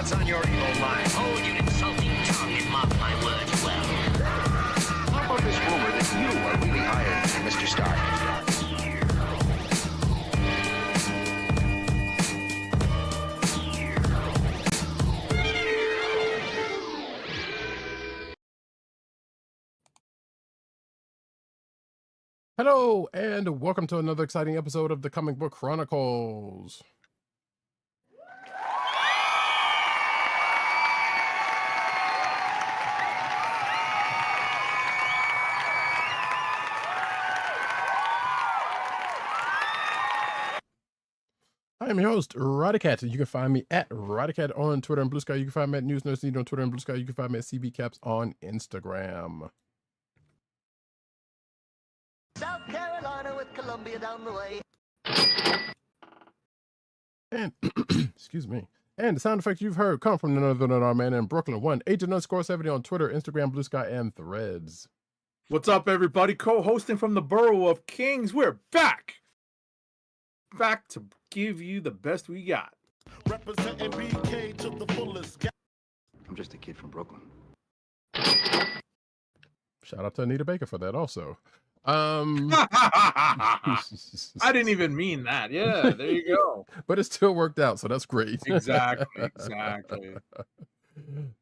What's on your evil mind? Hold your insulting tongue and mark my words well. How about this rumor that you are really hired Mr. Stark? Hello, and welcome to another exciting episode of the Comic Book Chronicles. I am your host, Roddykat. You can find me at Roddykat on Twitter and Blue Sky. You can find me at News Nurse Need on Twitter and Blue Sky. You can find me at CBCaps on Instagram. South Carolina with Columbia down the way. And, excuse me. And the sound effects you've heard come from none other than our man in Brooklyn, Agent_70 on Twitter, Instagram, Blue Sky, and Threads. What's up, everybody? Co-hosting from the Borough of Kings, we're back to give you the best we got. Representing BK to the fullest. I'm just a kid from Brooklyn. Shout out to Anita Baker for that also. I didn't even mean that. Yeah, there you go. But it still worked out, so that's great. Exactly.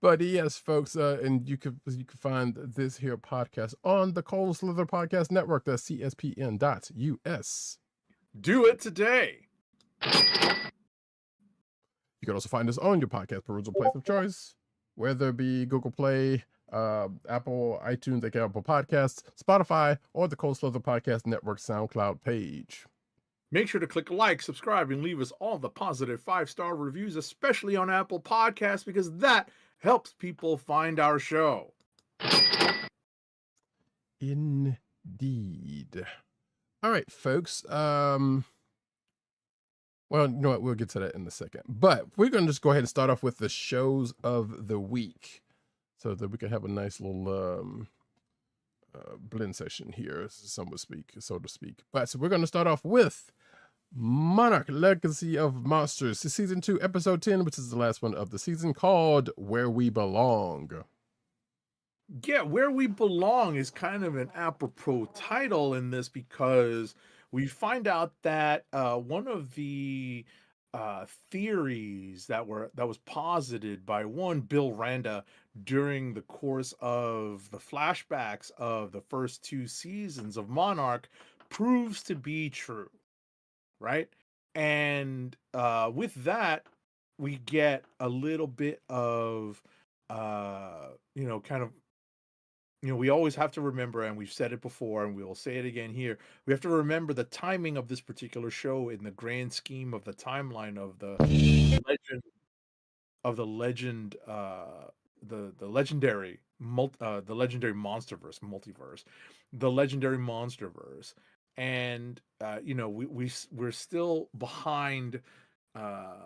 But yes, folks, and you can find this here podcast on the Cold Slither Podcast Network. That's cspn.us. Do it today. You can also find us on your podcast perusal place of choice, whether it be Google Play, Apple, iTunes, Apple Podcasts, Spotify, or the Cold Slither Podcast Network SoundCloud page. Make sure to click like, subscribe, and leave us all the positive 5-star reviews, especially on Apple Podcasts, because that helps people find our show. Indeed. All right, folks. Well, you know what? We'll get to that in a second. But we're going to just go ahead and start off with the shows of the week so that we can have a nice little blend session here, so to speak. But so we're going to start off with Monarch, Legacy of Monsters, Season 2, Episode 10, which is the last one of the season, called Where We Belong. Yeah, Where We Belong is kind of an apropos title in this because we find out that one of the theories that was posited by one Bill Randa during the course of the flashbacks of the first 2 seasons of Monarch proves to be true, right? And with that, we get a little bit of we always have to remember, and we've said it before, and we will say it again here. We have to remember the timing of this particular show in the grand scheme of the timeline of the legendary monsterverse, multiverse, the legendary monsterverse, and we're still behind. I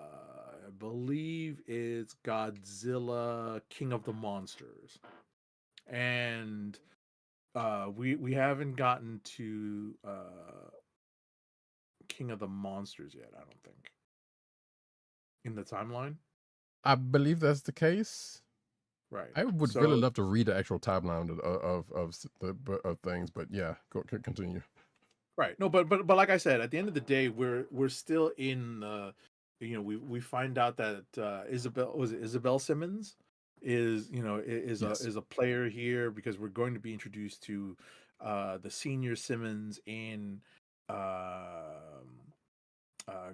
believe it's Godzilla, King of the Monsters. And we haven't gotten to King of the Monsters yet, I don't think, in the timeline. I believe that's the case. Right. I would really love to read the actual timeline of things, but yeah, continue. Right. No, but like I said, at the end of the day, we're still in we find out that Isabel Simmons is a player here, because we're going to be introduced to the senior Simmons in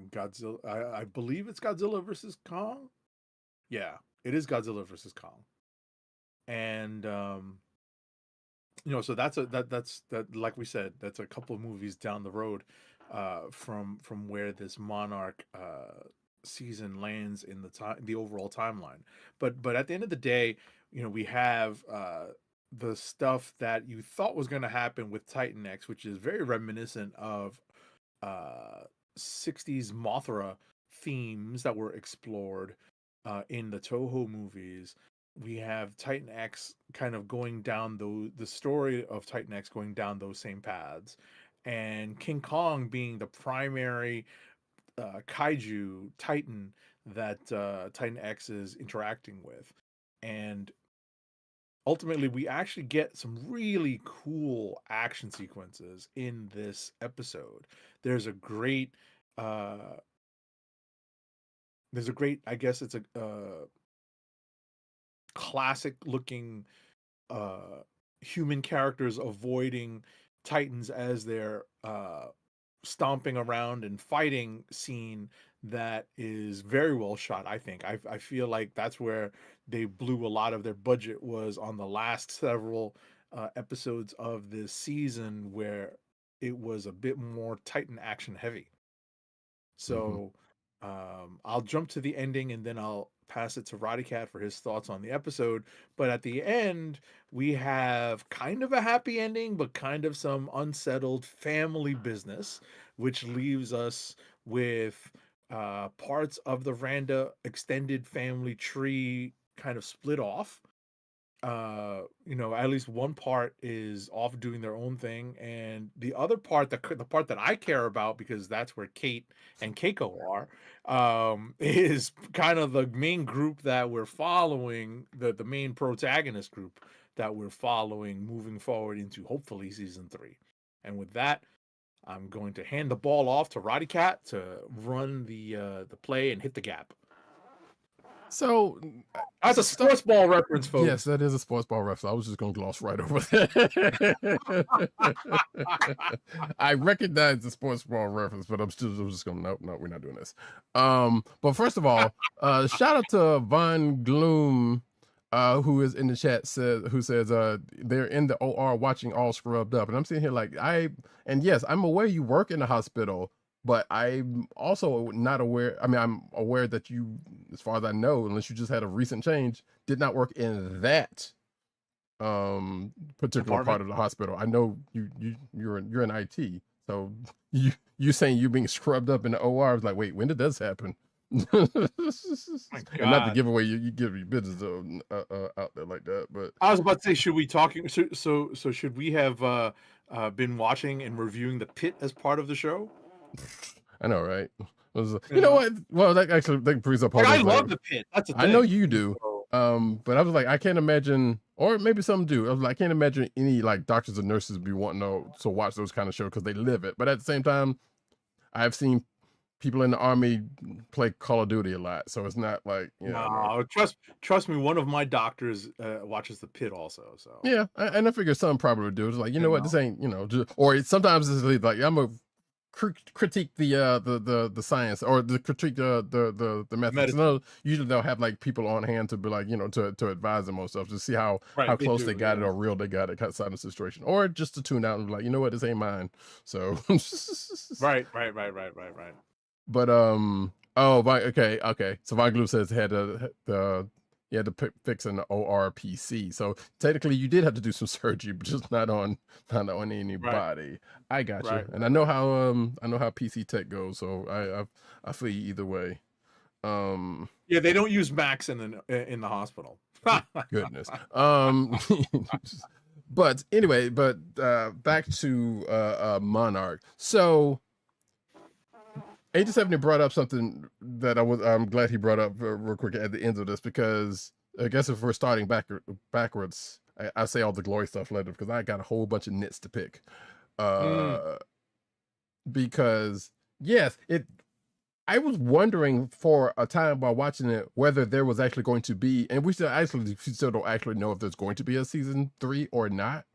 Godzilla. I believe it's Godzilla versus Kong. Yeah, it is Godzilla versus Kong. And so that's like we said, that's a couple of movies down the road from where this Monarch season lands in the overall timeline. But at the end of the day, we have the stuff that you thought was going to happen with Titan X, which is very reminiscent of 60s Mothra themes that were explored in the Toho movies. We have Titan X kind of going down the story of Titan X going down those same paths, and King Kong being the primary kaiju titan that Titan X is interacting with. And ultimately, we actually get some really cool action sequences in this episode. There's a great, uh, I guess it's a classic looking human characters avoiding Titans as they're stomping around and fighting scene that is very well shot. I think I feel like that's where they blew a lot of their budget, was on the last several episodes of this season, where it was a bit more Titan action heavy. So I'll jump to the ending and then I'll pass it to Roddykat for his thoughts on the episode. But at the end, we have kind of a happy ending, but kind of some unsettled family business, which leaves us with parts of the Randa extended family tree kind of split off. At least one part is off doing their own thing, and the other part, the part that I care about, because that's where Kate and Keiko are, is kind of the main group that we're following, the main protagonist group that we're following moving forward into hopefully season 3. And with that, I'm going to hand the ball off to Roddykat to run the play and hit the gap. So that's a sports ball reference, folks. Yes, that is a sports ball reference. I was just going to gloss right over that. I recognize the sports ball reference, but I'm just going to, no, we're not doing this. But first of all, shout out to Von Gloom, who is in the chat, who says they're in the OR watching all scrubbed up. And I'm sitting here like, yes, I'm aware you work in the hospital, but I'm also not aware. I mean, I'm aware that you, as far as I know, unless you just had a recent change, did not work in that particular part of the hospital. I know you're in IT, so you saying you being scrubbed up in the OR. I was like, wait, when did this happen? And not to give away you give your business out there like that, but I was about to say, should we talking? So should we have been watching and reviewing The Pit as part of the show? I know, right? You know what? Well, that brings up. I love The Pit. That's a thing. I know you do. But I was like, I can't imagine, or maybe some do. I was like, I can't imagine any like doctors and nurses be wanting to watch those kind of shows because they live it. But at the same time, I've seen people in the Army play Call of Duty a lot, so it's not like, no, trust me. One of my doctors watches The Pit also. So yeah, and I figure some probably would do. It's like, you know what, this ain't, or sometimes it's like I'm a critique the science, or the critique the methods. No, usually they'll have like people on hand to be like, to advise them on stuff, to see how close they got it or real they got it kind of situation, or just to tune out and be like, you know what, this ain't mine. So right. But okay. So Von Glue says had to fix an ORPC. So technically, you did have to do some surgery, but just not on anybody. Right. I got you, and I know how PC tech goes. So I feel you either way. Yeah, they don't use Macs in the hospital. Goodness. But anyway, back to Monarch. So Agent 70 brought up something that I'm glad he brought up real quick at the end of this, because I guess if we're starting backwards, I say all the glory stuff later because I got a whole bunch of nits to pick. Because yes, I was wondering for a time while watching it whether there was actually going to be, and we still don't actually know if there's going to be a season 3 or not.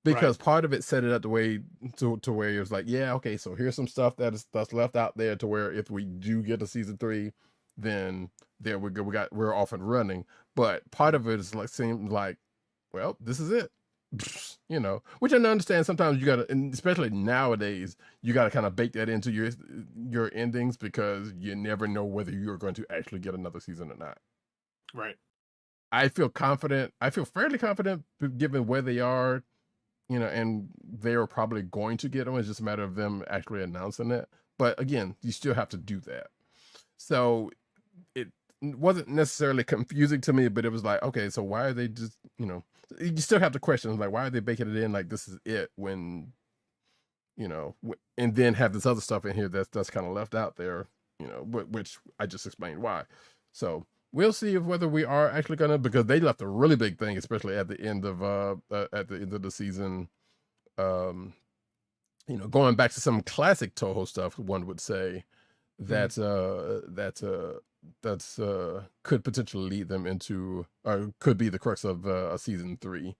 Because part of it set it up the way to where it was like, yeah, okay, so here's some stuff that's left out there to where if we do get a season 3, then there we go, we're off and running. But part of it is like seemed like, well, this is it, which I understand. Sometimes you gotta, and especially nowadays, you gotta kind of bake that into your endings, because you never know whether you're going to actually get another season or not. Right. I feel fairly confident given where they are. And they're probably going to get them. It's just a matter of them actually announcing it. But again, you still have to do that. So it wasn't necessarily confusing to me, but it was like, okay, so why are they just, you still have to question, like, why are they baking it in like this is it when, and then have this other stuff in here that's kind of left out there, which I just explained why. So we'll see if whether we are actually gonna, because they left a really big thing, especially at the end of the season. Going back to some classic Toho stuff, one would say that could potentially lead them into, or could be the crux of a season 3,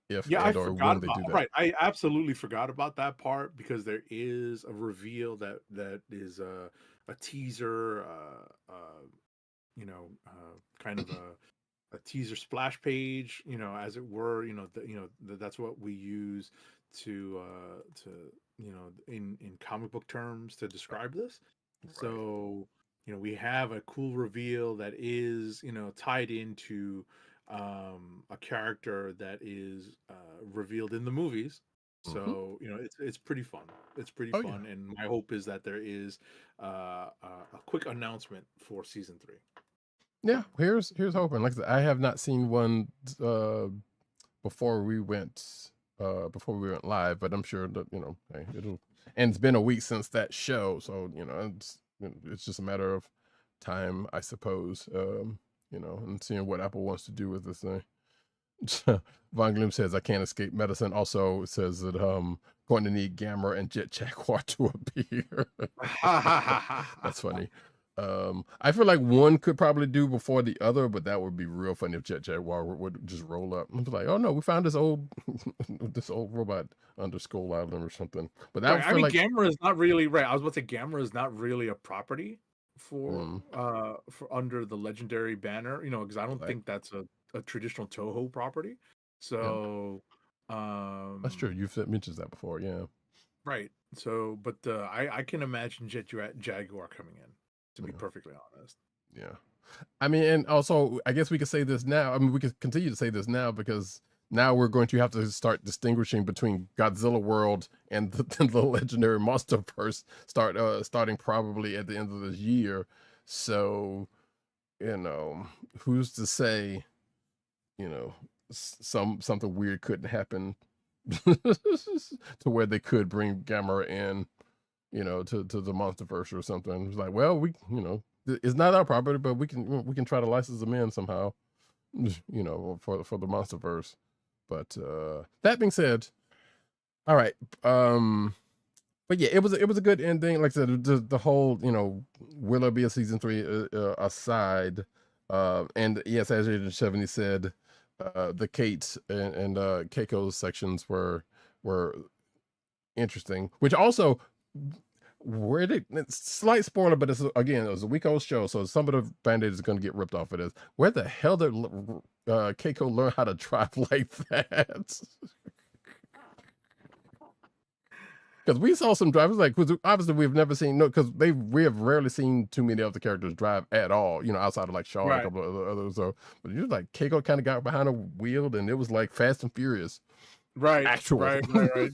if Yeah, I or forgot when they about do that. right. I absolutely forgot about that part because there is a reveal that is a teaser, kind of a teaser splash page, as it were. That's what we use to in comic book terms to describe this. Right. So we have a cool reveal that is tied into a character that is revealed in the movies. So it's pretty fun. It's pretty Oh, fun, and my hope is that there is a quick announcement for season 3. Yeah, here's hoping. Like I said, I have not seen one before we went live, but I'm sure that hey, it'll. And it's been a week since that show, so it's just a matter of time, I suppose. And seeing what Apple wants to do with this thing. Von Gloom says I can't escape medicine. Also, it says that going to need Gamera and Jet Jaguar to appear. That's funny. I feel like one could probably do before the other, but that would be real funny if Jet Jaguar would just roll up and be like, "Oh no, we found this old robot under Skull Island or something." But that right. I mean, Gamera is not really right. I was about to say Gamera is not really a property for under the Legendary banner, because I don't think that's a traditional Toho property. So that's true. You've mentioned that before, yeah. Right. So, but I can imagine Jet Jaguar coming in. To be perfectly honest. Yeah. I mean, and also, I guess we could say this now. I mean, we could continue to say this now because now we're going to have to start distinguishing between Godzilla World and the Legendary Monsterverse starting probably at the end of this year. So, who's to say, something weird couldn't happen to where they could bring Gamera in, to the Monsterverse or something. It's like, well, it's not our property, but we can try to license them in somehow, for the Monsterverse. But that being said, all right. But yeah, it was a good ending. Like I said, the whole, will there be a season 3 aside? And yes, as Agent 70 said, the Kate and Keiko's sections were interesting, which also, where did, slight spoiler, but it was a week old show, so some of the band-aid is going to get ripped off of this. Where the hell did Keiko learn how to drive like that? Because we saw some drivers, obviously we've never seen, because we have rarely seen too many of the characters drive at all, outside of like Shaw and a couple of others. So, but you like Keiko kind of got behind a wheel, and it was like Fast and Furious. Right. Actual. Right. I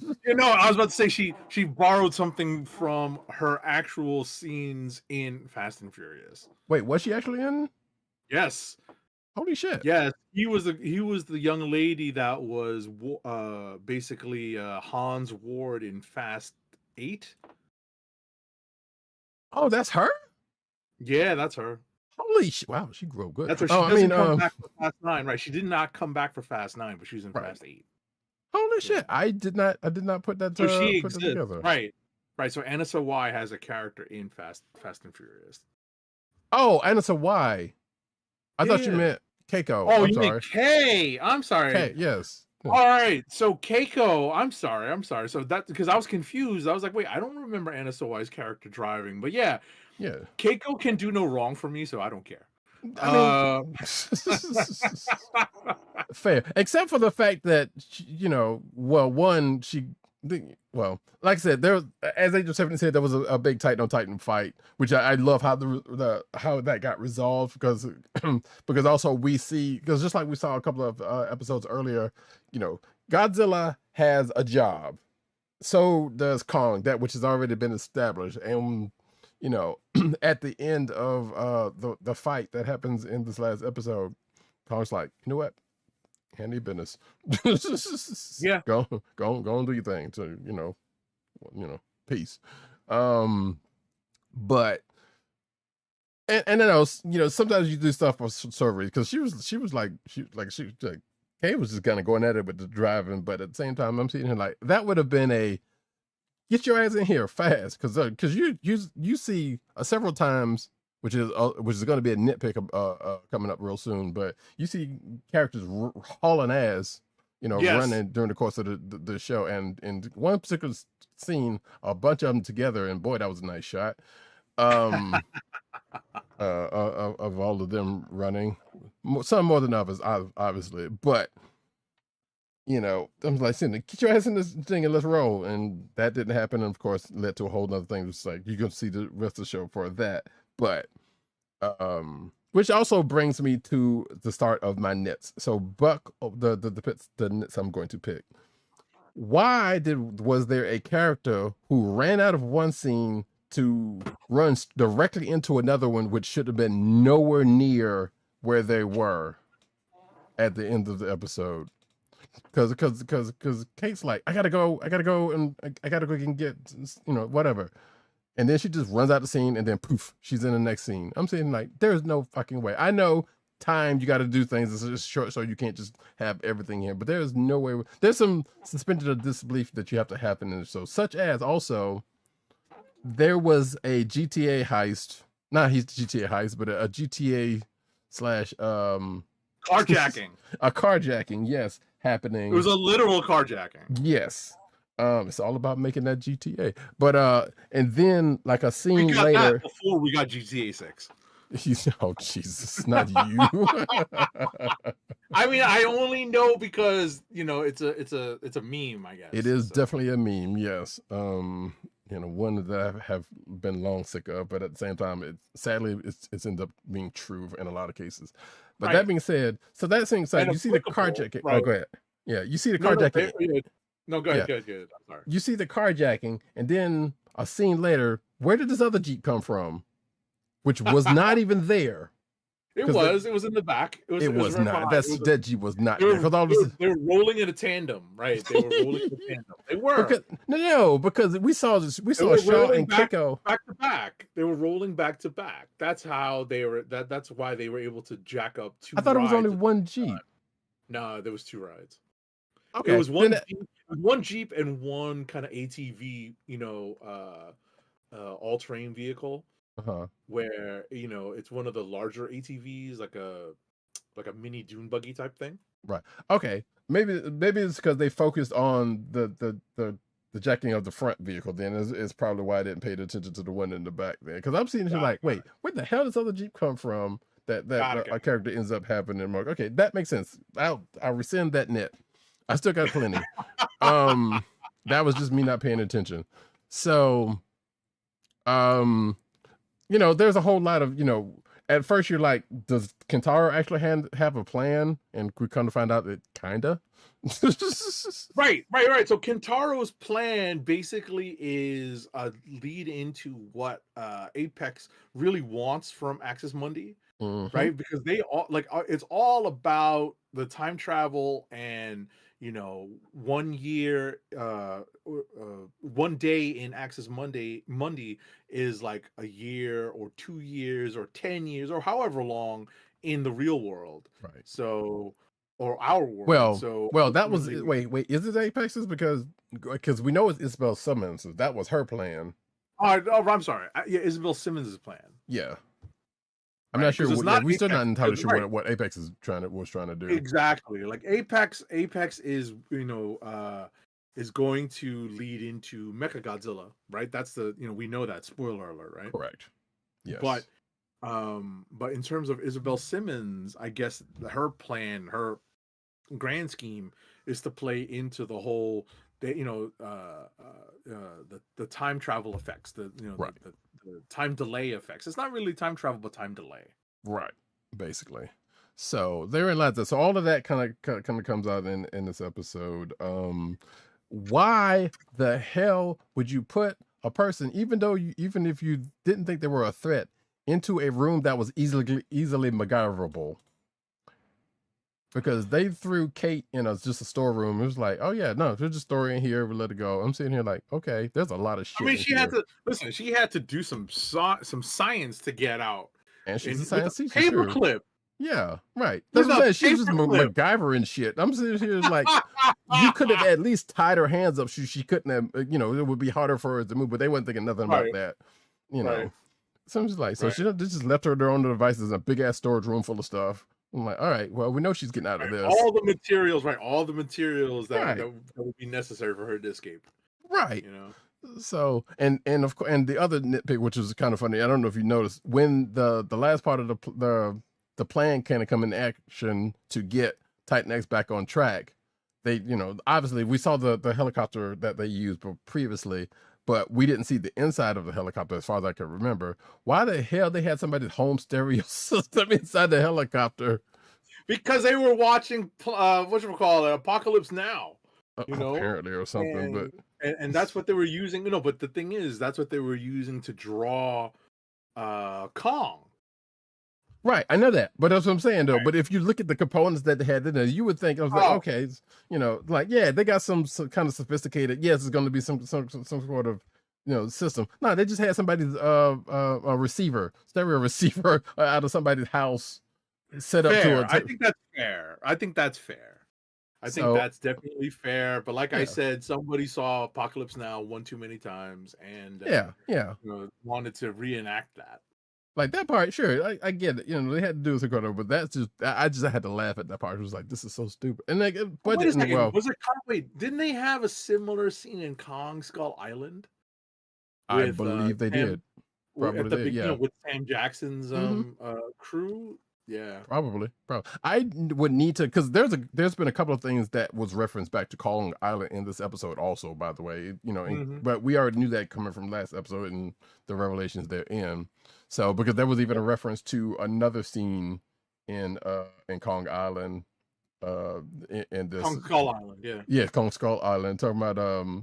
was about to say she borrowed something from her actual scenes in Fast and Furious. Wait, was she actually in? Yes. Holy shit. Yes, he was the young lady that was basically Han's ward in Fast 8. Oh, that's her? Yeah, that's her. Holy shit. Wow, she grew up good. That's her. She doesn't come back for Fast 9, right? She did not come back for Fast 9, but she was in Fast 8. Holy shit! I did not put that. So she put exists, that together. right? So Anna Sawai has a character in Fast and Furious. Oh, Anna Sawai. I thought you meant Keiko. Oh, I'm you sorry. mean Kay? I'm sorry. Kay, yes. All right. So Keiko. I'm sorry. So that, because I was confused. I was like, wait, I don't remember Anna Sawai's character driving, but yeah. Keiko can do no wrong for me, so I don't care. I mean, fair, except for the fact that like I said, there, as Agent 70 said, there was a big Titan on Titan fight, which I love how how that got resolved, because because also we see, because just like we saw a couple of episodes earlier, Godzilla has a job, so does Kong, that which has already been established, and at the end of the fight that happens in this last episode, Kong's like, you know what? Handy business. Yeah. Go and do your thing. So, peace. But And I know, sometimes you do stuff for server because she was like Kay was just kind of going at it with the driving, but at the same time, I'm seeing her like that would have been a get your ass in here fast because you see several times, which is going to be a nitpick coming up real soon, but you see characters hauling ass, running during the course of the show, and in one particular scene, a bunch of them together, and boy, that was a nice shot. Of all of them running, some more than others, obviously, but I'm like, get your ass in this thing and let's roll, and that didn't happen, and of course led to a whole nother thing. It's like you're gonna see the rest of the show for that, but which also brings me to the start of my nits. So Buck, the nits I'm going to pick. Why was there a character who ran out of one scene to run directly into another one, which should have been nowhere near where they were at the end of the episode? Because Kate's like, I gotta go, and I gotta go and get, whatever. And then she just runs out the scene, and then poof, she's in the next scene. I'm saying, like, there's no fucking way. I know time, you got to do things. It's just short, so you can't just have everything here. But there's no way. There's some suspension of disbelief that you have to happen in the show, such as also there was a GTA heist, not GTA heist, but a GTA slash carjacking. A carjacking, yes, happening. It was a literal carjacking. Yes. It's all about making that GTA. But and then like a scene we got later that before we got GTA 6. Oh Jesus, not you. I mean, I only know because it's a meme, I guess. It is definitely a meme, yes. One that I have been long sick of, but at the same time, sadly it's ended up being true in a lot of cases. But right. That being said, so that being said, you see the carjacking. Right. Oh, go ahead. Yeah, you see the carjacking. No, go ahead. Good. I'm sorry. You see the carjacking, and then a scene later, where did this other Jeep come from? Which was not even there. It was in the back. It was not. That Jeep was not there. They were rolling in a tandem, right? They were rolling in a tandem. They were. Because we saw Shaw and Kiko back to back. They were rolling back to back. That's how they were. That's why they were able to jack up two. I thought it was only one Jeep. No, there was two rides. Okay, it was one Jeep and one kind of ATV, all-terrain vehicle. Where it's one of the larger ATVs, like a mini dune buggy type thing. Right. Okay. Maybe it's because they focused on the jacking of the front vehicle. Then is probably why I didn't pay attention to the one in the back there. Because I'm seeing it like, wait, where the hell does other Jeep come from? That a character ends up happening. I'm like, okay, that makes sense. I'll rescind that net. I still got plenty. That was just me not paying attention. So, there's a whole lot of, at first you're like, does Kentaro actually have a plan? And we come to find out that kinda. Right. So Kentaro's plan basically is a lead into what Apex really wants from Axis Mundi, right? Because they all it's all about the time travel and 1 year, 1 day in Axis Mundi is like a year or 2 years or 10 years or however long in the real world. Right. So, or our world. Well, that was wait. Is it Apex's? Because we know it's Isabel Simmons. So that was her plan. I'm sorry. Yeah, Isabel Simmons' plan. Yeah. I'm not sure. We're still not entirely sure what Apex was trying to do. Exactly. Like Apex is is going to lead into Mechagodzilla, right? That's we know that. Spoiler alert, right? Correct. Yes. But in terms of Isabel Simmons, I guess her plan, her grand scheme is to play into the whole the time travel effects, the time delay effects. It's not really time travel, but time delay. Right, basically. So therein lies that. So all of that kind of comes out in this episode. Why the hell would you put a person, even if you didn't think they were a threat, into a room that was easily MacGyverable? Because they threw Kate in just a storeroom. It was like, oh yeah, no, there's a story in here. We let it go. I'm sitting here like, okay, there's a lot of shit. I mean, she had to do some science to get out. And she's a with science a teacher, sure. paperclip. Yeah, right. That's what I'm saying. She's just MacGyver and shit. I'm sitting here like, you could have at least tied her hands up. She couldn't have, it would be harder for her to move, but they weren't thinking nothing about that, Right. So I'm just like, so she just left her their own devices in a big ass storage room full of stuff. I'm like, all right, well, we know she's getting out of this. All the materials that would be necessary for her to escape. Right. So and of course, and the other nitpick, which was kind of funny, I don't know if you noticed, when the last part of the plan kind of come in action to get Titan X back on track, they, obviously we saw the helicopter that they used previously, but we didn't see the inside of the helicopter as far as I can remember. Why the hell they had somebody's home stereo system inside the helicopter? Because they were watching Apocalypse Now. Apparently, or something, and that's what they were using. But the thing is, that's what they were using to draw Kong. Right, I know that, but that's what I'm saying though. Right. But if you look at the components that they had in there, you would think, I was like, okay, they got some kind of sophisticated. Yes, it's going to be some sort of system. No, they just had somebody's a receiver, stereo receiver out of somebody's house set up to it. I think that's fair. I think that's definitely fair. But like I said, somebody saw Apocalypse Now one too many times, and wanted to reenact that. Like that part, sure, I get it. They had to do with the but that's just I had to laugh at that part. It was like, this is so stupid. And like, wait a second, wait, didn't they have a similar scene in Kong Skull Island? I believe they did. Probably at the beginning with Sam Jackson's crew. Yeah, probably. I would need to, because there's been a couple of things that was referenced back to Kong Island in this episode also, by the way, but we already knew that coming from last episode and the revelations therein. So because there was even a reference to another scene in Kong Island, in this Kong Skull Island, Kong Skull Island, talking about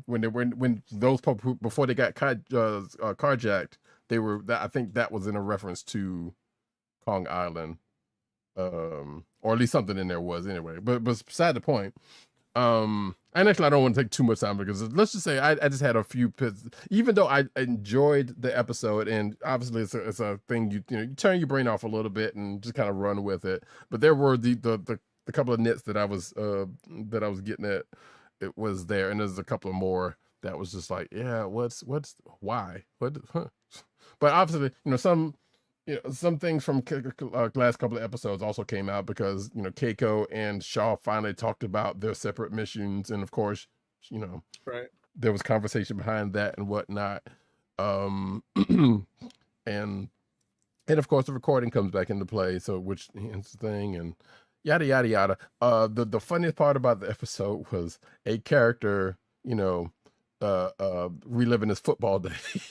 when those people, before they got carjacked, I think that was in a reference to Kong Island, or at least something in there was anyway. But beside the point. And actually, I don't want to take too much time because let's just say I just had a few pits. Even though I enjoyed the episode, and obviously it's a thing you turn your brain off a little bit and just kind of run with it. But there were the couple of nits that I was getting at. It was there, and there's a couple of more that was just like, yeah, why? But obviously, some things from last couple of episodes also came out because, Keiko and Shaw finally talked about their separate missions. And of course, right, there was conversation behind that and whatnot. And of course the recording comes back into play. So which is the thing and yada, yada, yada. The funniest part about the episode was a character, reliving his football days.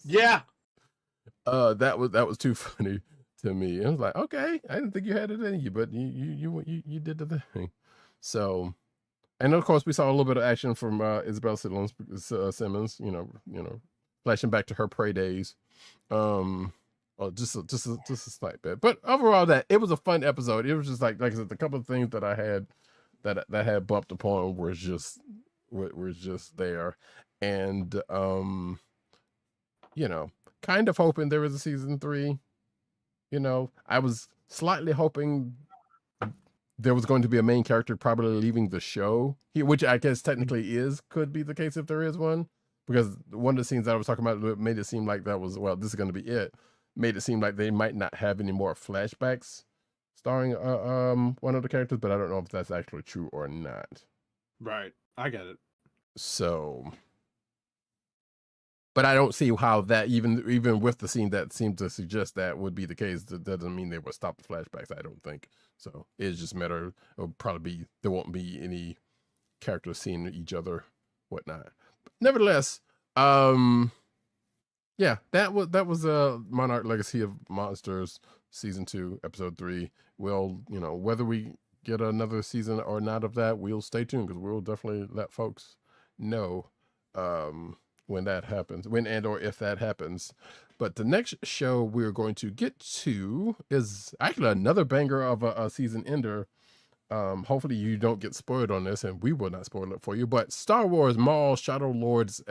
Yeah. That was too funny to me. I was like, okay, I didn't think you had it in you, but you did the thing. So, and of course we saw a little bit of action from Isabel Simmons, flashing back to her Prey days. Just a slight bit, but overall it was a fun episode. It was just like I said, the couple of things that I had that had bumped upon were just there, and kind of hoping there was a season 3. I was slightly hoping there was going to be a main character probably leaving the show, which I guess technically could be the case if there is one, because one of the scenes that I was talking about made it seem like that was, this is going to be it. Made it seem like they might not have any more flashbacks starring one of the characters, but I don't know if that's actually true or not. Right, I get it. So. But I don't see how that, even with the scene that seemed to suggest that would be the case, that doesn't mean they would stop the flashbacks, I don't think. So it's just a matter of there won't be any characters seeing each other, whatnot. But nevertheless, that was Monarch Legacy of Monsters Season 2, Episode 3. We'll, whether we get another season or not of that, we'll stay tuned because we'll definitely let folks know. When that happens, or if that happens. But the next show we're going to get to is actually another banger of a season ender. Hopefully you don't get spoiled on this, and we will not spoil it for you. But Star Wars Maul Shadow Lords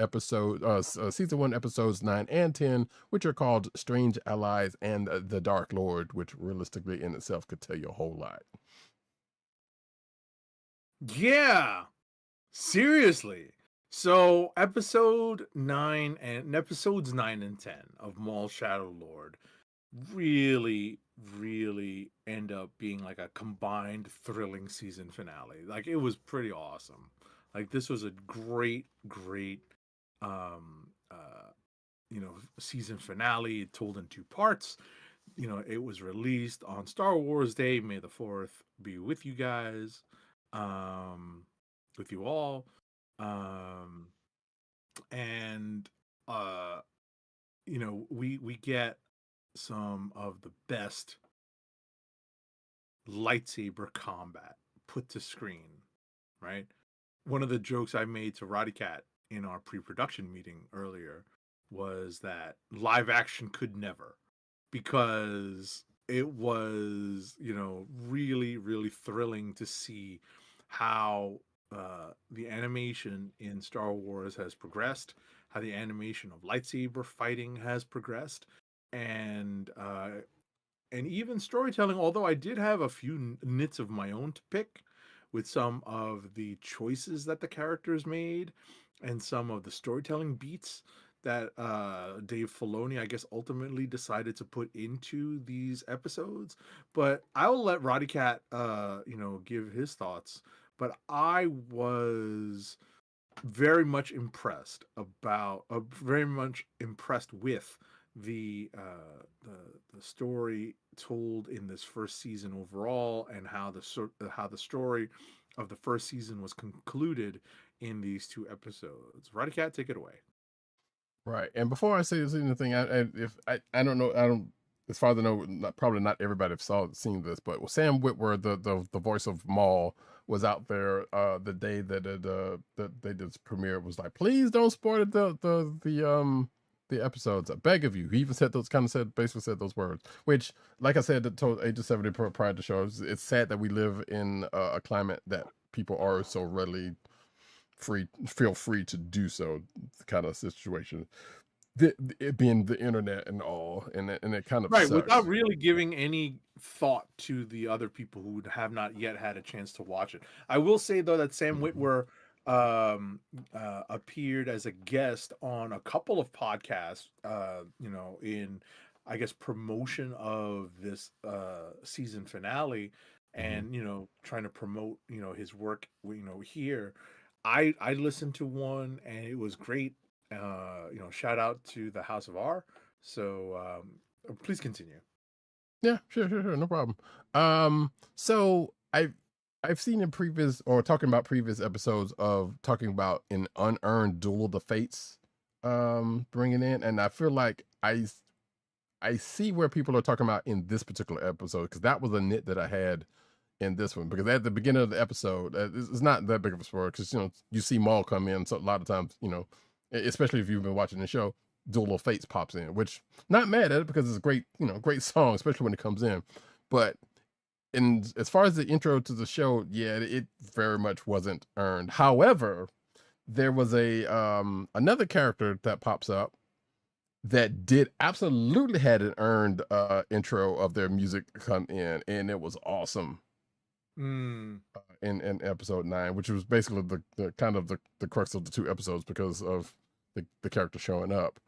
season 1 episodes 9 and 10, which are called Strange Allies and the Dark Lord, which realistically in itself could tell you a whole lot. Yeah, seriously. So episodes 9 and 10 of Maul Shadow Lord really end up being like a combined thrilling season finale. Like, it was pretty awesome. Like, this was a great season finale told in 2 parts. It was released on Star Wars Day. May the 4th be with you guys, with you all. And we get some of the best lightsaber combat put to screen, right? One of the jokes I made to Roddykat in our pre-production meeting earlier was that live action could never, because it was, really thrilling to see how the animation in Star Wars has progressed, how the animation of lightsaber fighting has progressed, and even storytelling. Although I did have a few nits of my own to pick with some of the choices that the characters made and some of the storytelling beats that Dave Filoni, I guess, ultimately decided to put into these episodes. But I will let Roddykat, give his thoughts. But I was very much impressed with the story told in this first season overall, and how the story of the first season was concluded in these 2 episodes. Roddykat, take it away. Right. And before I say anything, I don't know, as far as I know, probably not everybody have seen this, but Sam Witwer, the voice of Maul, was out there the day that that they did this premiere. Was like, please don't spoil the episodes. I beg of you. He even basically said those words. Which, like I said, told Age of 70 prior to the show, it's sad that we live in a climate that people are so readily feel free to do so, kind of situation. It being the internet and all, and it kind of right sucks. Without really giving any thought to the other people who have not yet had a chance to watch it. I will say though that Sam Witwer appeared as a guest on a couple of podcasts, in, I guess, promotion of this season finale, and trying to promote his work here. I listened to one and it was great. Shout out to the House of R. So please continue. Yeah, sure, no problem. So I've seen in previous, or talking about previous episodes of talking about an unearned Duel of the Fates bringing in, and I feel like I see where people are talking about in this particular episode, because that was a nit that I had in this one, because at the beginning of the episode, it's not that big of a spoiler, because you see Maul come in, so a lot of times, especially if you've been watching the show, Duel of Fates pops in, which, not mad at it, because it's a great song, especially when it comes in. But as far as the intro to the show, yeah, it very much wasn't earned. However, there was another character that pops up that did absolutely had an earned intro of their music come in, and it was awesome. In episode 9, which was basically the kind of the crux of the 2 episodes, because of the character showing up,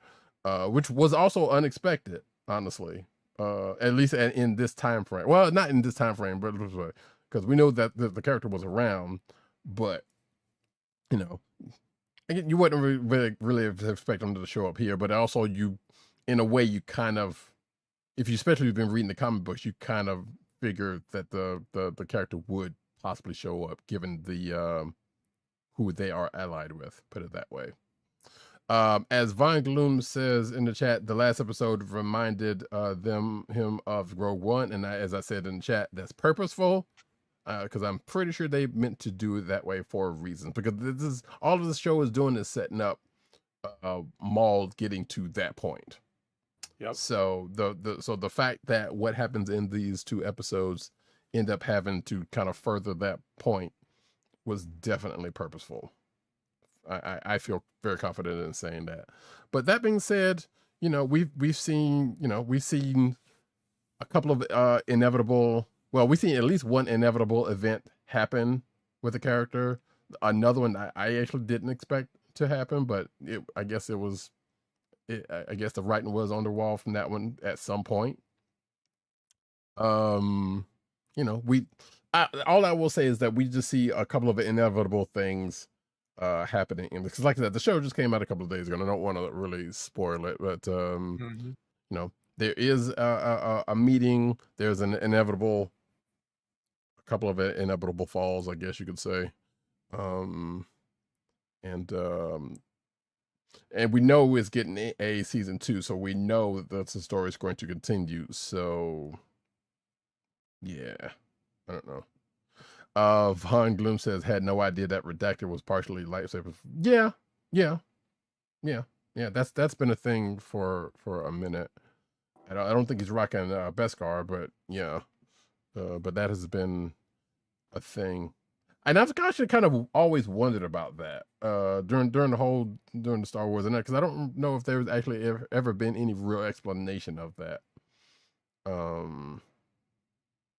which was also unexpected, honestly, at least in this time frame. Well, not in this time frame, but because we know that the character was around, but you wouldn't really expect them to show up here. But also, in a way, you kind of, if you especially been reading the comic books, you kind of figure that the character would possibly show up, given the who they are allied with, put it that way. As Vine Gloom says in the chat, the last episode reminded him of Rogue One, and as I said in the chat, that's purposeful, because I'm pretty sure they meant to do it that way for a reason, because this is all of the show is doing is setting up Maul getting to that point. Yep. So the fact that what happens in these 2 episodes end up having to kind of further that point was definitely purposeful. I feel very confident in saying that. But that being said, we've seen a couple of inevitable. Well, we've seen at least one inevitable event happen with a character. Another one I actually didn't expect to happen, but I guess it was. I guess the writing was on the wall from that one at some point. All I will say is that we just see a couple of inevitable things happening because, like I said, the show just came out a couple of days ago, and I don't want to really spoil it, but there is a meeting. There's a couple of inevitable falls, I guess you could say, and we know it's getting a season 2, so we know that the story is going to continue. So, yeah, I don't know. Von Gloom says, had no idea that Redacted was partially lightsabers. Yeah. That's been a thing for a minute. I don't think he's rocking Beskar, but yeah, but that has been a thing. And I've actually kind of always wondered about that during the Star Wars and that, because I don't know if there's actually ever been any real explanation of that.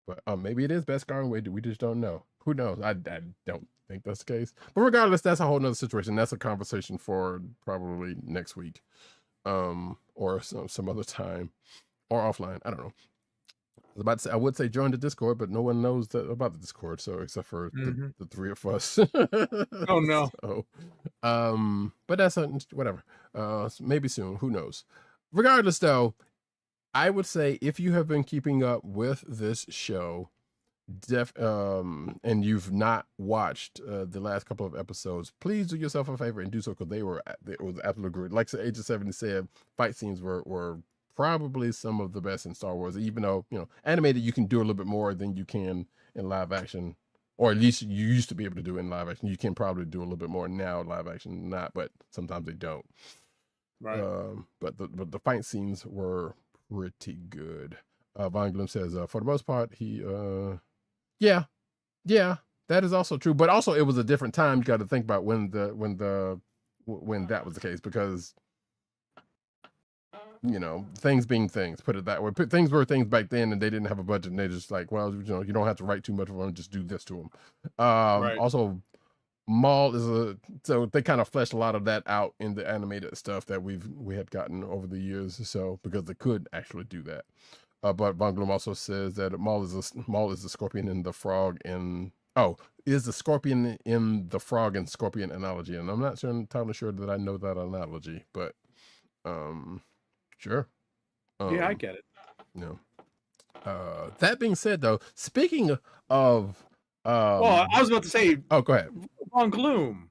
But maybe it is Beskar and we just don't know. Who knows? I don't think that's the case. But regardless, that's a whole nother situation. That's a conversation for probably next week, or some other time, or offline. I don't know. I was about to say, I would say join the Discord, but no one knows about the Discord, so except for the three of us. Oh no. So, but that's whatever. Maybe soon. Who knows? Regardless, though, I would say if you have been keeping up with this show, and you've not watched the last couple of episodes, please do yourself a favor and do so, because it was absolutely great. Like Age of 70 said, fight scenes were probably some of the best in Star Wars, even though, animated, you can do a little bit more than you can in live action, or at least you used to be able to do in live action. You can probably do a little bit more now in live action, but sometimes they don't. Right. But the fight scenes were pretty good. Von Gloom says, for the most part, he, yeah, that is also true. But also, it was a different time. You got to think about when that was the case, because things being things, put it that way. Things were things back then, and they didn't have a budget, and they just like, well, you don't have to write too much of them, just do this to them. Right. Also, Maul so they kind of fleshed a lot of that out in the animated stuff that we had gotten over the years, so because they could actually do that. But Von Gloom also says that Maul is the scorpion in the frog is the scorpion in the frog and scorpion analogy, and I'm not entirely sure that I know that analogy, but sure. Yeah, I get it. That being said, though, speaking of well, I was about to say, oh, go ahead. Von Gloom,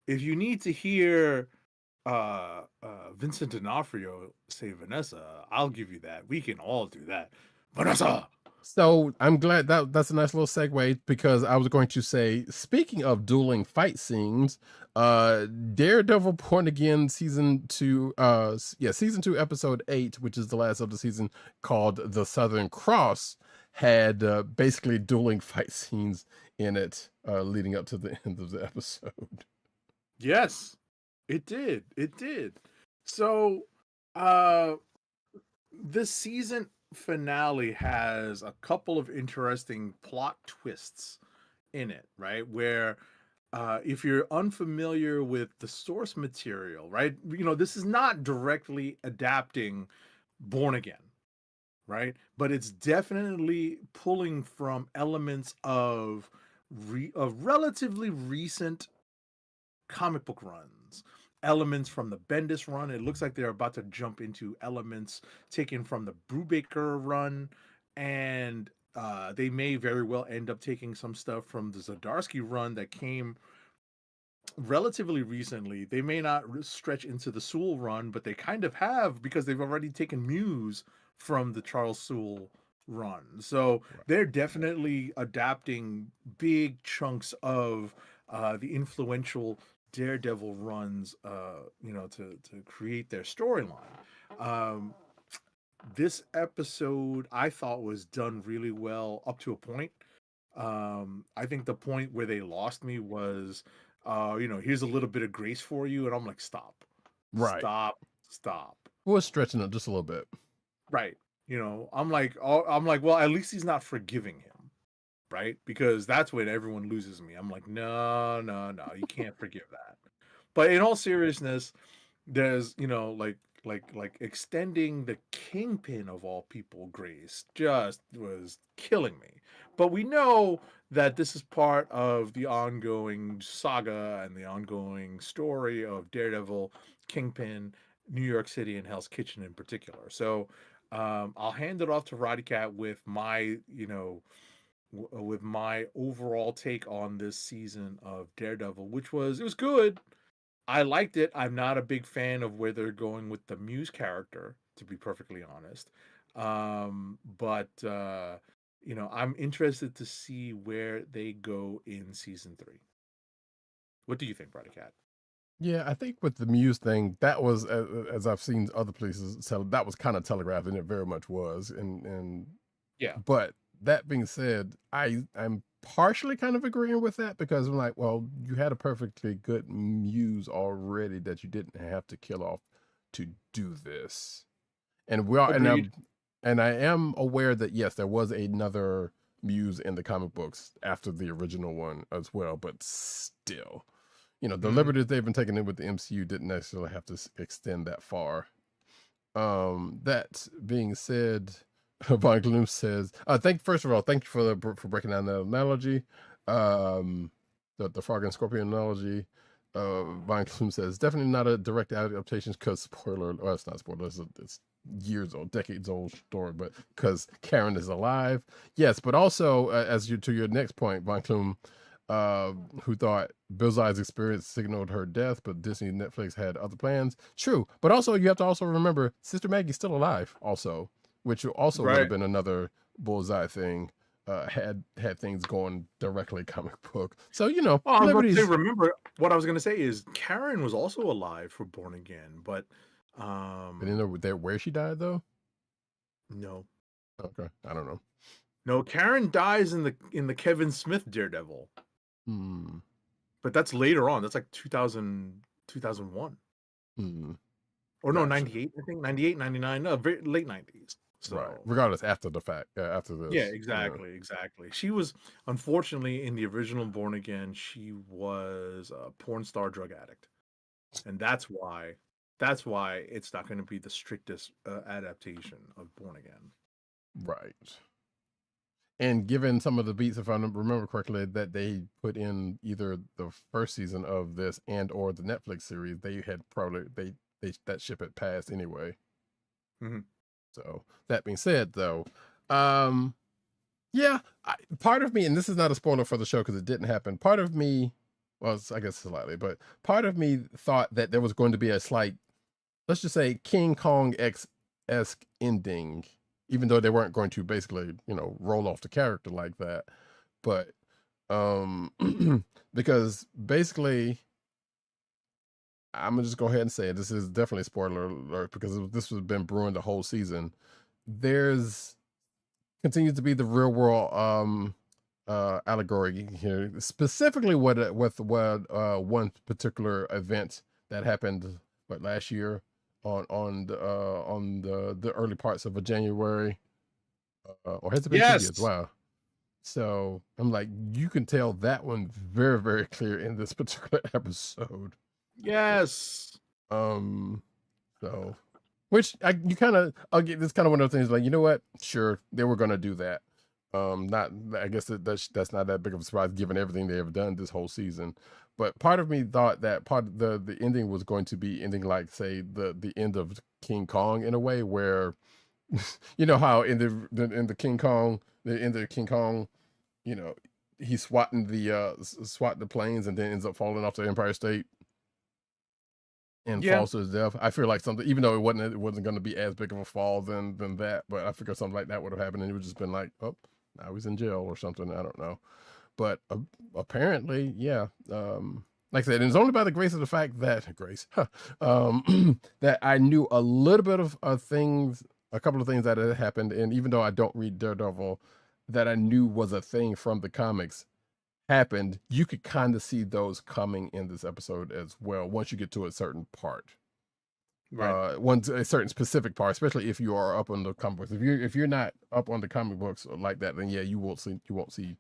if you need to hear Vincent D'Onofrio say Vanessa, I'll give you that. We can all do that. Vanessa. So I'm glad that's a nice little segue, because I was going to say, speaking of dueling fight scenes, Daredevil Born Again season 2, episode 8, which is the last of the season, called The Southern Cross, had basically dueling fight scenes in it, leading up to the end of the episode. Yes, it did. It did. So, this season finale has a couple of interesting plot twists in it, right? Where if you're unfamiliar with the source material, right? This is not directly adapting Born Again, right? But it's definitely pulling from elements of relatively recent comic book runs, elements from the Bendis run. It looks like they're about to jump into elements taken from the Brubaker run, and they may very well end up taking some stuff from the Zdarsky run that came relatively recently. They may not stretch into the Sewell run, but they kind of have, because they've already taken Muse from the Charles Sewell run. So they're definitely adapting big chunks of the influential Daredevil runs, to create their storyline. this episode I thought was done really well up to a point. I think the point where they lost me was, here's a little bit of grace for you, and I'm like, stop, Right. stop. We're stretching it just a little bit. Right. I'm like, well, at least he's not forgiving him, right? Because that's when everyone loses me. I'm like, no, you can't forgive that. But in all seriousness, there's, like extending the Kingpin of all people grace just was killing me. But we know that this is part of the ongoing saga and the ongoing story of Daredevil, Kingpin, New York City, and Hell's Kitchen in particular. So I'll hand it off to Roddykat with my, with my overall take on this season of Daredevil, which it was good. I liked it. I'm not a big fan of where they're going with the Muse character, to be perfectly honest. But I'm interested to see where they go in season 3. What do you think, Roddykat? Yeah, I think with the Muse thing, that was as I've seen other places that was kind of telegraphed, and it very much was. And Yeah. But that being said, I'm partially kind of agreeing with that because I'm like, well, you had a perfectly good Muse already that you didn't have to kill off to do this. And we are, and I am aware that yes, there was another Muse in the comic books after the original one as well, but still. The liberties they've been taking in with the MCU didn't necessarily have to extend that far. That being said, Von Gloom says, first of all, thank you for breaking down that analogy. The frog and scorpion analogy. Von Gloom says, definitely not a direct adaptation because spoiler, well, it's not spoiler, it's years old, decades old story, but because Karen is alive. Yes, but also, to your next point, Von Gloom, who thought Bullseye's experience signaled her death, but Disney and Netflix had other plans. True, but also you have to also remember Sister Maggie's still alive, also, which also would have been another Bullseye thing. Had things going directly comic book, so remember what I was going to say is Karen was also alive for Born Again, but where she died though. No. Okay, I don't know. No, Karen dies in the Kevin Smith Daredevil. But that's later on. That's like 2001. Or no, 98, I think. 98, 99. No, very late 90s. So, right. Regardless, after the fact. After this. Yeah, exactly. She was, unfortunately, in the original Born Again, she was a porn star drug addict. And that's why it's not going to be the strictest adaptation of Born Again. Right. And given some of the beats, if I remember correctly, that they put in either the first season of this and or the Netflix series, they had probably that ship had passed anyway. So that being said, though, yeah, part of me, and this is not a spoiler for the show because it didn't happen. Part of me, well, I guess slightly, but part of me thought that there was going to be a slight, let's just say, King Kong X-esque ending. Even though they weren't going to basically, roll off the character like that. But because basically, I'm going to just go ahead and say it. This is definitely a spoiler alert because this has been brewing the whole season. There's continues to be the real world allegory here. Specifically with one particular event that happened last year. On the early parts of January, or has it been 2 years? Wow. So I'm like, you can tell that one very, very clear in this particular episode. Yes. So, which I'll get this kind of one of those things like, you know what? Sure, they were gonna do that. I guess that's not that big of a surprise given everything they have done this whole season. But part of me thought that part of the ending was going to be ending like, say, the end of King Kong in a way where, how in the King Kong, the end of King Kong, he's swatting the planes and then ends up falling off the Empire State and falls to his death. I feel like something, even though it wasn't going to be as big of a fall than that, but I figured something like that would have happened and it would just been like, oh, now he's in jail or something. I don't know. But apparently, yeah. Like I said, it's only by the grace of the fact that that I knew a little bit of things a couple of things that had happened, and even though I don't read Daredevil, that I knew was a thing from the comics happened. You could kind of see those coming in this episode as well once you get to a certain part. Right. One a certain specific part, especially if you are up on the comic books. If you're not up on the comic books like that, then yeah, you won't see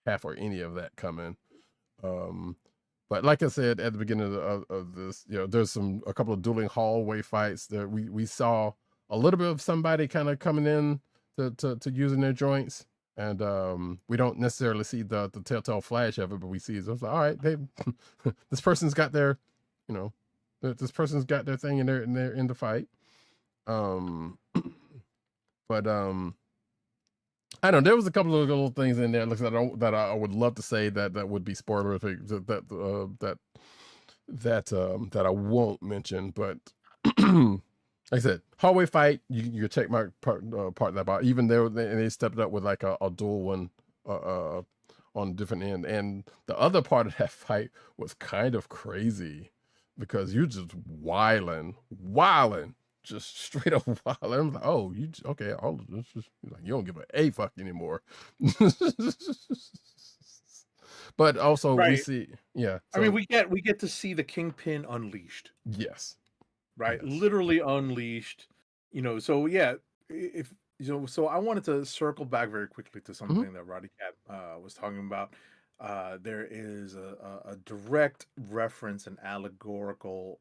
half or any of that coming. But like I said at the beginning of this, there's a couple of dueling hallway fights that we saw a little bit of somebody kind of coming in to using their joints, and we don't necessarily see the telltale flash of it, but we see it. So it's like, all right, this person's got their, this person's got their thing in the fight. But I don't know. There was a couple of little things in there that I would love to say that would be spoilers that I won't mention. But like I said, hallway fight. You check my part that out. Even they stepped up with like a dual one on a different end, and the other part of that fight was kind of crazy because you just wilding. Just straight up wild. I'm like, oh, okay? All of this is like you don't give a fuck anymore. But also we see, yeah. I mean, we get to see the Kingpin unleashed. Yes. Right. Yes. Literally unleashed. So yeah, so I wanted to circle back very quickly to something that Roddykat was talking about. There is a direct reference and allegorical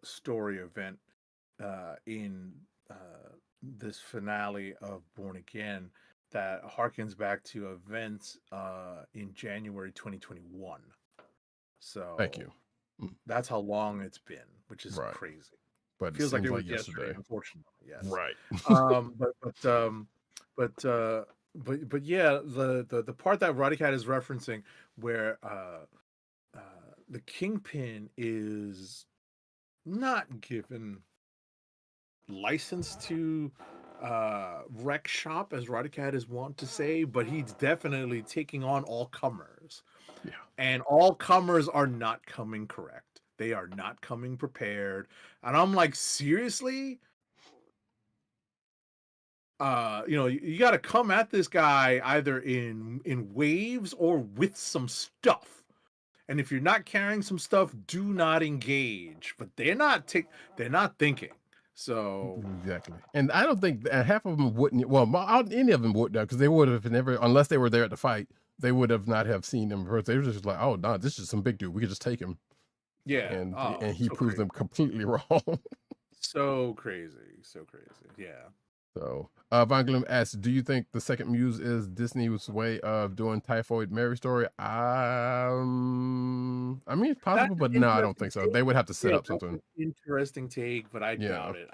story event in this finale of Born Again that harkens back to events in January 2021. So Thank you. That's how long it's been, which is Right. crazy. But Feels like it was yesterday. unfortunately. Yes. Right. But yeah, the part that Roddykat is referencing where the Kingpin is not given license to wreck shop, as Roddykat is wont to say, but he's definitely taking on all comers. Yeah. And all comers are not coming correct. They are not coming prepared. And I'm like, seriously? You got to come at this guy either in waves or with some stuff. And if you're not carrying some stuff, do not engage. But they're not thinking. So exactly, and I don't think half of them wouldn't. Well, any of them would, because they would have never, unless they were there at the fight, they would have not have seen him first. They were just like, "Oh no, this is some big dude. We could just take him." Yeah, and he so proves crazy. them completely wrong. So crazy. Yeah. So, Von Gloom asks, "Do you think the second Muse is Disney's way of doing Typhoid Mary story?" I mean, it's possible, but no, I don't think so. They would have to set up something. Interesting take, but I doubt it.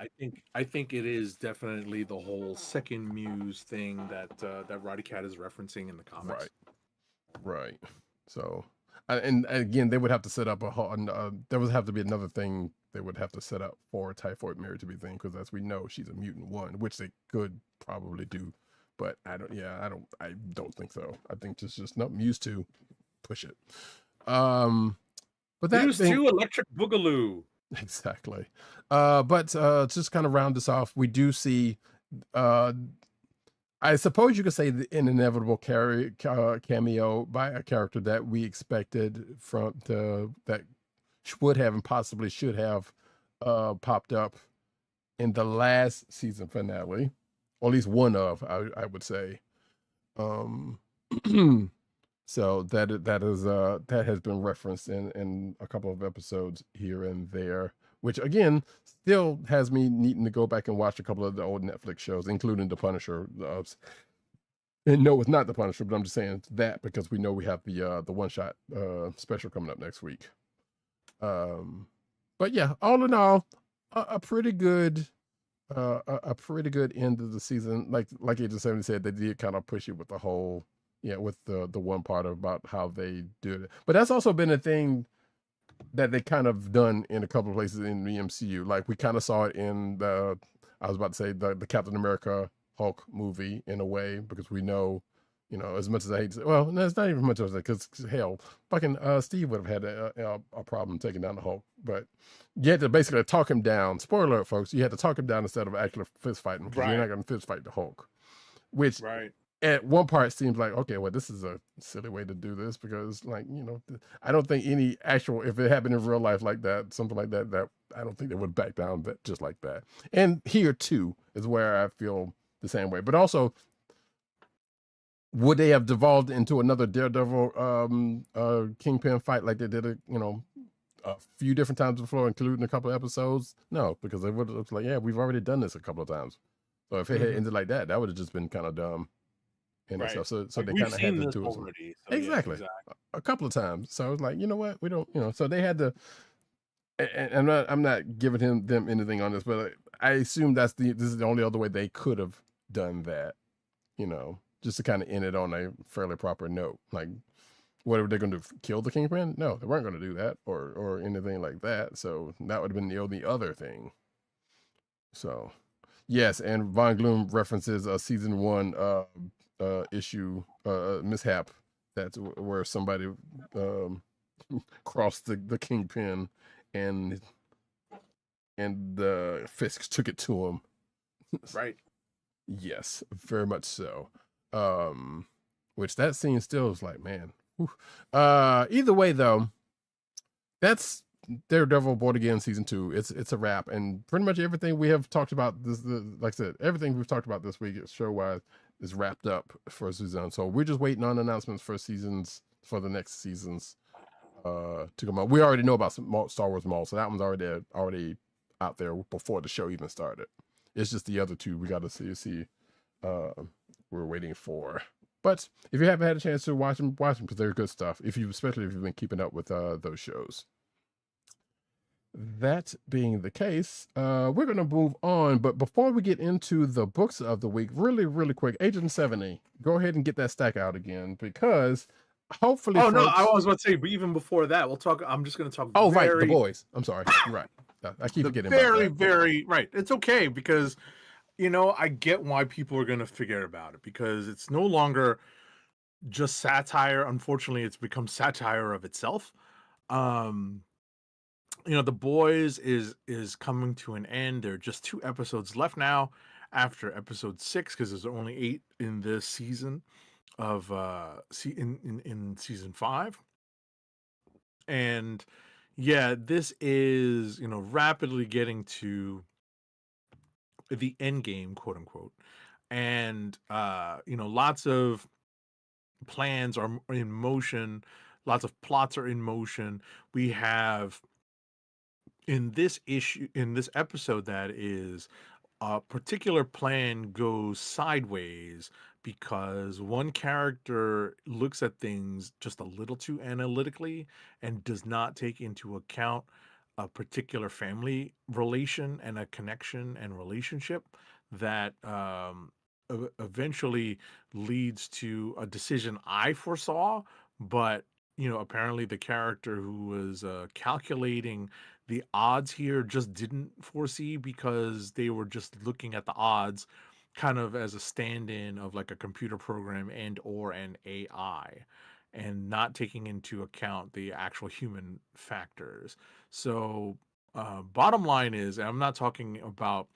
I think it is definitely the whole second Muse thing that Roddykat is referencing in the comics. Right. So, and again, they would have to set up there would have to be another thing they would have to set up for Typhoid Mary to be thing, because as we know, she's a mutant one, which they could probably do, but I don't think so. I think just not Muse 2, push it. But that Muse 2 Electric Boogaloo. Exactly. But just kind of round this off, we do see I suppose you could say an inevitable cameo by a character that we expected from that would have and possibly should have popped up in the last season finale, or at least one of, I would say. So that has been referenced in a couple of episodes here and there, which again still has me needing to go back and watch a couple of the old Netflix shows, including The Punisher. And no, it's not The Punisher, but I'm just saying that because we know we have the one shot special coming up next week. But yeah, all in all, a pretty good end of the season. Like Agent 70 said, they did kind of push it with the whole, with the one part about how they did it. But that's also been a thing that they kind of done in a couple of places in the MCU. Like we kind of saw it in I was about to say the Captain America Hulk movie in a way, because we know You know, as much as I hate to say, well, no, it's not even much as that, because hell, fucking Steve would have had a problem taking down the Hulk, but you had to basically talk him down. Spoiler alert, folks, you had to talk him down instead of actually fist fighting, because you're not going to fist fight the Hulk, which Right. at one part seems like, okay, well, this is a silly way to do this, because, like, you know, I don't think any actual, if it happened in real life like that, something like that, that I don't think they would back down that just like that. And here too is where I feel the same way, but also, would they have devolved into another Daredevil Kingpin fight like they did it, you know, a few different times before, including a couple of episodes? No, because they would have looked like, yeah, we've already done this a couple of times. So if it had ended like that, that would have just been kind of dumb and Right. stuff. So Like, they we've kind of had seen to this do it. already. So yeah, Exactly. A couple of times. So I was like, you know what, we don't, you know. So they had to. And I'm not giving them anything on this, but I assume this is the only other way they could have done that, you know, just to kind of end it on a fairly proper note. Like, what are they going to kill the Kingpin? No, they weren't going to do that or anything like that. So that would have been the only other thing. So, yes, and Von Gloom references a season 1 issue mishap that's where somebody crossed the Kingpin and the Fisk took it to him. Right. Yes, very much so. Which that scene still is like, man. Whew. Either way though, that's Daredevil Born Again season 2. It's a wrap, and pretty much everything we have talked about this, like I said, everything we've talked about this week, show wise, is wrapped up for season. So we're just waiting on announcements for the next seasons to come out. We already know about Star Wars Maul, so that one's already out there before the show even started. It's just the other two we got to see. We're waiting for. But if you haven't had a chance to watch them because they're good stuff. Especially if you've been keeping up with those shows. That being the case, we're going to move on. But before we get into the books of the week, really, really quick, Agent 70, go ahead and get that stack out again, because hopefully. Oh, no, I was about to say, but even before that, we'll talk. I'm just going to talk. Oh, right, the boys. I'm sorry. Right. I keep forgetting about that. Very right. It's okay, because, you know, I get why people are going to forget about it, because it's no longer just satire. Unfortunately, it's become satire of itself. You know, The Boys is coming to an end. There are just 2 episodes left now after episode 6, because there's only 8 in this season of in season 5. And yeah, this is, you know, rapidly getting to the end game, quote unquote. And you know, lots of plans are in motion, lots of plots are in motion. We have in this episode, that is, a particular plan goes sideways because one character looks at things just a little too analytically and does not take into account a particular family relation and a connection and relationship that eventually leads to a decision I foresaw, but you know, apparently the character who was calculating the odds here just didn't foresee, because they were just looking at the odds kind of as a stand-in of like a computer program and or an AI, and not taking into account the actual human factors. So bottom line is, and I'm not talking about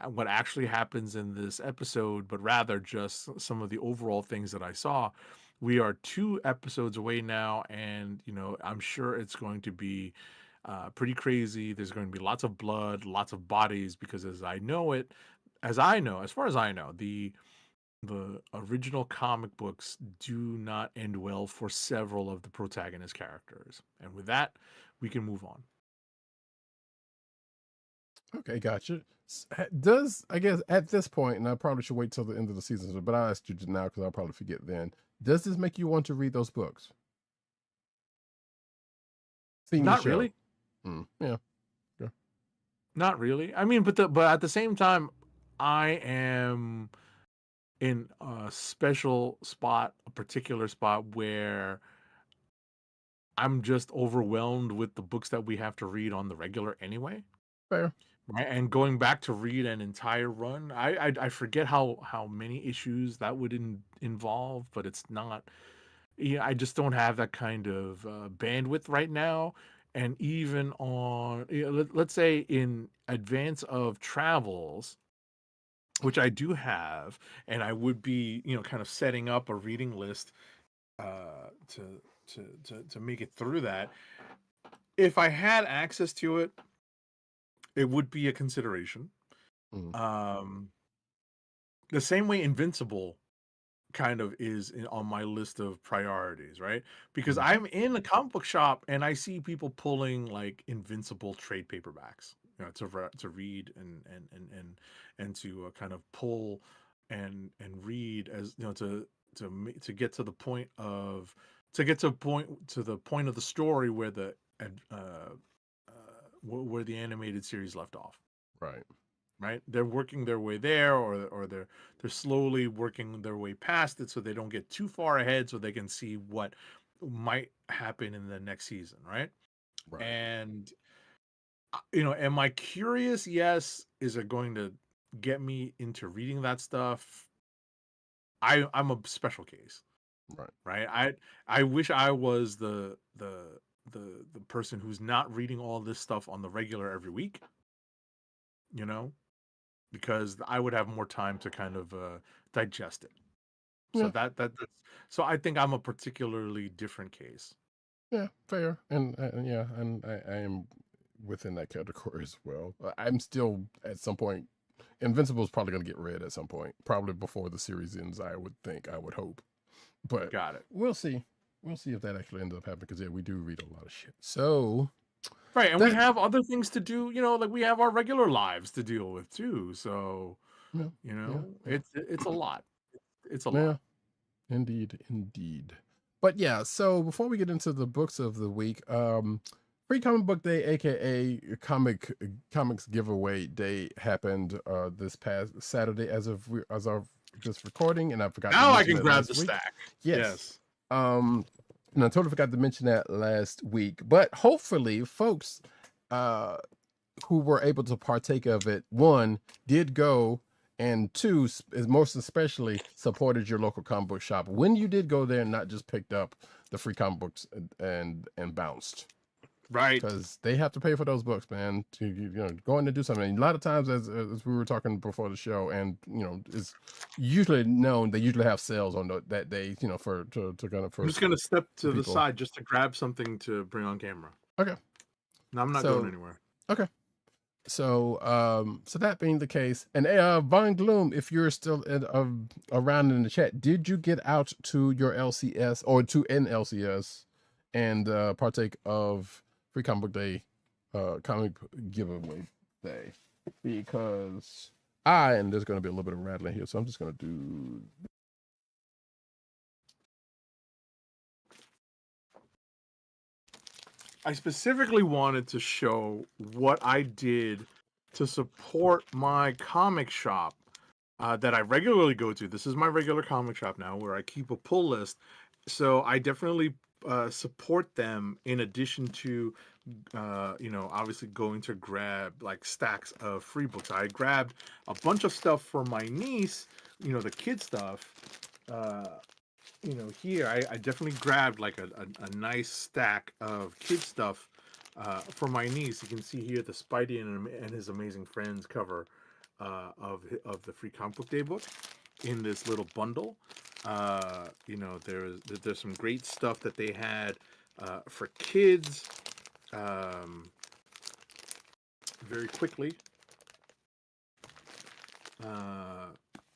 what actually happens in this episode, but rather just some of the overall things that I saw. We are 2 episodes away now, and you know, I'm sure it's going to be pretty crazy. There's going to be lots of blood, lots of bodies, because as far as I know, the original comic books do not end well for several of the protagonist characters. And with that, we can move on. Okay, gotcha. Does, I guess at this point, and I probably should wait till the end of the season, but I'll ask you now because I'll probably forget then. Does this make you want to read those books? Not really. Yeah. Not really. I mean, but at the same time, I am in a particular spot where I'm just overwhelmed with the books that we have to read on the regular anyway. Fair. Right, and going back to read an entire run, I forget how many issues that would involve, but it's not. Yeah, I just don't have that kind of bandwidth right now. And even on, let's say in advance of travels, which I do have, and I would be, kind of setting up a reading list to make it through that. If I had access to it, it would be a consideration. Mm. The same way Invincible kind of is on my list of priorities, right? Because Mhm. I'm in a comic book shop and I see people pulling like Invincible trade paperbacks, to read and to kind of pull and read, as to get to the point of the point of the story where where the animated series left off. Right. Right, they're working their way there, or they're slowly working their way past it, so they don't get too far ahead, so they can see what might happen in the next season, right? Right. And am I curious? Yes. Is it going to get me into reading that stuff? I'm a special case, Right. right? I wish I was the person who's not reading all this stuff on the regular every week, you know because I would have more time to kind of digest it. So Yeah. that's so I think I'm a particularly different case. Yeah. Fair. And yeah, and I am within that category as well. I'm still at some point. Invincible is probably going to get read at some point, probably before the series ends. I would think. I would hope. But Got it. we'll see. We'll see if that actually ends up happening because yeah, we do read a lot of shit. So Right, and we that have other things to do. Like we have our regular lives to deal with too. So yeah, yeah, yeah, it's a lot. It's a yeah. lot. Indeed, indeed. But yeah, so before we get into the books of the week, Free Comic Book Day, aka Comics Giveaway Day, happened this past Saturday as of this recording, and I forgot to Now I mention can that grab last the week. stack. Yes. And I totally forgot to mention that last week. But hopefully, folks who were able to partake of it, one, did go, and two, is most especially supported your local comic book shop when you did go there and not just picked up the free comic books and bounced, Right. because they have to pay for those books, man, to go in and do something. And a lot of times, as we were talking before the show, and it's usually known they usually have sales on that day, for to kind of I'm for just gonna step to the people. side just to grab something to bring on camera. Okay. No, I'm not So going anywhere. okay. So that being the case, and Von Gloom, if you're still around in the chat, did you get out to your LCS or to an LCS and partake of Free Comic Book Day, comic giveaway day? Because and there's going to be a little bit of rattling here, so I'm just going to do. I specifically wanted to show what I did to support my comic shop that I regularly go to. This is my regular comic shop now, where I keep a pull list. So I definitely support them, in addition to, obviously going to grab like stacks of free books. I grabbed a bunch of stuff for my niece, the kid stuff. Here I definitely grabbed like a nice stack of kid stuff for my niece. You can see here the Spidey and his Amazing Friends cover of the Free Comic Book Day book in this little bundle. There's some great stuff that they had for kids. Very quickly,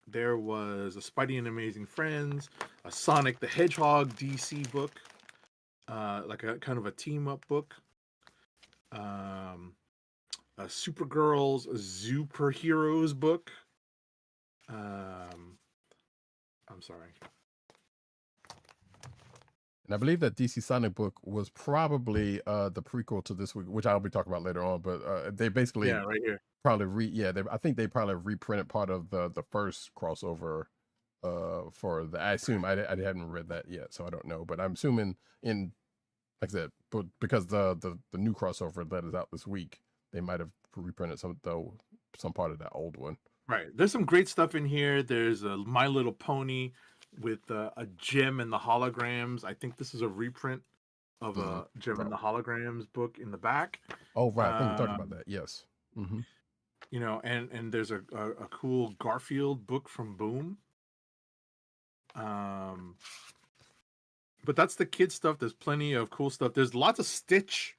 there was a Spidey and Amazing Friends, a Sonic the Hedgehog DC book, like a kind of a team up book, a Supergirl's Superheroes book. I'm sorry. And I believe that DC Sonic book was probably the prequel to this week, which I'll be talking about later on. But they basically Right here. probably I think they probably reprinted part of the first crossover for the. I assume I haven't read that yet, so I don't know. But I'm assuming, in like I said, but because the new crossover that is out this week, they might have reprinted some part of that old one. Right. There's some great stuff in here. There's a My Little Pony with a gem and the holograms. I think this is a reprint of a gem and the holograms book in the back. Oh, right. I think we talked about that. Yes. You know, and there's a cool Garfield book from Boom. But that's the kid stuff. There's plenty of cool stuff. There's lots of Stitch.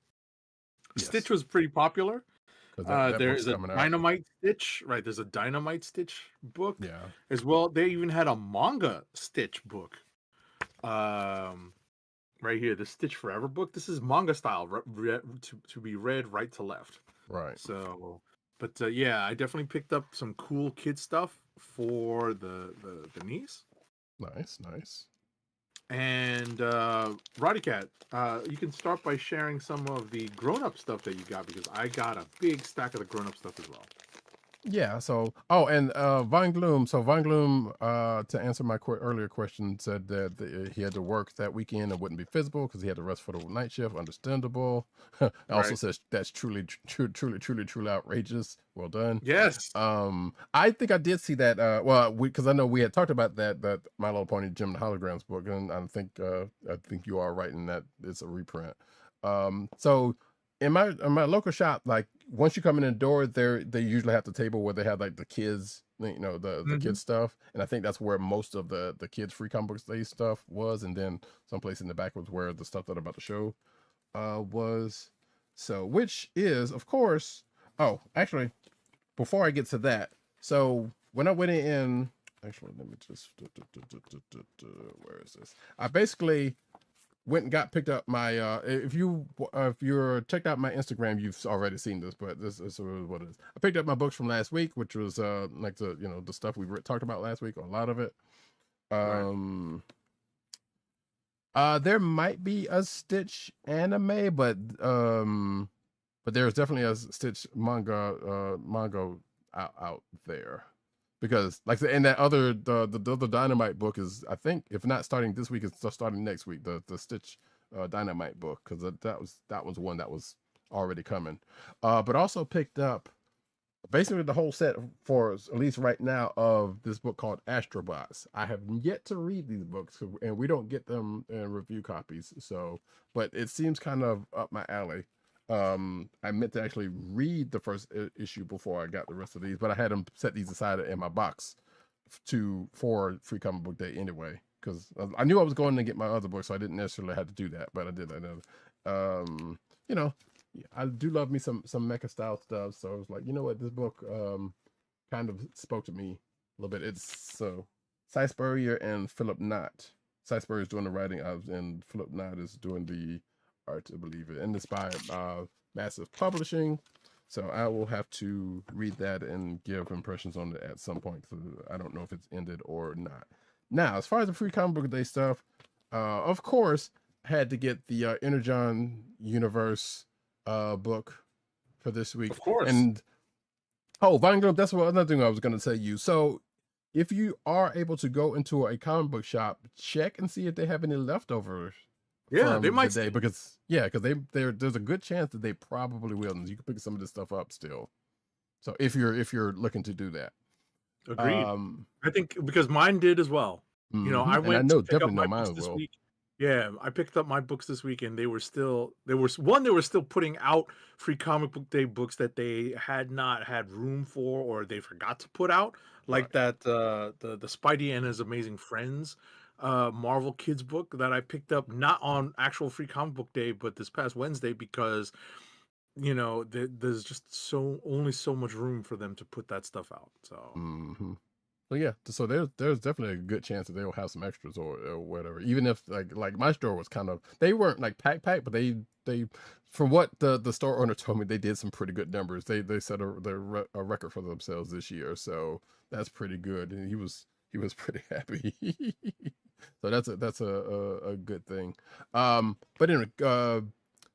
Yes. Stitch was pretty popular. There's a coming out. Dynamite Stitch, right? There's a Dynamite Stitch book, as well. They even had a manga Stitch book, right here, the Stitch Forever book. This is manga style, to be read right to left. Right. So, but yeah, I definitely picked up some cool kid stuff for the niece. Nice. And Roddykat, you can start by sharing some of the grown-up stuff that you got, because I got a big stack of the grown-up stuff as well. Yeah. So, and Vine Gloom. So Vine Gloom, to answer my earlier question, said that he had to work that weekend and wouldn't be visible because he had to rest for the night shift. Understandable. Also says that's truly outrageous. Well done. Yes. I think I did see that. Because I know we had talked about that My Little Pony Gem and Holograms book, and I think you are right in that it's a reprint. So. In my local shop, like once you come in the door, they usually have the table where they have like the kids, the kids stuff, and I think that's where most of the kids free comic books day stuff was, and then someplace in the back was where the stuff that I'm about to show was. So, which is of course. Oh, actually, before I get to that, so when I went in, actually, let me just where is this? I basically went and picked up my if you're checked out my Instagram, you've already seen this, but this is what it is. I picked up my books from last week, which was like the stuff we talked about last week, or a lot of it. There might be a Stitch anime, but there's definitely a Stitch manga out there. Because like and that other the Dynamite book is, I think, if not starting this week, it's starting next week. The Stitch Dynamite book, because that was one that was already coming. But also picked up basically the whole set for at least right now of this book called Astrobots. I have yet to read these books, and we don't get them in review copies. So, but it seems kind of up my alley. I meant to actually read the first issue before I got the rest of these, but I had them set these aside in my box for Free Comic Book Day anyway, because I knew I was going to get my other books, so I didn't necessarily have to do that, but I did. I do love me some mecha style stuff, so I was like, you know what, this book kind of spoke to me a little bit. It's Cy Spurrier and Philip Knott. Cy Spurrier is doing the writing, and Philip Knott is doing the art, I believe it, and it's by Massive Publishing. So I will have to read that and give impressions on it at some point. So I don't know if it's ended or not. Now, as far as the Free Comic Book Day stuff, of course, had to get the Energon Universe book for this week. Of course. And Vine Gloom, that's another thing I was going to tell you. So if you are able to go into a comic book shop, check and see if they have any leftovers. Yeah, they might say, because there's a good chance that they probably will, and you can pick some of this stuff up still. So if you're looking to do that, agreed. I think because mine did as well. I went. And I know to pick up definitely my mine books this will. week. Yeah, I picked up my books this week, and they were still putting out Free Comic Book Day books that they had not had room for, or they forgot to put out, like that the Spidey and His Amazing Friends Marvel Kids book that I picked up not on actual Free Comic Book Day, but this past Wednesday, because there's just only so much room for them to put that stuff out. So So yeah, so there's definitely a good chance that they'll have some extras or whatever. Even if like my store was kind of, they weren't like pack, but they from what the store owner told me, they did some pretty good numbers. They set a record for themselves this year, so that's pretty good, and he was pretty happy. So that's a good thing. But anyway,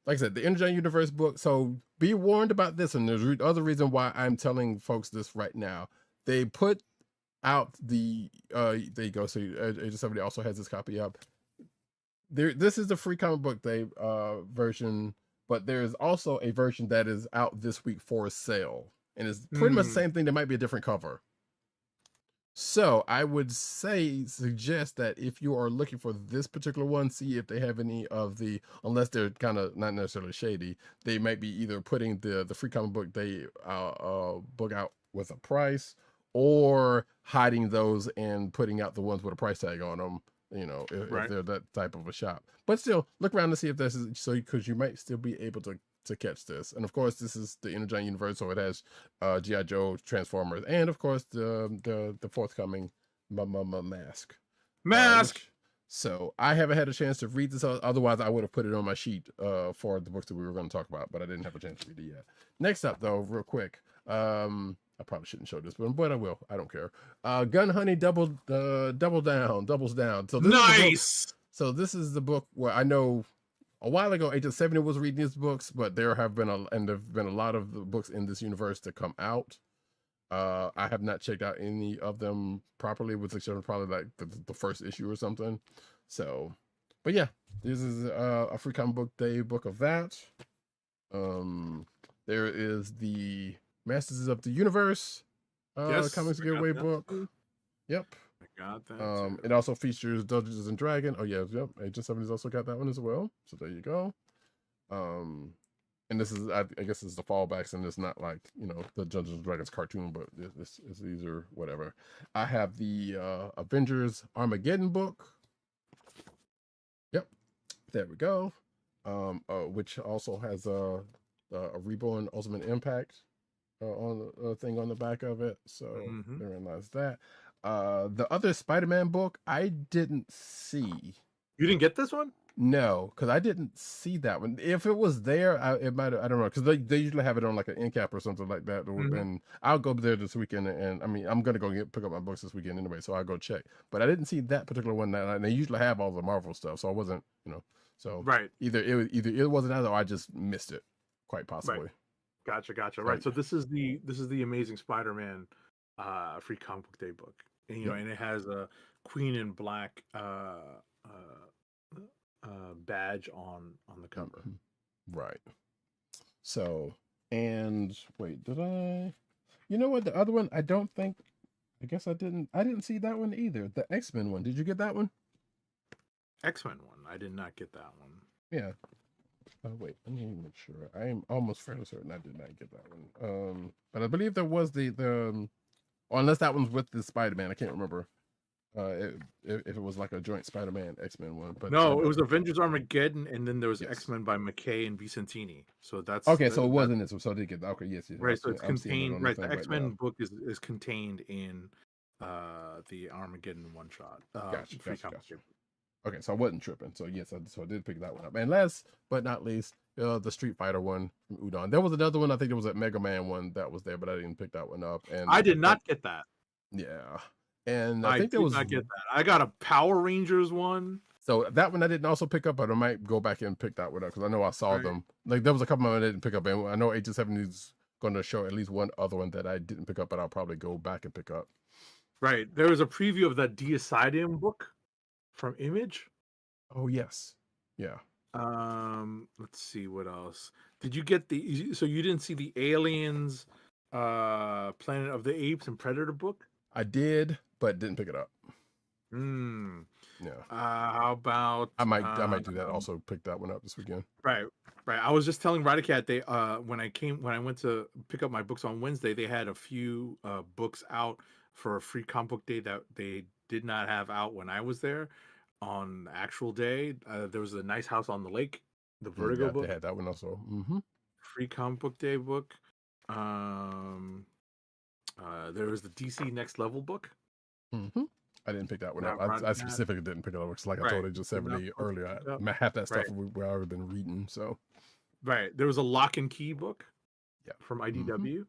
like I said, the Energon Universe book. So be warned about this, and there's other reason why I'm telling folks this right now. They put out the there you go. So somebody also has this copy up. This is the Free Comic Book Day version but there's also a version that is out this week for sale, and it's pretty much the same thing. There might be a different cover. So I would suggest that if you are looking for this particular one, see if they have any of the, unless they're kind of not necessarily shady, they might be either putting the free comic book day book out with a price, or hiding those and putting out the ones with a price tag on them. You know, if they're that type of a shop. But still, look around to see if this is so, because you might still be able to catch this. And of course, this is the Energon universe, so it has G.I. Joe, Transformers, and of course the forthcoming Mask. So I haven't had a chance to read this. Otherwise, I would have put it on my sheet for the books that we were going to talk about, but I didn't have a chance to read it yet. Next up, though, real quick. I probably shouldn't show this one, but I will. I don't care. Gun Honey doubles down. So this nice. This is the book where I know a while ago, Agent 70 was reading these books, but there have been a lot of the books in this universe to come out. I have not checked out any of them properly, with the exception of probably like the first issue or something. So, but yeah, this is a free comic book day book of that. There is the Masters of the Universe Comics Giveaway book. Yep. I got that. It also features Dungeons and Dragons. Oh yeah, yep. Agent 70's also got that one as well. So there you go. And this is, I guess, it's the fallbacks, and it's not like, you know, the Dungeons and Dragons cartoon, but these are whatever. I have the Avengers Armageddon book. Yep, there we go. Which also has a Reborn Ultimate Impact on the thing on the back of it. So therein lies that. The other Spider-Man book I didn't see. You didn't get this one? No, because I didn't see that one. If it was there, it might have, I don't know, because they usually have it on like an end cap or something like that. And I'll go there this weekend, and I mean, I'm gonna go pick up my books this weekend anyway, so I'll go check. But I didn't see that particular one. And they usually have all the Marvel stuff, so I wasn't, you know, so either it wasn't that, or I just missed it, quite possibly. Gotcha. Right. So this is the Amazing Spider-Man free comic book day book, and you know, and it has a Queen in Black badge on the cover. Right. So, and wait, did I? You know what? The other one, I guess I didn't see that one either. The X-Men one. Did you get that one? X-Men one. I did not get that one. Yeah. Oh wait, let me make sure. I am almost fairly certain I did not get that one. But I believe there was the or unless that one's with the Spider-Man, I can't remember. If it was like a joint Spider-Man X-Men one, but no, it was Avengers Armageddon, and then there was X-Men by McKay and Vicentini. So that's okay. So it wasn't this one. So I did get that. Okay, yes. Right. So it's contained. Right. The X-Men book is contained in the Armageddon one shot. Gotcha. Okay, so I wasn't tripping. So yes, I did pick that one up. And last but not least, the Street Fighter one from Udon. There was another one. I think there was a Mega Man one that was there, but I didn't pick that one up. And I did not get that. Yeah. And I think there was. I get that. I got a Power Rangers one. So that one I didn't also pick up, but I might go back and pick that one up because I know I saw them. Like there was a couple of them I didn't pick up, and I know Agent 70 is going to show at least one other one that I didn't pick up, but I'll probably go back and pick up. Right. There was a preview of that Deicidium book from Image. Oh yes, yeah. Let's see what else. Did you get so you didn't see the Aliens, Planet of the Apes and Predator book? I did, but didn't pick it up. Yeah. How about I might do that. Also pick that one up this weekend. Right. I was just telling Roddykat they when I went to pick up my books on Wednesday, they had a few books out for a free comic book day that they did not have out when I was there on the actual day. There was a Nice House on the Lake, the Vertigo book. They had that one also. Free comic book day book. There was the DC Next Level book. I didn't pick that one up. I specifically didn't pick it up because, like I told Agent 70 earlier, half that stuff we already been reading. So, there was a Lock and Key book. Yeah, from IDW.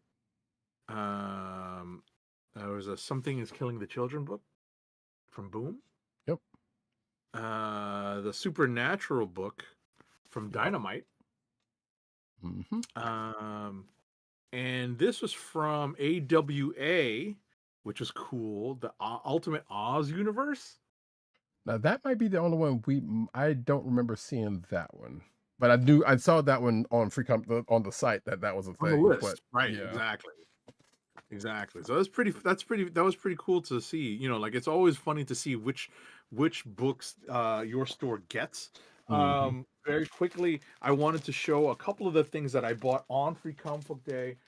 There was a Something Is Killing the Children book from Boom. Yep. The Supernatural book from Dynamite. And this was from AWA, which is cool. The Ultimate Oz universe. Now that might be the only one I don't remember seeing that one. But I saw that one on on the site that was a On the thing. list, But right? yeah. Exactly. So that was pretty cool to see. You know, like it's always funny to see which books your store gets. Mhm. Very quickly, I wanted to show a couple of the things that I bought on Free Comic Book Day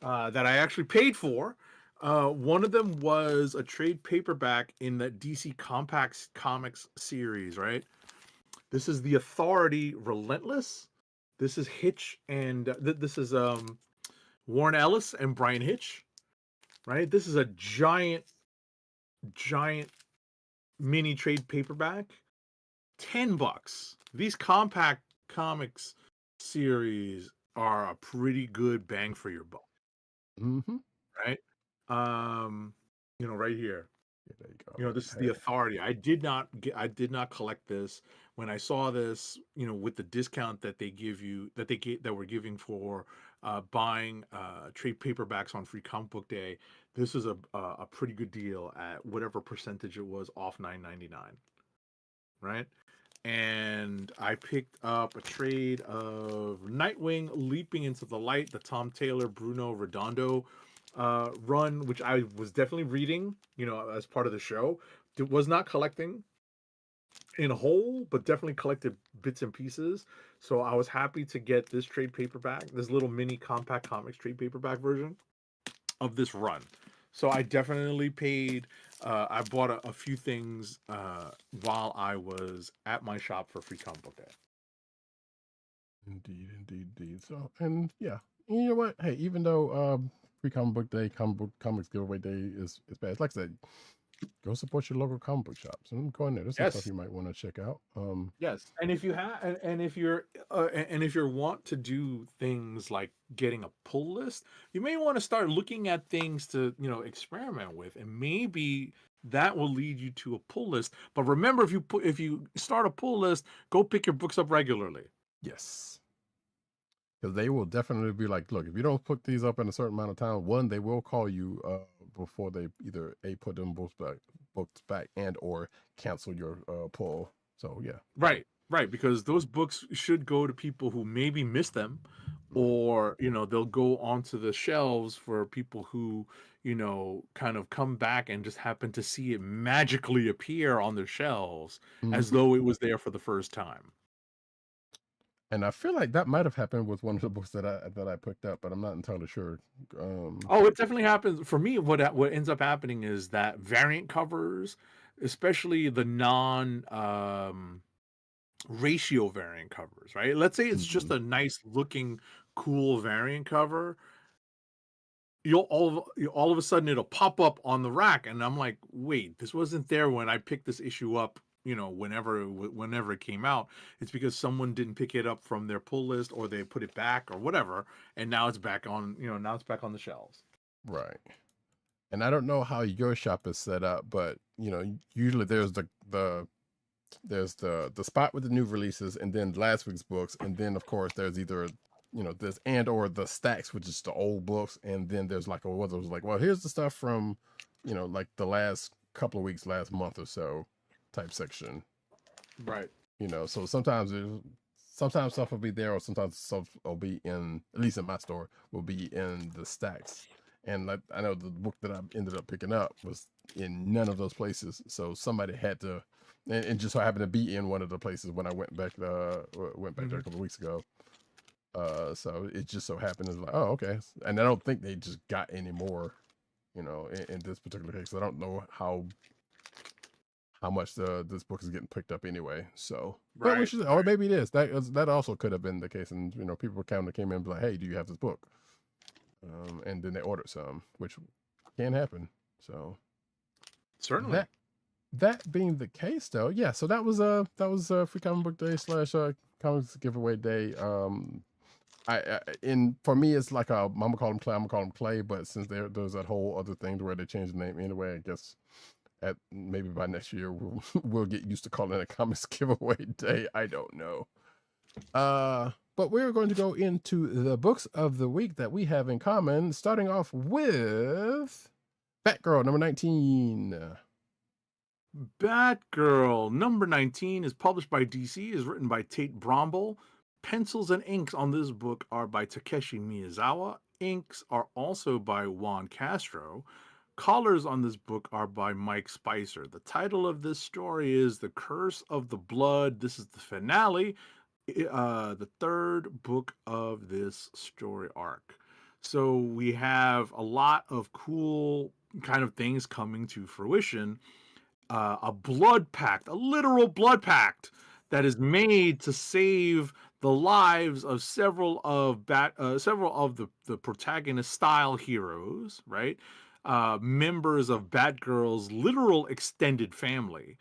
that I actually paid for. One of them was a trade paperback in the DC Compacts Comics series, right? This is The Authority Relentless. This is Hitch and this is Warren Ellis and Brian Hitch, right? This is a giant mini trade paperback. $10. These compact comics series are a pretty good bang for your buck, Mhm. right? Right here. Yeah, there you go. This is The Authority. I did not collect this. When I saw this, with the discount that they give you, that we're giving for buying trade paperbacks on Free Comic Book Day, this is a pretty good deal at whatever percentage it was off $9.99, right? And I picked up a trade of Nightwing Leaping into the Light, the Tom Taylor Bruno Redondo run, which I was definitely reading, as part of the show. It was not collecting in whole, but definitely collected bits and pieces. So I was happy to get this trade paperback, this little mini compact comics trade paperback version of this run. So I definitely paid. I bought a few things while I was at my shop for Free Comic Book Day. Indeed. So, and yeah, you know what? Hey, even though Free Comic Book Day, comics giveaway day is bad, like I said, go support your local comic book shops and go in there. There's some stuff Yes. you might want to check out. Yes, and if you have, and if you're, and if you want to do things like getting a pull list, you may want to start looking at things to experiment with, and maybe that will lead you to a pull list. But remember, if you start a pull list, go pick your books up regularly. Yes, because they will definitely be like, look, if you don't put these up in a certain amount of time, one, they will call you before they either put them books back and or cancel your pull. So yeah. Right, because those books should go to people who maybe missed them, or they'll go onto the shelves for people who kind of come back and just happen to see it magically appear on their shelves as Mhm. though it was there for the first time. And I feel like that might have happened with one of the books that I picked up, but I'm not entirely sure. Oh, it definitely happens for me. What ends up happening is that variant covers, especially the non ratio variant covers, right? Let's say it's just Mhm. a nice looking cool variant cover. All of a sudden it'll pop up on the rack, and I'm like, wait, this wasn't there when I picked this issue up, whenever it came out. It's because someone didn't pick it up from their pull list, or they put it back or whatever, and now it's back on the shelves. Right. And I don't know how your shop is set up, but usually there's the spot with the new releases, and then last week's books, and then of course there's either this and or the stacks, which is the old books, and then there's like well, here's the stuff from like the last couple of weeks, last month or so type section. Right. So sometimes stuff will be there, or sometimes stuff will be in, at least in my store, will be in the stacks. And I know the book that I ended up picking up was in none of those places, so somebody had to, and just so happened to be in one of the places when I went back there a couple of weeks ago. So it just so happened, it's like, oh, okay. And I don't think they just got any more, in this particular case. I don't know how much this book is getting picked up anyway. So, but we should, or maybe it is. That also could have been the case, and people kind of came in and be like, hey, do you have this book? And then they ordered some, which can happen. So Certainly. That being the case, though, yeah. So that was Free Comic Book Day / comics giveaway day. For me, it's like I'm gonna call him Clay, but since there's that whole other thing where they changed the name anyway, I guess maybe by next year we'll get used to calling it a comics giveaway day. I don't know. But we're going to go into the books of the week that we have in common, starting off with Batgirl, number 19. Batgirl number 19 is published by DC, is written by Tate Brombell, Pencils and inks on this book are by Takeshi Miyazawa. Inks are also by Juan Castro. Colors on this book are by Mike Spicer. The title of this story is The Curse of the Blood. This is the finale, the third book of this story arc. So we have a lot of cool kind of things coming to fruition. A blood pact, a literal blood pact that is made to save the lives of several of the protagonist style heroes, right? Members of Batgirl's literal extended family.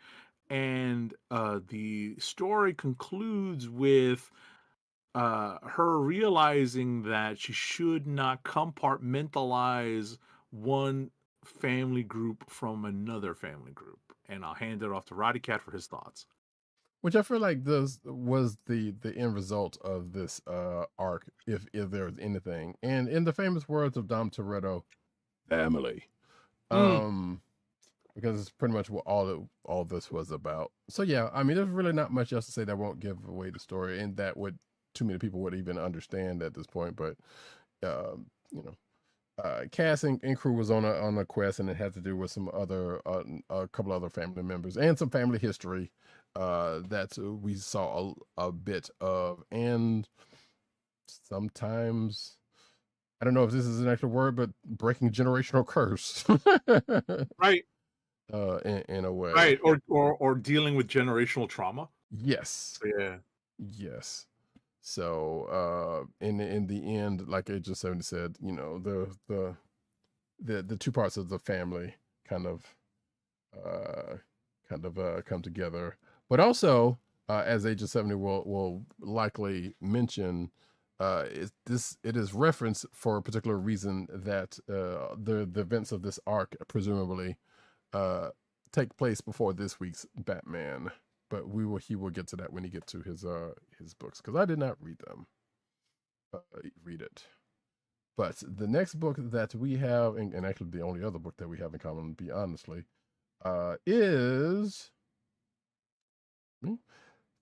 And the story concludes with her realizing that she should not compartmentalize one family group from another family group. And I'll hand it off to Roddykat for his thoughts. Which I feel like this was the end result of this arc, if there was anything. And in the famous words of Dom Toretto, family. Because it's pretty much what all this was about. So yeah, I mean, there's really not much else to say that won't give away the story, and that would too many people would even understand at this point. But cast and crew was on a quest, and it had to do with some other a couple other family members and some family history that we saw a bit of. And sometimes, I don't know if this is an actual word, but breaking generational curse. Right. In a way. Right. Or dealing with generational trauma. Yes. Yeah. Yes. So in the end, like Agent 70 said, the two parts of the family kind of come together. But also, as Agent 70 will likely mention, it is referenced for a particular reason that the events of this arc presumably take place before this week's Batman. But he will get to that when he gets to his books, because I did not read them. Read it. But the next book that we have, and actually the only other book that we have in common, to be honestly, is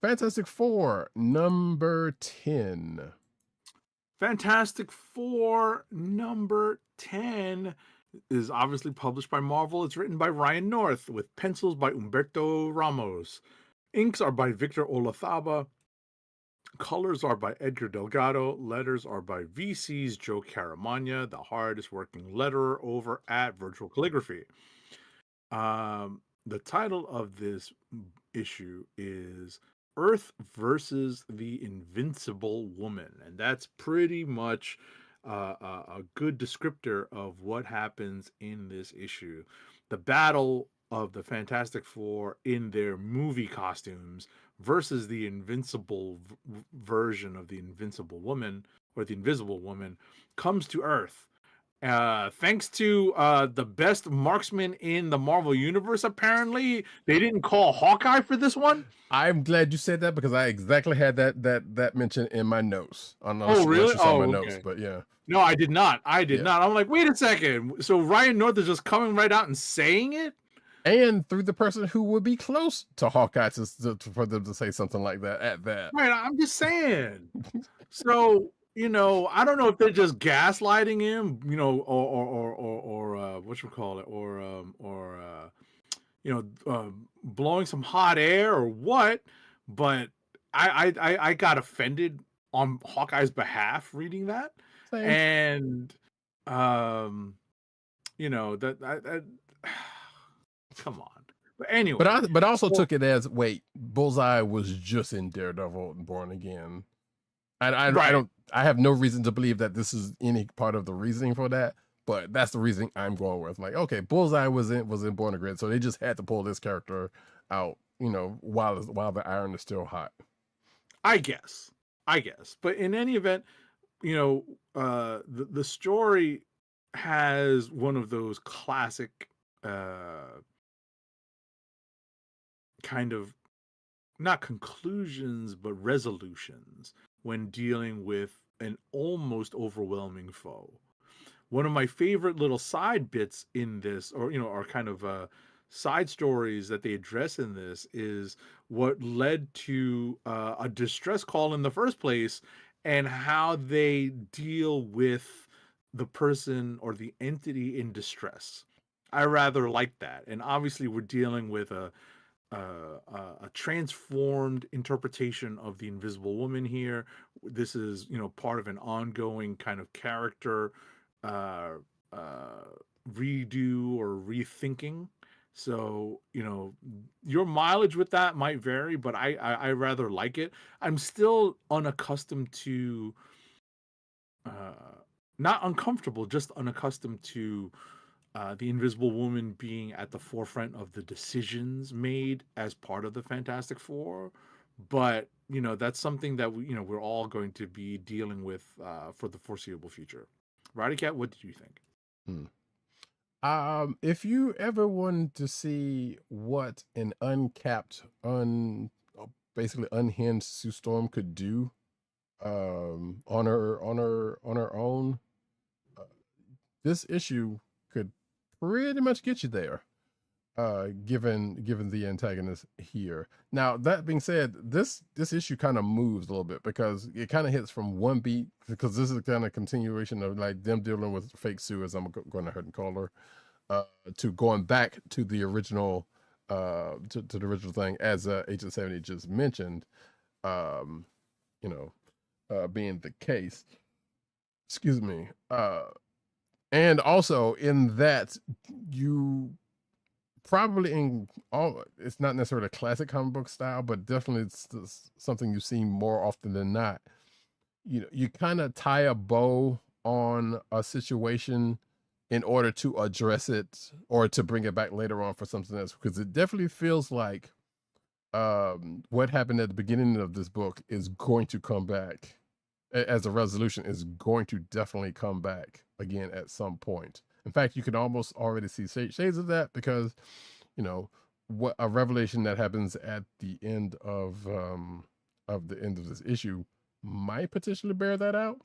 Fantastic Four number 10. Fantastic Four number 10 is obviously published by Marvel. It's written by Ryan North with pencils by Humberto Ramos. Inks are by Victor Olazaba. Colors are by Edgar Delgado. Letters are by VC's Joe Caramagna, the hardest working letterer over at Virtual Calligraphy. The title of this issue is Earth versus the Invincible Woman. And that's pretty much a good descriptor of what happens in this issue. The battle of the Fantastic Four in their movie costumes versus the invincible version of the Invincible Woman, or the Invisible Woman, comes to Earth. Thanks to the best marksman in the Marvel Universe, apparently. They didn't call Hawkeye for this one. I'm glad you said that, because I exactly had that mention in my notes. Oh, really? My notes, but yeah. No, I did not. Not. I'm like, wait a second. So Ryan North is just coming right out and saying it? And through the person who would be close to Hawkeye for them to say something like that at that. Right, I'm just saying. So, I don't know if they're just gaslighting him, or what you call it, or blowing some hot air or what. But I got offended on Hawkeye's behalf reading that. Same. And that come on. But anyway, but I also took it as, wait, Bullseye was just in Daredevil Born Again. I have no reason to believe that this is any part of the reasoning for that, but that's the reasoning I'm going with. Like, okay, Bullseye was in Born Again, so they just had to pull this character out, while the iron is still hot. I guess. But in any event, the story has one of those classic kind of, not conclusions, but resolutions when dealing with an almost overwhelming foe. One of my favorite little side bits in this, or kind of side stories that they address in this is what led to a distress call in the first place, and how they deal with the person or the entity in distress. I rather like that. And obviously, we're dealing with a transformed interpretation of the Invisible Woman here. This is, part of an ongoing kind of character uh, uh, redo or rethinking. So, your mileage with that might vary, but I rather like it. I'm still unaccustomed to, uh, not uncomfortable, just unaccustomed to the Invisible Woman being at the forefront of the decisions made as part of the Fantastic Four. But that's something that we're all going to be dealing with for the foreseeable future. Roddykat, what did you think? If you ever wanted to see what an uncapped, basically unhinged Sue Storm could do, on her own, this issue could pretty much get you there. Given the antagonist here. Now, that being said, this issue kind of moves a little bit because it kind of hits from one beat, because this is kind of continuation of like them dealing with fake Sue, as I'm going to hurt and call her, to going back to the original, to the original thing, as Agent 70 just mentioned, being the case. Excuse me. And also in that, you probably in all, it's not necessarily a classic comic book style, but definitely it's something you see more often than not. You kind of tie a bow on a situation in order to address it or to bring it back later on for something else, because it definitely feels like what happened at the beginning of this book is going to come back as a resolution, is going to definitely come back again at some point. In fact, you can almost already see shades of that, because, what a revelation that happens at the end of this issue might potentially bear that out,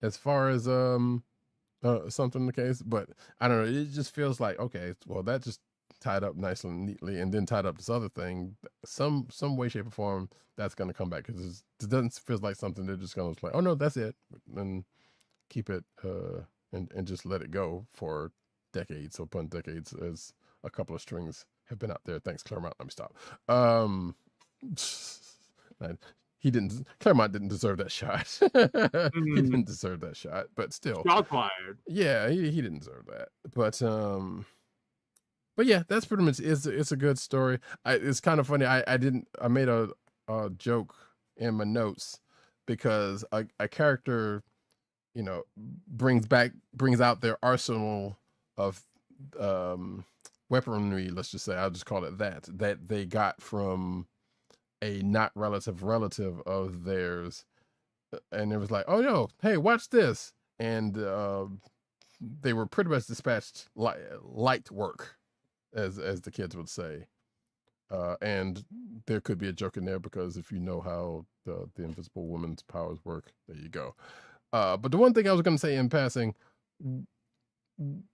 as far as something the case. But I don't know. It just feels like, okay, well, that just tied up nicely and neatly, and then tied up this other thing, some way, shape, or form, that's going to come back, because it doesn't feel like something they're just going to like, oh no, that's it, and keep it. And just let it go for decades upon decades, as a couple of strings have been out there. Thanks, Claremont. Let me stop. Claremont didn't deserve that shot. He didn't deserve that shot, but still. Shot fired. Yeah, he didn't deserve that. But yeah, that's pretty much, it's a good story. It's kind of funny. I made a joke in my notes, because a character, brings out their arsenal of weaponry, let's just say, I'll just call it that they got from a not relative of theirs, and it was like, oh no, hey, watch this, and they were pretty much dispatched light work, as the kids would say, and there could be a joke in there, because if you know how the Invisible Woman's powers work, there you go. But the one thing I was going to say in passing,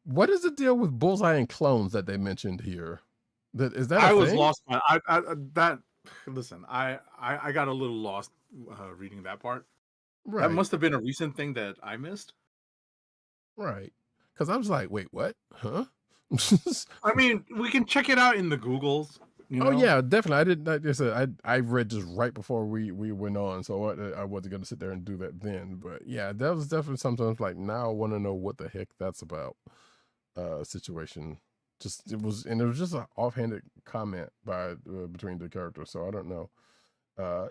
what is the deal with Bullseye and clones that they mentioned here? Is that I a was thing? lost. Listen, I got a little lost reading that part. Right. That must have been a recent thing that I missed. Right. Because I was like, wait, what? Huh? I mean, we can check it out in the Googles. Oh yeah, definitely. I didn't. Like I said, I read just right before we went on, so I wasn't going to sit there and do that then. But yeah, that was definitely sometimes like, now I want to know what the heck that's about. Situation. It was just an offhanded comment by between the characters, so I don't know.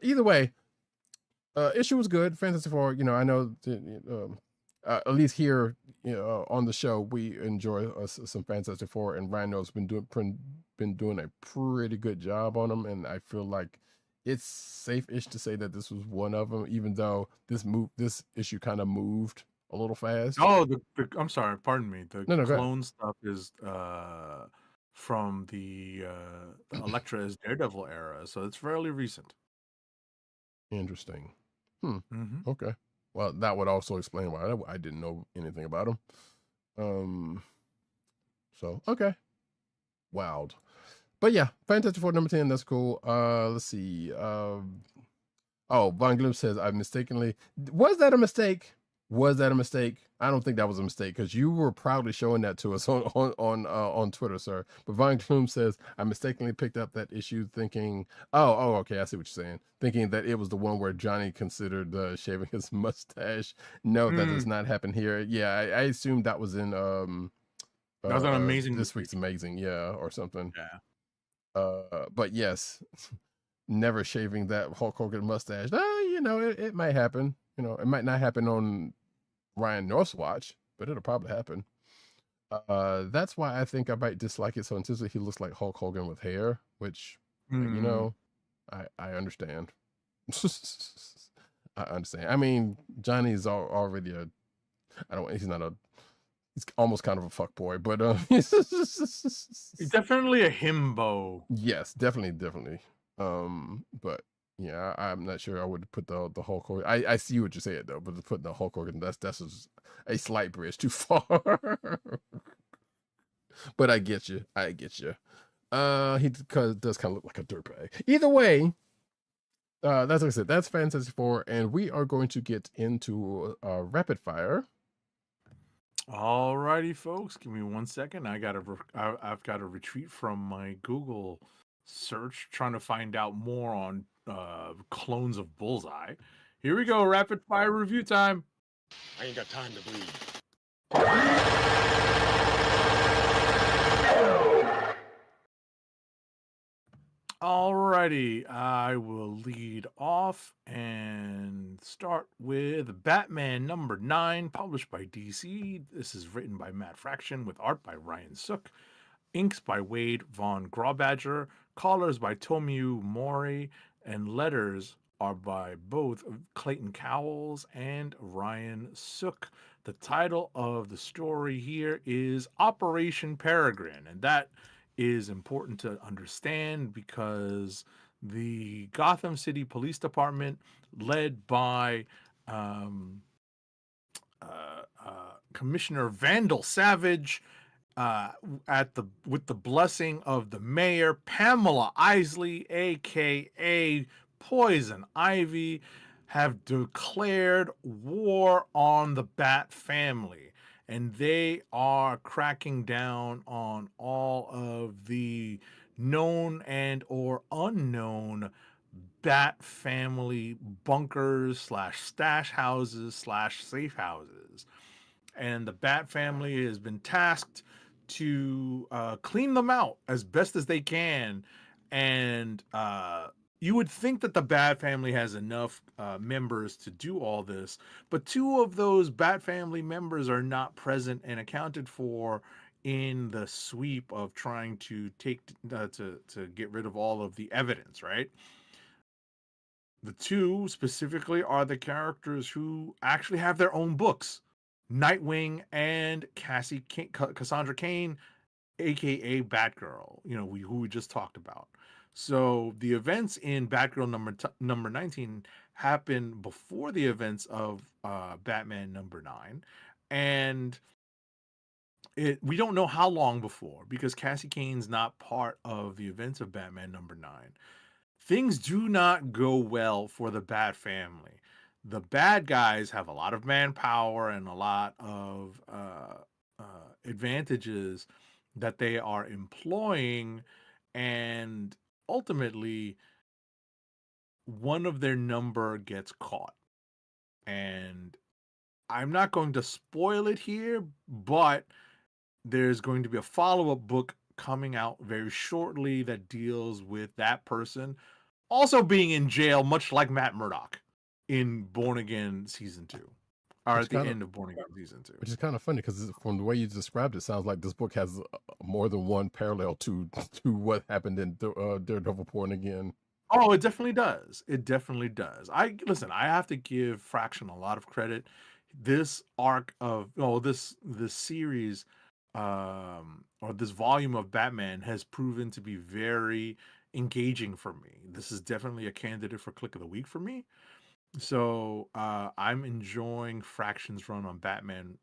Either way, issue was good. Fantastic Four. I know. At least here, on the show, we enjoy some Fantastic Four, and Rhino's been doing a pretty good job on them, and I feel like it's safe-ish to say that this was one of them, even though this issue kind of moved a little fast. Oh, I'm sorry, pardon me. The No, clone stuff is from the Elektra as Daredevil era, so it's fairly recent. Interesting. Okay. Well, that would also explain why I didn't know anything about him. So, okay. wild. But yeah, Fantastic Four number 10, that's cool. Let's see. Oh, Von Gloom says, I mistakenly. Was that a mistake? Was that a mistake? I don't think that was a mistake because you were proudly showing that to us on Twitter, sir. But Von Gloom says, I mistakenly picked up that issue thinking, okay, I see what you're saying. Thinking that it was the one where Johnny considered shaving his mustache. No, that does not happen here. Yeah, I assumed that was in That was an amazing this week's Amazing, yeah, or something. But yes, never shaving that Hulk Hogan mustache. It might happen. It might not happen on Ryan North's watch, but it'll probably happen. That's why I think I might dislike it so intensely. He looks like Hulk Hogan with hair, which I understand. I understand. I mean, Johnny's already he's almost kind of a fuck boy, but he's definitely a himbo. Yes, definitely. But yeah, I'm not sure I would put the Hulk Hogan. I see what you said though, but putting the Hulk Hogan, that's just a slight bridge too far. But I get you. He does kind of look like a dirtbag. Either way, that's like I said. That's Fantastic Four, and we are going to get into rapid fire. Alrighty, folks, give me 1 second. I've got to retreat from my Google search, trying to find out more on clones of Bullseye. Here we go, rapid fire review time. I ain't got time to bleed. Alrighty, I will lead off and start with Batman number 9, published by DC. This is written by Matt Fraction with art by Ryan Sook, inks by Wade Von Grawbadger, colors by Tomeu Mori, and letters are by both Clayton Cowles and Ryan Sook. The title of the story here is Operation Peregrine, and that is important to understand because the Gotham City Police Department, led by Commissioner Vandal Savage, with the blessing of the mayor Pamela Isley, aka Poison Ivy, have declared war on the Bat family. And they are cracking down on all of the known and or unknown Bat family bunkers / stash houses / safe houses. And the Bat family has been tasked to clean them out as best as they can. And you would think that the Bat family has enough members to do all this, but 2 of those Bat family members are not present and accounted for in the sweep of trying to take to get rid of all of the evidence, right? The 2 specifically are the characters who actually have their own books, Nightwing and Cassandra Cain, aka Batgirl, who we just talked about. So the events in Batgirl number 19 happen before the events of Batman number 9, and we don't know how long before because Cassie Cain's not part of the events of Batman number 9. Things do not go well for the Bat family. The bad guys have a lot of manpower and a lot of advantages that they are employing, and ultimately one of their number gets caught. And I'm not going to spoil it here, but there's going to be a follow-up book coming out very shortly that deals with that person also being in jail, much like Matt Murdock in Born Again season 2, or at the end of Born Again season 2. Which is kind of funny because from the way you described it, sounds like this book has more than one parallel to what happened in Daredevil Born Again. Oh, it definitely does. It definitely does. I have to give Fraction a lot of credit. This arc of this series, or this volume of Batman has proven to be very engaging for me. This is definitely a candidate for Click of the Week for me. So I'm enjoying Fraction's run on Batman,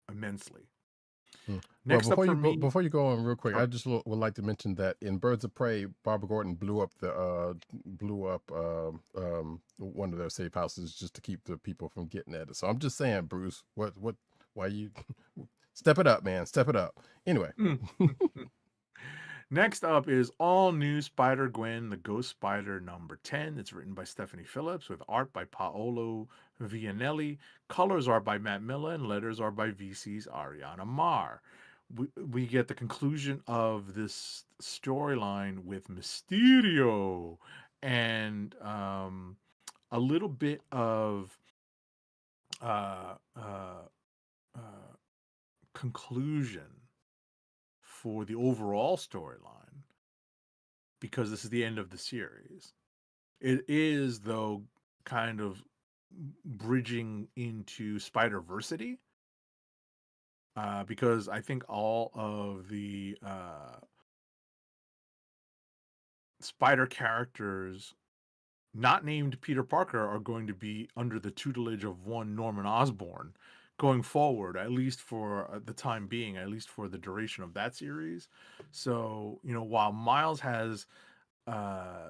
immensely. Well, Next up for me, before you go on real quick, sure. I just would like to mention that in Birds of Prey, Barbara Gordon blew up one of their safe houses just to keep the people from getting at it. So I'm just saying, Bruce, why you step it up, man, step it up. Anyway, Next up is all new Spider-Gwen, the Ghost Spider number 10. It's written by Stephanie Phillips with art by Paolo Vianelli. Colors are by Matt Miller and letters are by VC's Ariana Mar. We get the conclusion of this storyline with Mysterio and a little bit of uh, uh, uh, conclusion for the overall storyline because this is the end of the series. It is, though, kind of bridging into Spider-Versity because I think all of the Spider characters not named Peter Parker are going to be under the tutelage of one Norman Osborn going forward, at least for the time being, at least for the duration of that series. So, while Miles has uh,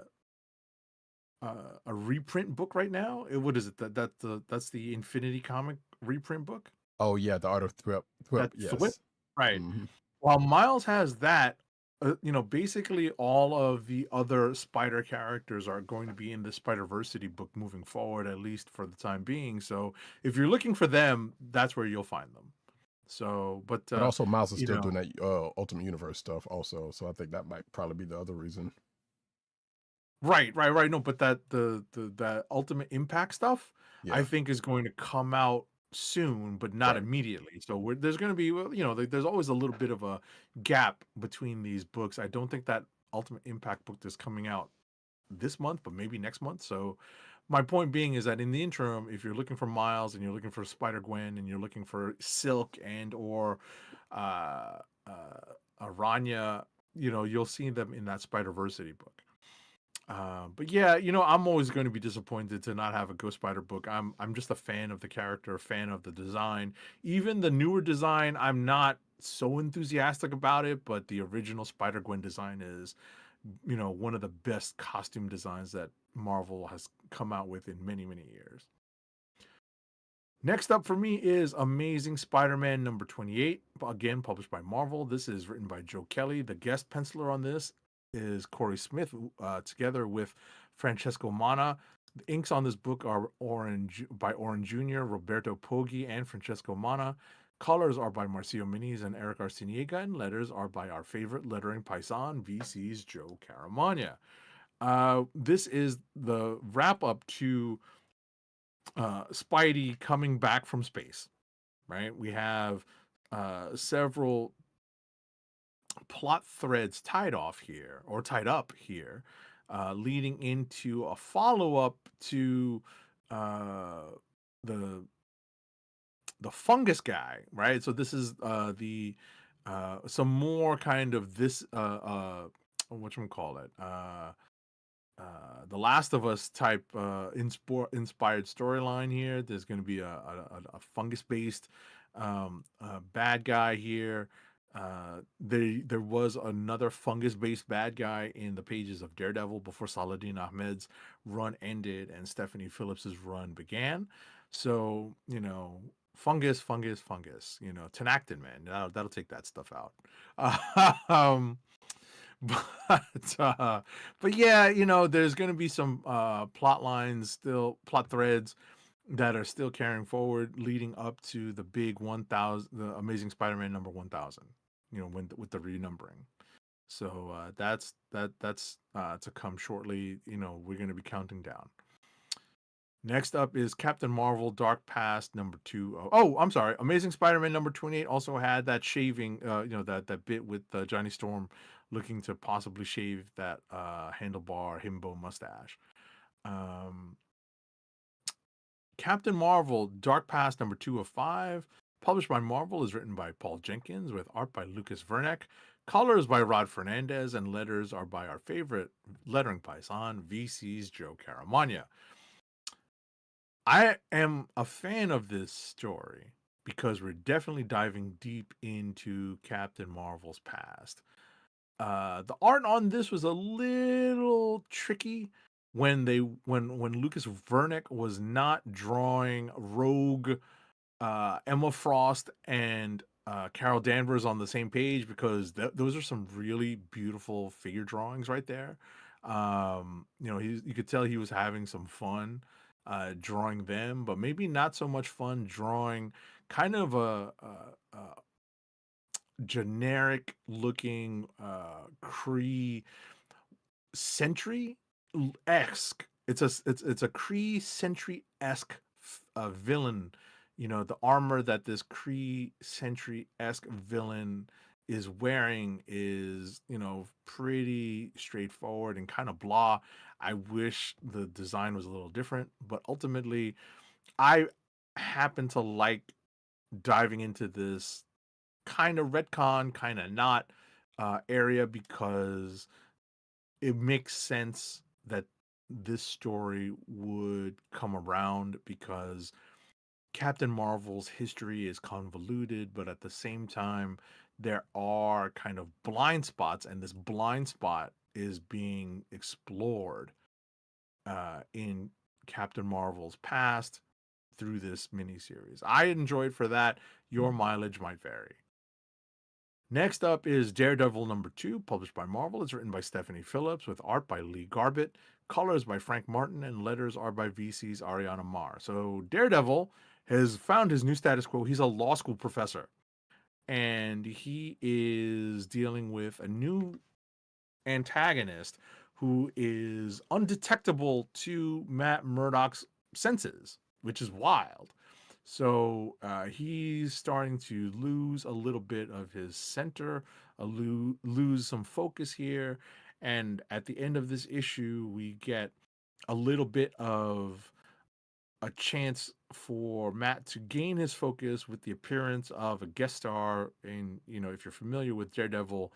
a reprint book right now, what is it? That's the Infinity Comic reprint book. oh yeah, the Art of Thwip, That's Thwip, yes. right? Mm-hmm. While Miles has that, basically all of the other Spider characters are going to be in the Spider-Versity book moving forward, at least for the time being. So if you're looking for them, that's where you'll find them. So, but also Miles is still doing that Ultimate Universe stuff also, so I think that might probably be the other reason. Right. No, but that Ultimate Impact stuff, I think, is going to come out soon, but not immediately. So there's going to be, there's always a little bit of a gap between these books. I don't think that Ultimate Impact book is coming out this month, but maybe next month. So my point being is that in the interim, if you're looking for Miles and you're looking for Spider-Gwen and you're looking for Silk and or Aranya, you'll see them in that Spider-Versity book. But yeah, I'm always going to be disappointed to not have a Ghost Spider book. I'm just a fan of the character, a fan of the design. Even the newer design, I'm not so enthusiastic about it, but the original Spider-Gwen design is, one of the best costume designs that Marvel has come out with in many, many years. Next up for me is Amazing Spider-Man number 28, again published by Marvel. This is written by Joe Kelly. The guest penciler on this is Corey Smith, together with Francesco Mana. The inks on this book are by Oren Jr., Roberto Poggi, and Francesco Mana. Colors are by Marcio Miniz and Eric Arciniega, and letters are by our favorite lettering paisan, VC's Joe Caramagna. This is the wrap-up to Spidey coming back from space, right? We have several plot threads tied up here, leading into a follow-up to the fungus guy, right? So this is some more kind of this whatchamacallit, the Last of Us type inspired storyline here. There's going to be a fungus-based bad guy here. There was another fungus-based bad guy in the pages of Daredevil before Saladin Ahmed's run ended and Stephanie Phillips's run began. So, fungus, Tenactin, man, that'll take that stuff out. But yeah, there's going to be some plot threads that are still carrying forward, leading up to the big 1000, the Amazing Spider-Man number 1000. With the renumbering. So that's to come shortly. We're going to be counting down. Next up is Captain Marvel Dark Past number 2. Oh, I'm sorry. Amazing Spider-Man number 28 also had that shaving, that bit with Johnny Storm looking to possibly shave that handlebar himbo mustache. Captain Marvel Dark Past number 2 of 5, published by Marvel, is written by Paul Jenkins with art by Lucas Verneck. Colors by Rod Fernandez and letters are by our favorite lettering paisan, VC's Joe Caramagna. I am a fan of this story because we're definitely diving deep into Captain Marvel's past. The art on this was a little tricky when Lucas Vernick was not drawing Rogue, Emma Frost, and Carol Danvers on the same page, because those are some really beautiful figure drawings right there. You could tell he was having some fun drawing them, but maybe not so much fun drawing kind of a generic looking Kree Sentry esque. It's a Kree Sentry esque villain. The armor that this Kree Sentry esque villain is wearing is pretty straightforward and kind of blah. I wish the design was a little different, but ultimately, I happen to like diving into this kind of retcon, kind of not area, because it makes sense that this story would come around, because Captain Marvel's history is convoluted, but at the same time, there are kind of blind spots, and this blind spot is being explored in Captain Marvel's past through this miniseries. I enjoyed for that. Your mileage might vary. Next up is Daredevil #2, published by Marvel. It's written by Stephanie Phillips with art by Lee Garbett, colors by Frank Martin, and letters are by VC's Ariana Mar. So Daredevil has found his new status quo. He's a law school professor, and he is dealing with a new antagonist who is undetectable to Matt Murdock's senses, which is wild. So he's starting to lose a little bit of his center, lose some focus here. And at the end of this issue, we get a little bit of a chance for Matt to gain his focus with the appearance of a guest star. In, if you're familiar with Daredevil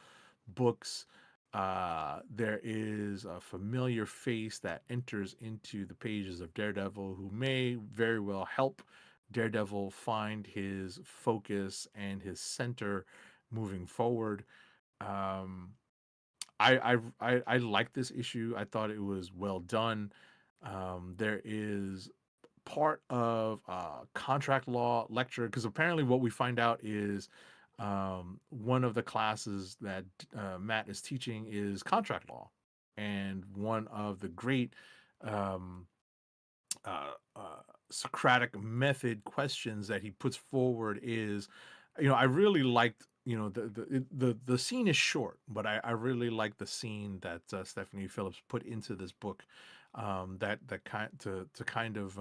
books, there is a familiar face that enters into the pages of Daredevil who may very well help Daredevil find his focus and his center moving forward. I like this issue. I thought it was well done. There is part of contract law lecture, because apparently what we find out is one of the classes that Matt is teaching is contract law, and one of the great Socratic method questions that he puts forward is, I really liked, the scene is short, but I really like the scene that Stephanie Phillips put into this book, that kind to kind of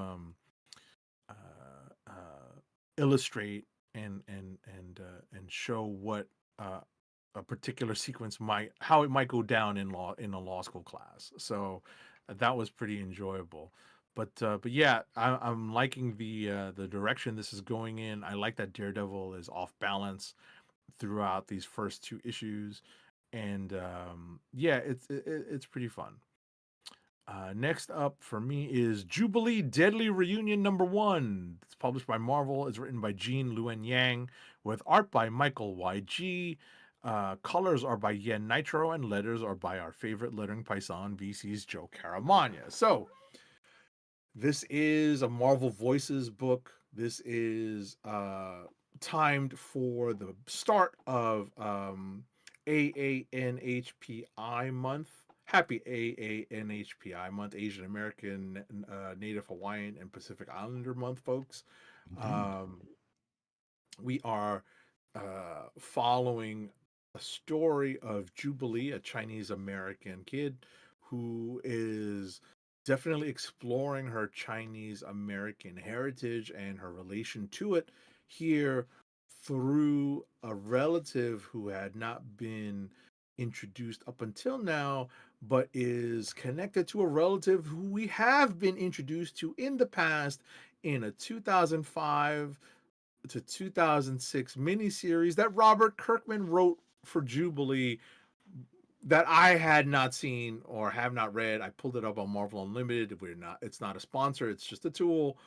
illustrate and show what a particular sequence how it might go down in a law school class. So that was pretty enjoyable. But yeah, I'm liking the direction this is going in. I like that Daredevil is off balance throughout these first two issues, and yeah, it's pretty fun. Next up for me is Jubilee Deadly Reunion #1. It's published by Marvel. It's written by Jean Luen Yang with art by Michael YG. Colors are by Yen Nitro, and letters are by our favorite lettering paisan, VC's Joe Caramagna. So this is a Marvel Voices book. This is timed for the start of AANHPI month. Happy AANHPI month, Asian American, Native Hawaiian, and Pacific Islander month, folks. We are following a story of Jubilee, a Chinese American kid who is definitely exploring her Chinese American heritage and her relation to it here through a relative who had not been introduced up until now, but is connected to a relative who we have been introduced to in the past in a 2005 to 2006 miniseries that Robert Kirkman wrote for Jubilee, that I had not seen or have not read. I pulled it up on Marvel Unlimited. It's not a sponsor. It's just a tool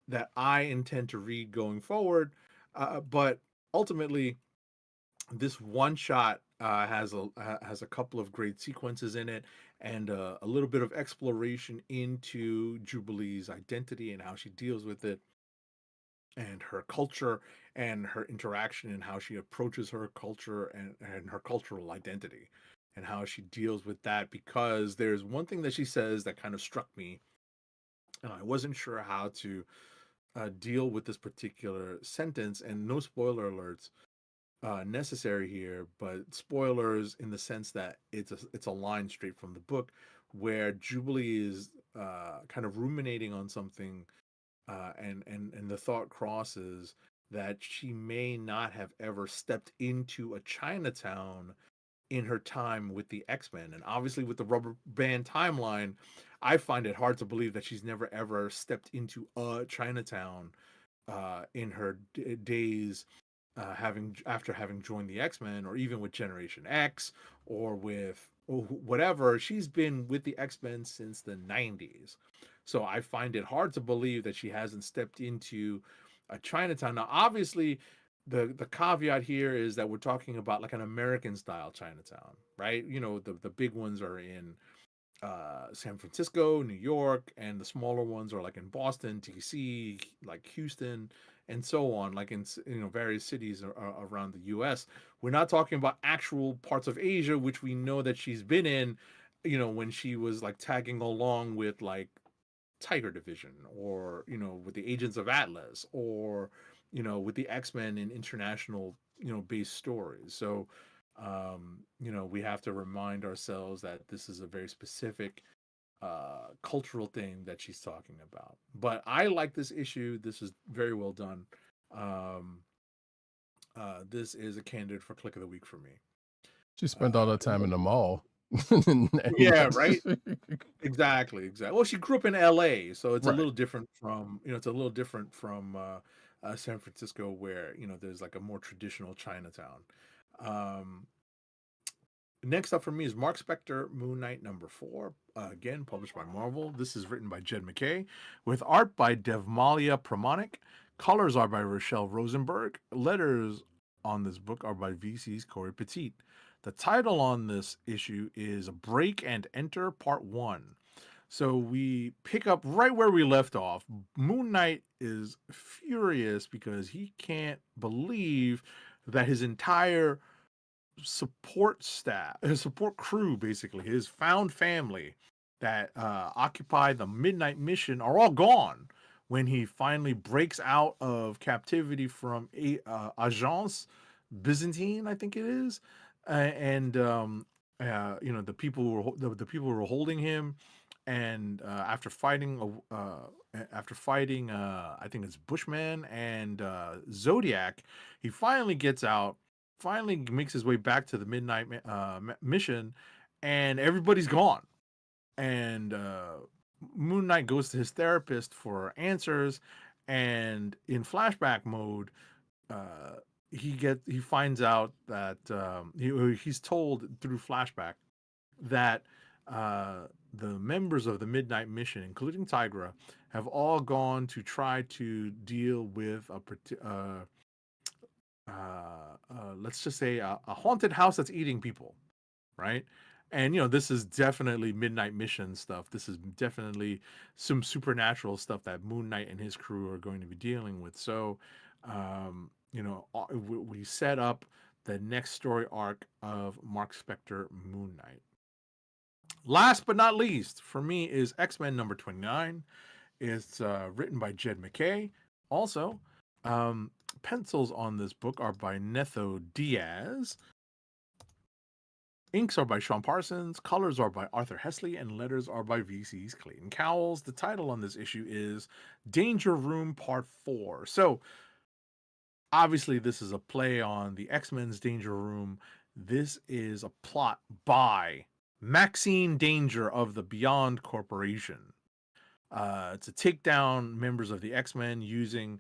that I intend to read going forward. But ultimately, this one shot has a couple of great sequences in it, and a little bit of exploration into Jubilee's identity and how she deals with it, and her culture, and her interaction, and how she approaches her culture, and her cultural identity, and how she deals with that. Because there's one thing that she says that kind of struck me, and I wasn't sure how to deal with this particular sentence. And no spoiler alerts necessary here, but spoilers in the sense that it's a line straight from the book, where Jubilee is kind of ruminating on something, and the thought crosses that she may not have ever stepped into a Chinatown in her time with the X-Men. And obviously with the rubber band timeline, I find it hard to believe that she's never ever stepped into a Chinatown in her days, having after having joined the X-Men, or even with Generation X, or with whatever. She's been with the X-Men since the 90s. So I find it hard to believe that she hasn't stepped into a Chinatown. Now, obviously, the caveat here is that we're talking about like an American style Chinatown, right? You know, the big ones are in San Francisco, New York, and the smaller ones are like in Boston, DC, like Houston, and so on, like in various cities around the U.S. We're not talking about actual parts of Asia, which we know that she's been in, when she was like tagging along with like Tiger Division, or with the Agents of Atlas, or with the X-Men in international based stories. So we have to remind ourselves that this is a very specific cultural thing that she's talking about. But I like this issue. This is very well done. um this is a candidate for Click of the Week for me. She spent all that time in the mall. Yeah, right. Exactly. Well, she grew up in LA, so it's a Right. little different from San Francisco, where there's like a more traditional Chinatown. um Next up for me is Mark Spector, Moon Knight #4, again published by Marvel. This is written by Jed McKay, with art by Devmalia Pramanik. Colors are by Rochelle Rosenberg. Letters on this book are by VC's Corey Petit. The title on this issue is Break and Enter Part 1. So we pick up right where we left off. Moon Knight is furious because he can't believe that his entire support staff, his support crew, basically his found family that occupy the Midnight Mission, are all gone when he finally breaks out of captivity from Agence Byzantine, I think it is. And the people the people who were holding him, and after fighting I think it's Bushman and Zodiac, he finally gets out, finally makes his way back to the Midnight Mission, and everybody's gone. And Moon Knight goes to his therapist for answers, and in flashback mode, uh, he finds out that he's told through flashback that the members of the Midnight Mission, including Tigra, have all gone to try to deal with let's just say a haunted house that's eating people, right? And this is definitely Midnight Mission stuff. This is definitely some supernatural stuff that Moon Knight and his crew are going to be dealing with. So we set up the next story arc of Mark Spector, Moon Knight. Last but not least for me is X-Men #29. It's written by Jed McKay. Also, pencils on this book are by Netho Diaz. Inks are by Sean Parsons. Colors are by Arthur Hesley. And letters are by VC's Clayton Cowles. The title on this issue is Danger Room Part 4. So, obviously, this is a play on the X-Men's Danger Room. This is a plot by Maxine Danger of the Beyond Corporation. To take down members of the X-Men using,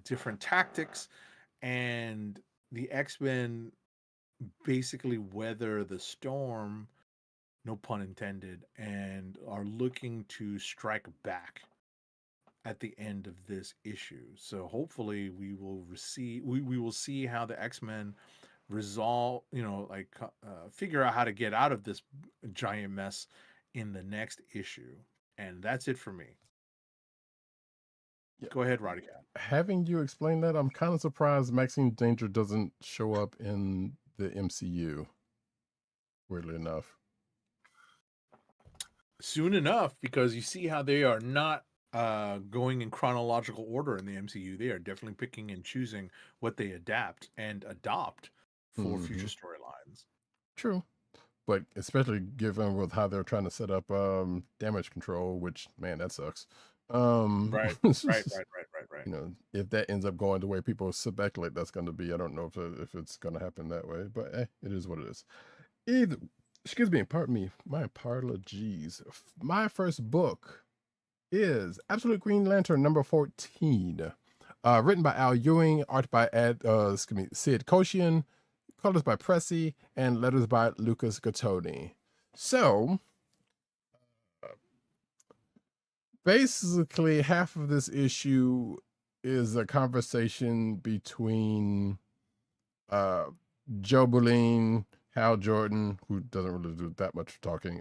different tactics, and the X-Men basically weather the storm, no pun intended, and are looking to strike back at the end of this issue. So hopefully we will we will see how the X-Men resolve, figure out how to get out of this giant mess in the next issue. And that's it for me. Yeah. Go ahead, Roddykat. Having you explain that, I'm kind of surprised Maxine Danger doesn't show up in the MCU. Weirdly enough. Soon enough, because you see how they are not going in chronological order in the MCU. They are definitely picking and choosing what they adapt and adopt for future storylines. True. But especially given with how they're trying to set up damage control, which, man, that sucks. Right. You know, if that ends up going the way people speculate that's going to be, I don't know if it's going to happen that way, but it is what it is. Excuse me, pardon me, my apologies. My first book is Absolute Green Lantern number 14, written by Al Ewing, art by Sid Koshian, colors by Pressy, and letters by Lucas Gattoni. So, basically, half of this issue is a conversation between Jubilee, Hal Jordan, who doesn't really do that much talking,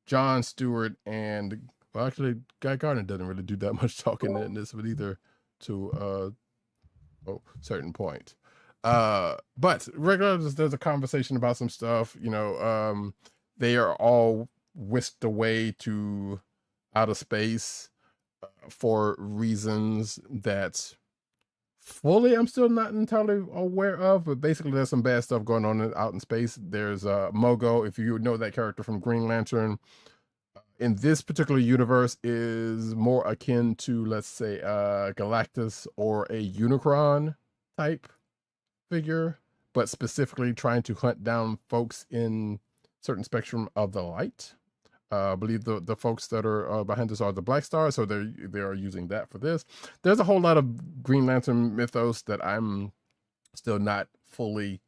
John Stewart, and, well, actually, Guy Gardner doesn't really do that much talking in this, but either to a certain point. But regardless, there's a conversation about some stuff, they are all whisked away to outer space for reasons that fully I'm still not entirely aware of, but basically there's some bad stuff going on out in space. There's Mogo, if you know that character from Green Lantern, in this particular universe is more akin to, let's say, Galactus or a Unicron type figure, but specifically trying to hunt down folks in certain spectrum of the light. I believe the folks that are behind this are the Black Stars, so they are using that for this. There's a whole lot of Green Lantern mythos that I'm still not fully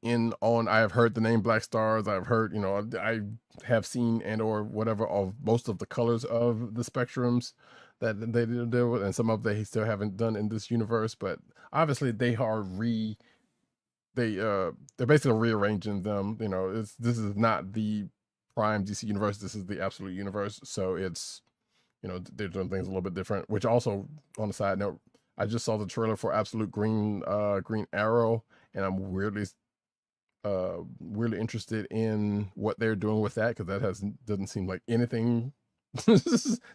in on. I have heard the name Black Stars. I've heard, I have seen and or whatever of most of the colors of the spectrums that they deal with, and some of they still haven't done in this universe. But obviously they are they're basically rearranging them. This is not the Prime DC universe, this is the Absolute universe, so it's they're doing things a little bit different. Which also, on a side note, I just saw the trailer for Absolute Green Arrow, and I'm weirdly interested in what they're doing with that, because that doesn't seem like anything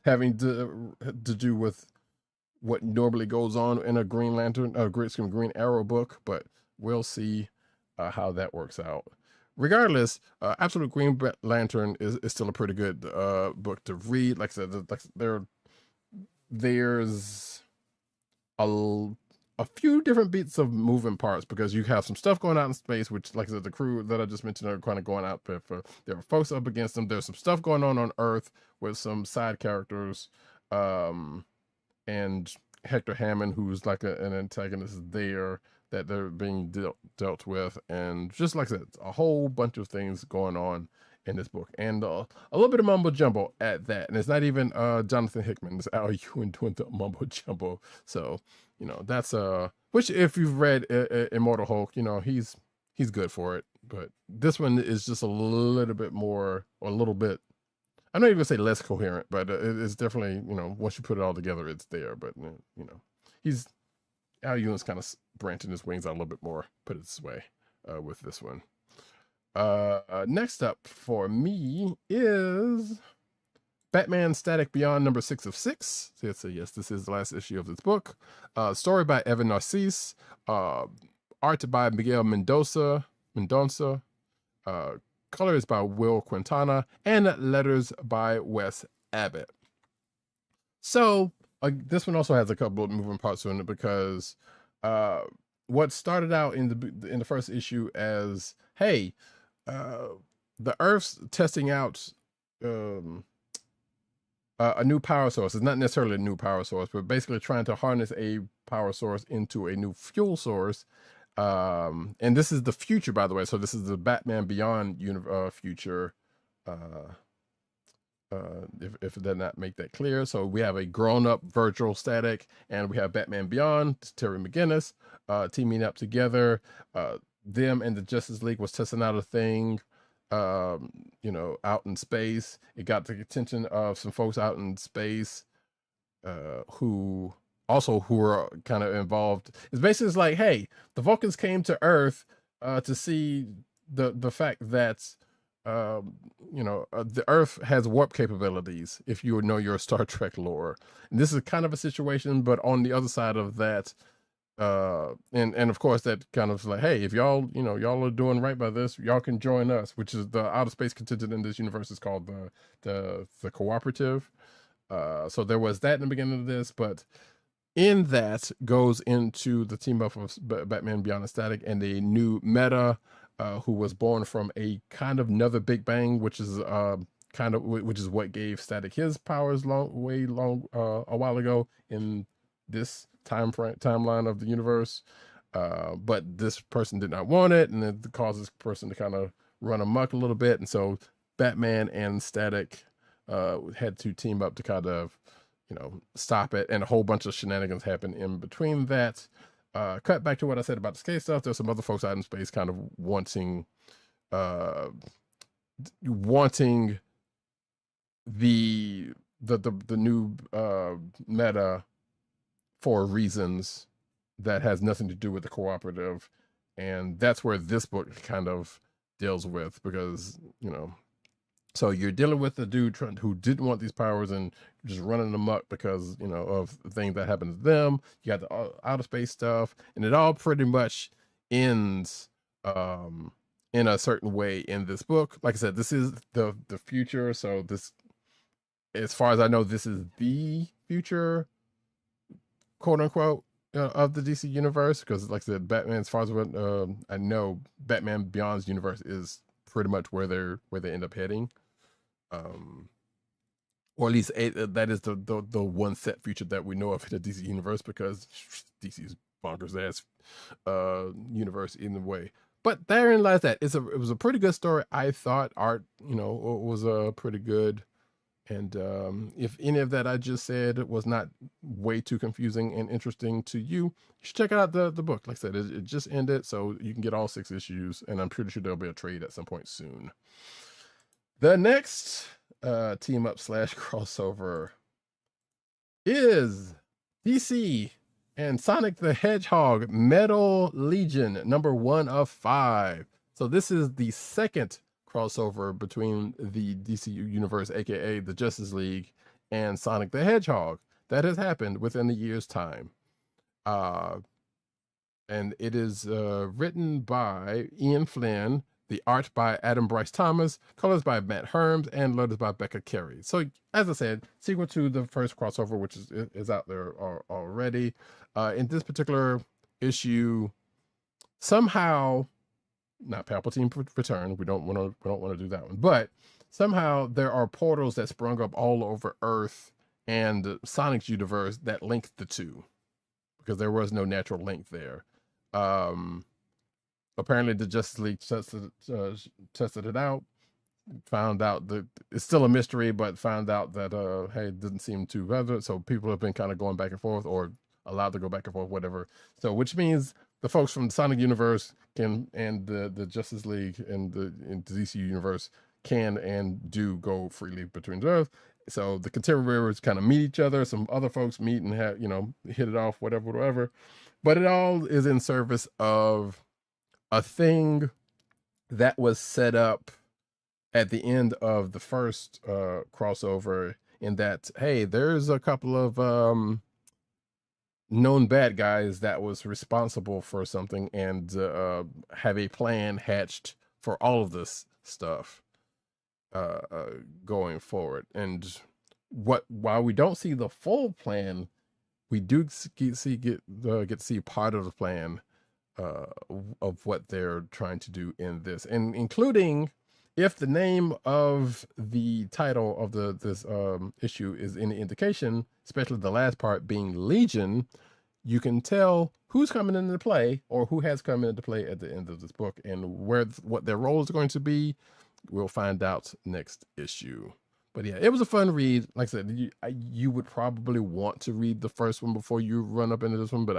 having to do with what normally goes on in a Green Arrow book, but we'll see how that works out. Regardless, Absolute Green Lantern is still a pretty good book to read. Like I said, there's a few different bits of moving parts, because you have some stuff going out in space, which, like I said, the crew that I just mentioned are kind of going out there. There are folks up against them. There's some stuff going on Earth with some side characters, and Hector Hammond, who's like an antagonist there that they're being dealt with, and just like I said, a whole bunch of things going on in this book, and a little bit of mumbo jumbo at that. And it's not even Jonathan Hickman; it's Al Ewing doing the mumbo jumbo. So that's which, if you've read Immortal Hulk, he's good for it. But this one is just a little bit more, or a little bit, I'm not even gonna say less coherent, but it's definitely, once you put it all together, it's there. But Al Ewing's kind of branching his wings out a little bit more, put it this way, with this one. Next up for me is Batman Static Beyond number 606. So yes, this is the last issue of this book. Story by Evan Narcisse, art by Miguel Mendonça, colors by Will Quintana, and letters by Wes Abbott. So this one also has a couple of moving parts in it, because what started out in the first issue as, hey, the Earth's testing out a new power source. It's not necessarily a new power source, but basically trying to harness a power source into a new fuel source. And this is the future, by the way. So this is the Batman Beyond future if it did not make that clear. So we have a grown-up Virgil Static, and we have Batman Beyond, Terry McGinnis, teaming up together. Them and the Justice League was testing out a thing, out in space. It got the attention of some folks out in space, who were kind of involved. It's basically like, hey, the Vulcans came to Earth to see the fact that the Earth has warp capabilities, if you know your Star Trek lore. And this is kind of a situation, but on the other side of that, and of course that kind of like, hey, if y'all are doing right by this, y'all can join us, which is the outer space contingent in this universe is called the Cooperative. So there was that in the beginning of this, but in that goes into the team up of Batman Beyond the Static and a new meta, who was born from a kind of another Big Bang, which is what gave Static his powers a while ago in this timeline of the universe. But this person did not want it, and it caused this person to kind of run amok a little bit, and so Batman and Static had to team up to kind of stop it, and a whole bunch of shenanigans happened in between that. Cut back to what I said about the skate stuff. There's some other folks out in space kind of wanting the new meta for reasons that has nothing to do with the Cooperative, and that's where this book kind of deals with, because so you're dealing with a dude who didn't want these powers and just running amok because, of things that happened to them. You got the outer space stuff, and it all pretty much ends in a certain way in this book. Like I said, this is the future. So this, as far as I know, this is the future, quote unquote, of the DC universe. Because like I said, Batman, as far as what I know, Batman Beyond's universe is pretty much where they end up heading. Or at least that is the one set future that we know of in the DC universe, because DC's bonkers ass universe in a way. But therein lies that it was a pretty good story. I thought art, was pretty good, and if any of that I just said was not way too confusing and interesting to you, you should check out the book. Like I said, it just ended, so you can get all 6 issues, and I'm pretty sure there'll be a trade at some point soon. The next team up / crossover is DC and Sonic the Hedgehog Metal Legion, number 1 of 5. So this is the second crossover between the DC universe, aka the Justice League, and Sonic the Hedgehog that has happened within a year's time. And it is written by Ian Flynn, the art by Adam Bryce Thomas, colors by Matt Herms, and letters by Becca Carey. So, as I said, sequel to the first crossover, which is out there already. In this particular issue, somehow, not Palpatine Return. We don't want to do that one, but somehow there are portals that sprung up all over Earth and Sonic's universe that link the two, because there was no natural link there. Apparently the Justice League tested it out, found out that it's still a mystery, but found out that hey, it didn't seem too relevant. So people have been kind of going back and forth, or allowed to go back and forth, whatever. So which means the folks from the Sonic universe and the Justice League and the DC universe can and do go freely between the Earth. So the contemporaries kind of meet each other. Some other folks meet and have, hit it off, whatever. But it all is in service of a thing that was set up at the end of the first crossover, in that, hey, there's a couple of known bad guys that was responsible for something, and have a plan hatched for all of this stuff going forward. And while we don't see the full plan, we do get to see part of the plan of what they're trying to do in this, and including, if the name of the title of this issue is any indication, especially the last part being Legion, you can tell who's coming into play, or who has come into play at the end of this book, and what their role is going to be. We'll find out next issue. But yeah, it was a fun read. Like I said, you would probably want to read the first one before you run up into this one, but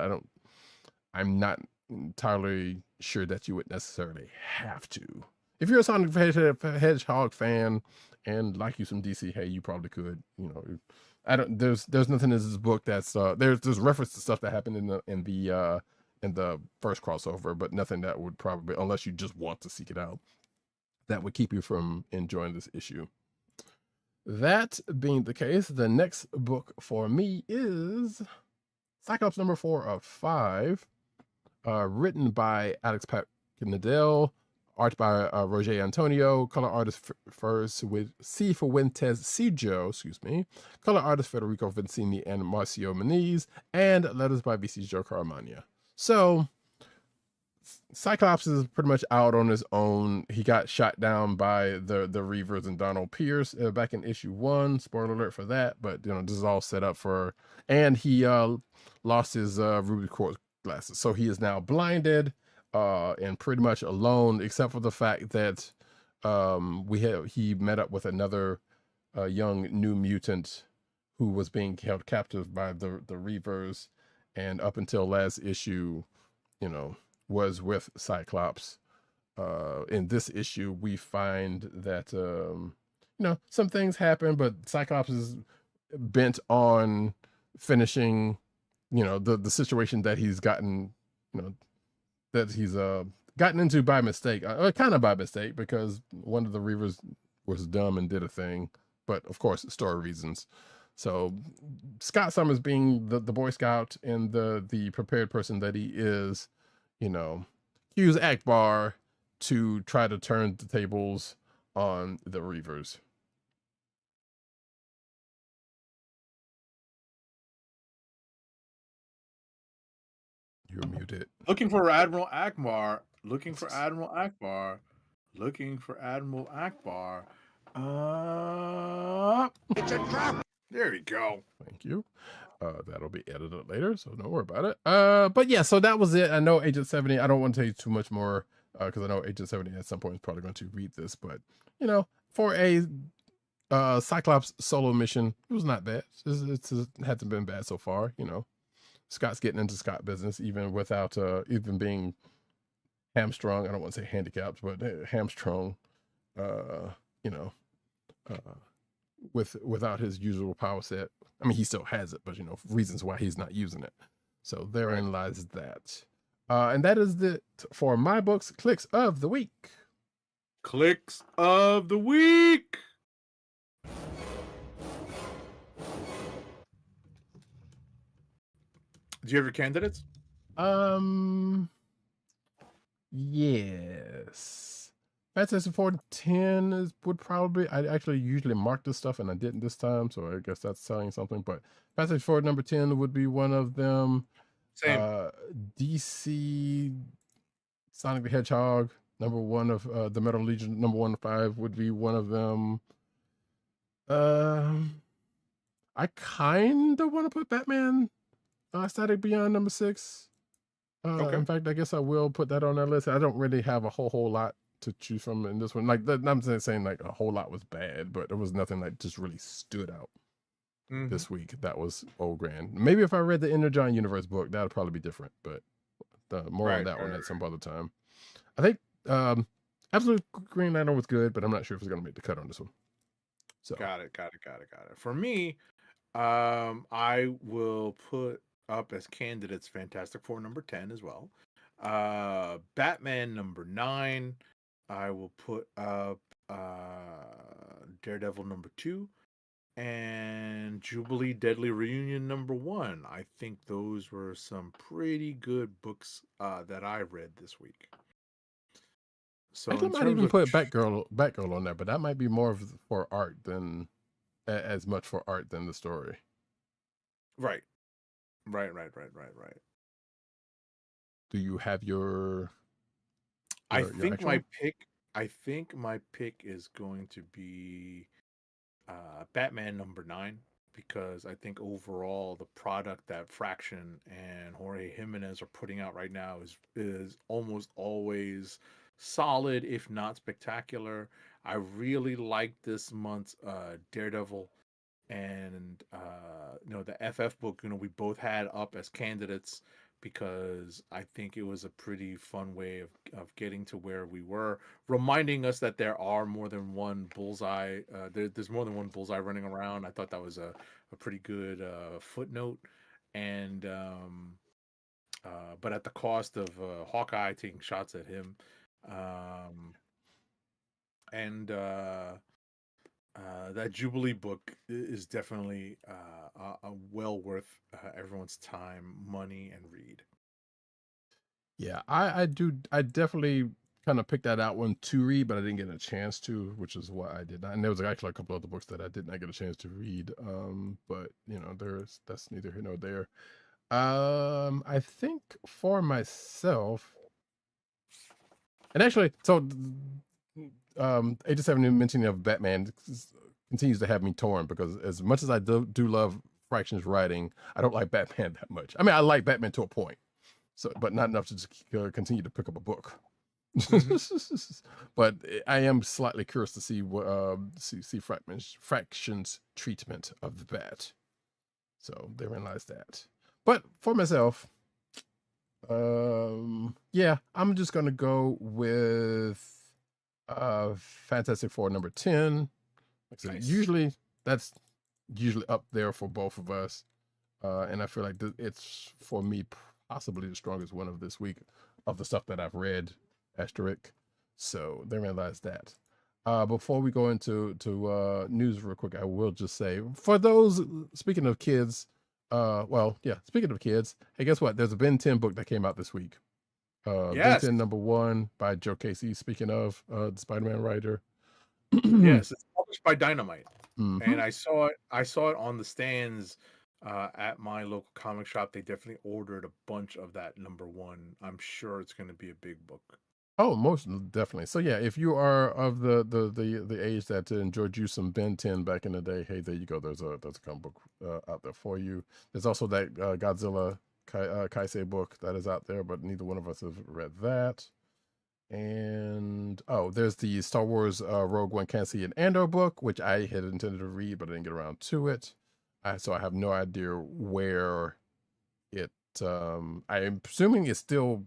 I'm not entirely sure that you would necessarily have to. If you're a Sonic Hedgehog fan and like you some DC, hey, you probably could. You know, I don't. There's nothing in this book that's there's reference to stuff that happened in the first crossover, but nothing that would probably, unless you just want to seek it out, that would keep you from enjoying this issue. That being the case, the next book for me is Cyclops number 4 of 5, written by Alex Nadell, art by Roger Antonio, color artist first with C. Fuentes Cijo, color artist Federico Vincini and Marcio Meniz, and letters by VC Joe Caramagna. So, Cyclops is pretty much out on his own. He got shot down by the Reavers and Donald Pierce back in issue 1. Spoiler alert for that, but you know, this is all set up for, and he lost his ruby quartz glasses, so he is now blinded and pretty much alone, except for the fact that he met up with another young new mutant who was being held captive by the Reavers, and up until last issue, you know, was with Cyclops. In this issue, we find that you know, some things happen, but Cyclops is bent on finishing, you know, the situation that he's gotten, you know, that he's gotten into by mistake, kind of by mistake, because one of the Reavers was dumb and did a thing, but of course, story reasons. So Scott Summers, being the Boy Scout and the prepared person that he is, you know, use Akbar to try to turn the tables on the Reavers. You're muted. Looking for Admiral Akbar. Looking for Admiral Akbar. Looking for Admiral Akbar. It's a trap! There we go. Thank you. That'll be edited later, so don't worry about it. But yeah, so that was it. I know Agent 70, I don't want to tell you too much more, because I know Agent 70 at some point is probably going to read this, but you know, for a Cyclops solo mission, it was not bad. It hasn't been bad so far, you know. Scott's getting into Scott business, even without even being hamstrung. I don't want to say handicapped, but hamstrung, you know, without his usual power set. I mean, he still has it, but you know, reasons why he's not using it. So therein lies that. And that is it for my books, Kliqs of the Week. Kliqs of the Week. Do you have your candidates? Yes. Fantastic 410 would probably, I actually usually mark this stuff and I didn't this time, so I guess that's telling something, but Fantastic 4 number 10 would be one of them. Same. DC Sonic the Hedgehog, number 1 of the Metal Legion, number 1 of 5 would be one of them. I kind of want to put Batman Static Beyond number 6. Okay. In fact, I guess I will put that on that list. I don't really have a whole lot to choose from in this one. Like, I'm saying like a whole lot was bad, but there was nothing that just really stood out this week. That was old grand. Maybe if I read the Inner John Universe book, that would probably be different, but more on that one at some other time. I think Absolute Green Lantern was good, but I'm not sure if it's going to make the cut on this one. So Got it. For me, I will put up as candidates Fantastic Four number 10 as well. Batman number 9. I will put up Daredevil number 2 and Jubilee Deadly Reunion number 1. I think those were some pretty good books that I read this week. So I might even put Batgirl on there, but that might be more for art than as much for art than the story. Right. Do you have your I think actual? my pick is going to be Batman number 9, because I think overall the product that Fraction and Jorge Jimenez are putting out right now is almost always solid, if not spectacular. I really liked this month's Daredevil and the FF book. We both had up as candidates because I think it was a pretty fun way of getting to where we were, reminding us that there are more than one bullseye. There's more than one bullseye running around. I thought that was a pretty good footnote, and but at the cost of Hawkeye taking shots at him. And that Jubilee book is definitely well worth everyone's time, money, and read. Yeah, I definitely kind of picked that out one to read, but I didn't get a chance to, which is why I did not. And there was actually a couple other books that I did not get a chance to read. But that's neither here nor there. I think for myself, and actually, so 87 mentioning of Batman continues to have me torn, because as much as I do love Fraction's writing, I don't like Batman that much. I mean, I like Batman to a point, so but not enough to just continue to pick up a book. But I am slightly curious to see what see Fraction's treatment of the Bat. So therein lies that. But for myself, yeah, I'm just gonna go with Fantastic Four number 10. Like I said, Nice. that's usually up there for both of us, and I feel like it's for me possibly the strongest one of this week of the stuff that I've read. Asterisk. So therein lies that. Before we go into news real quick, I will just say, for those, speaking of kids, speaking of kids, hey, guess what? There's a Ben 10 book that came out this week. Ben Yes. 10 number 1 by Joe Casey. Speaking of the Spider-Man writer. Yes, it's published by Dynamite. Mhm. And I saw it on the stands at my local comic shop. They definitely ordered a bunch of that number 1. I'm sure it's going to be a big book. Oh, most definitely. So yeah, if you are of the age that enjoyed you some Ben 10 back in the day, hey, there you go. There's a comic book out there for you. There's also that Godzilla Kaisei book that is out there, but neither one of us have read that. And there's the Star Wars Rogue One Cassian Andor book, which I had intended to read, but I didn't get around to it. So I have no idea where it. I'm presuming it's still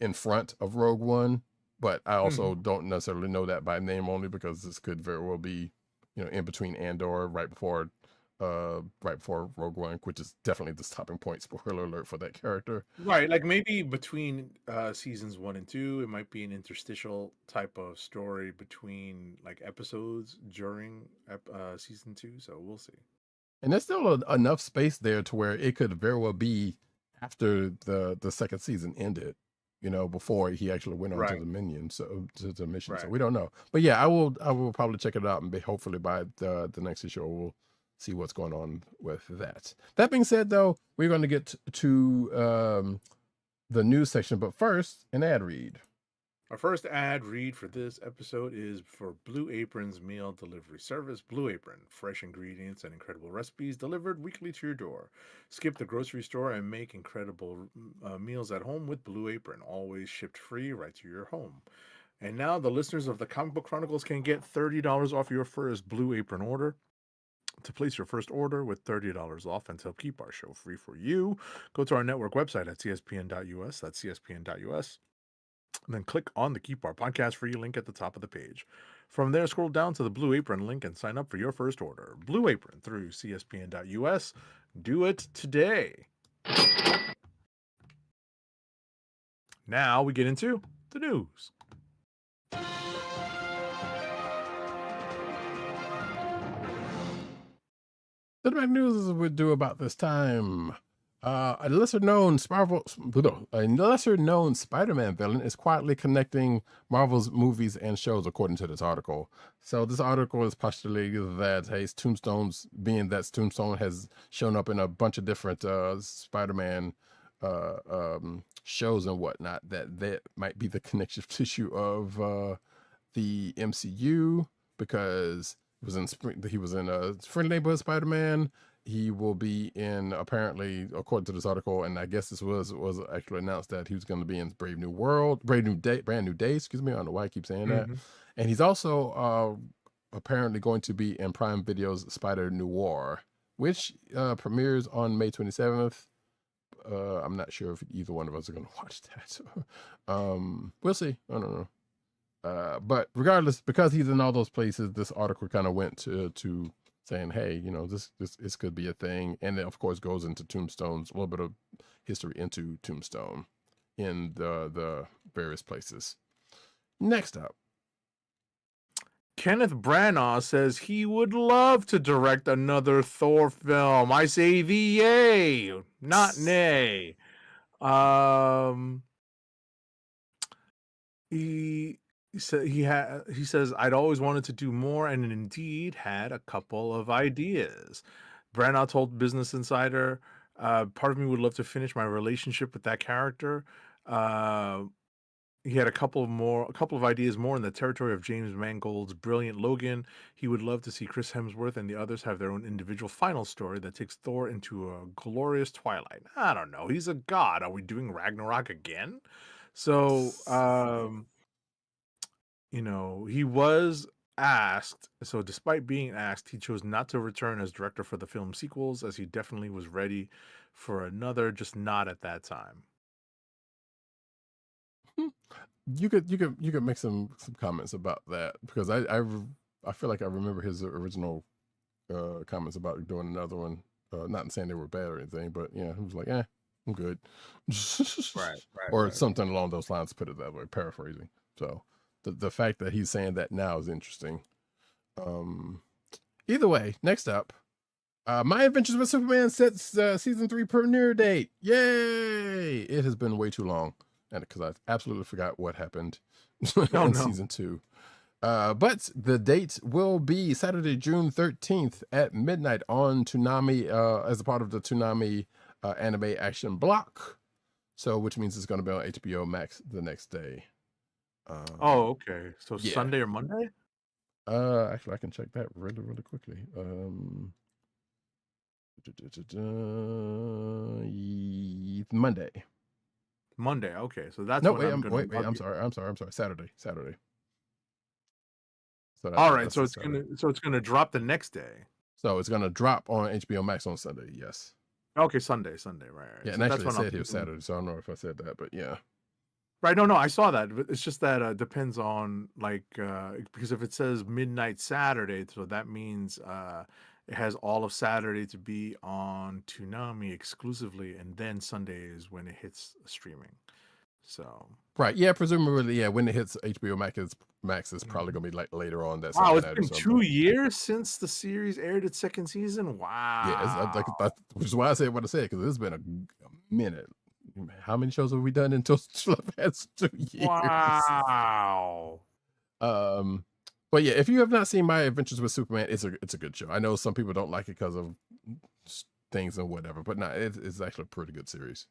in front of Rogue One, but I also don't necessarily know that by name, only because this could very well be, in between Andor, right before Rogue One, which is definitely the stopping point. Spoiler alert for that character. Right, like maybe between seasons 1 and 2, it might be an interstitial type of story between like episodes during season 2. So we'll see. And there's still enough space there to where it could very well be after the second season ended, before he actually went on to the minion, so to the mission. So we don't know. But yeah, I will probably check it out, and hopefully by the next issue we'll see what's going on with that. That being said, though, we're going to get to the news section, but first, an ad read. Our first ad read for this episode is for Blue Apron's meal delivery service. Blue Apron, fresh ingredients and incredible recipes delivered weekly to your door. Skip the grocery store and make incredible meals at home with Blue Apron, always shipped free right to your home. And now the listeners of the Comic Book Chronicles can get $30 off your first Blue Apron order. To place your first order with $30 off and to keep our show free for you, go to our network website at cspn.us. That's cspn.us. And then click on the Keep Our Podcast Free link at the top of the page. From there, scroll down to the Blue Apron link and sign up for your first order. Blue Apron through cspn.us. Do it today. Now we get into the news. The bad news is we do about this time. A lesser-known Spider-Man villain is quietly connecting Marvel's movies and shows, according to this article. So this article is postulating that, hey, Tombstone has shown up in a bunch of different Spider-Man shows and whatnot, that might be the connective tissue of the MCU, because he was in Friendly Neighborhood Spider-Man. he will be in, apparently, according to this article, and I guess this was actually announced that he was going to be in Brand New Day. Excuse me. I don't know why I keep saying that. Mhm. And he's also apparently going to be in Prime Video's Spider Noir, which premieres on May 27th. I'm not sure if either one of us are going to watch that. We'll see. I don't know. But regardless, because he's in all those places, this article kind of went to saying, hey, you know, this could be a thing. And it, of course, goes into Tombstone's, a little bit of history into Tombstone in the various places. Next up. Kenneth Branagh says he would love to direct another Thor film. I say the yay, not nay. He says I'd always wanted to do more, and indeed had a couple of ideas. Branagh told Business Insider, "Part of me would love to finish my relationship with that character." He had a couple of ideas more in the territory of James Mangold's brilliant Logan. He would love to see Chris Hemsworth and the others have their own individual final story that takes Thor into a glorious twilight. I don't know. He's a god. Are we doing Ragnarok again? So, you know, he was asked. So, despite being asked, he chose not to return as director for the film sequels, as he definitely was ready for another, just not at that time. You could make some comments about that, because I feel like I remember his original comments about doing another one. Not saying they were bad or anything, but yeah, he was like, I'm good. Or something along those lines, put it that way, paraphrasing. So the fact that he's saying that now is interesting. Either way, next up, My Adventures with Superman sets season 3 premiere date. Yay! It has been way too long, and because I absolutely forgot what happened in season 2. But the date will be Saturday, June 13th at midnight on Toonami, as a part of the Toonami anime action block. So, which means it's going to be on HBO Max the next day. Oh, okay. So yeah. Sunday or Monday? Actually, I can check that really, really quickly. Monday. Monday. Okay, so that's No, when wait, I'm gonna. wait. I'm sorry. Saturday. So All right, so it's gonna drop the next day. So it's gonna drop on HBO Max on Sunday. Yes. Okay, Sunday, right. Yeah, So and that's actually when it I'm said here thinking. Saturday, so I don't know if I said that, but yeah. Right, no, I saw that. But it's just that depends on because if it says midnight Saturday, so that means it has all of Saturday to be on Toonami exclusively, and then Sunday is when it hits streaming. So Right, yeah, presumably, yeah, when it hits HBO Max is probably gonna be like later on that. Wow, it's been 2 years since the series aired its second season. Wow. Yeah, it's which is why I said what I said, because it's been a minute. How many shows have we done in total the past 2 years? Wow. But yeah, if you have not seen My Adventures with Superman, it's a good show. I know some people don't like it because of things and whatever, but no, it's actually a pretty good series.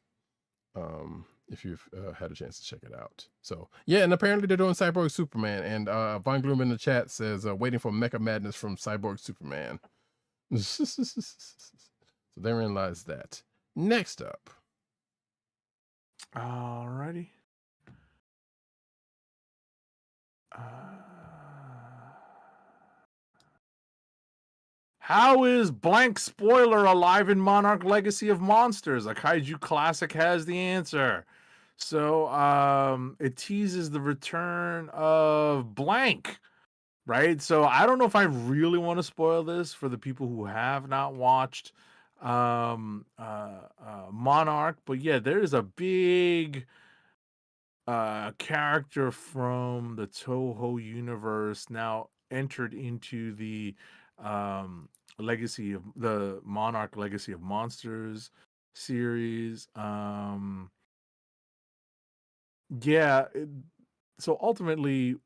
If you've had a chance to check it out. So yeah, and apparently they're doing Cyborg Superman, and Von Gloom in the chat says waiting for Mecha Madness from Cyborg Superman. So therein lies that. Next up. Alrighty. How is blank spoiler alive in Monarch Legacy of Monsters? A kaiju classic has the answer. So it teases the return of blank, right? So I don't know if I really want to spoil this for the people who have not watched Monarch, but yeah, there is a big character from the Toho universe now entered into the legacy of the Monarch Legacy of Monsters series. So ultimately,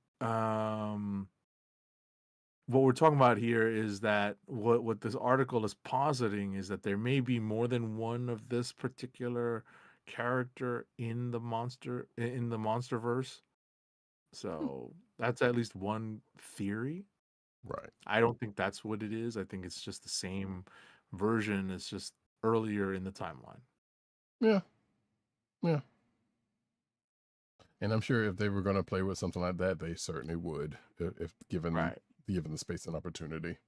what we're talking about here is that what this article is positing is that there may be more than one of this particular character in the monsterverse. So that's at least one theory. Right. I don't think that's what it is. I think it's just the same version is just earlier in the timeline. Yeah. Yeah. And I'm sure if they were going to play with something like that, they certainly would, if given the space and opportunity.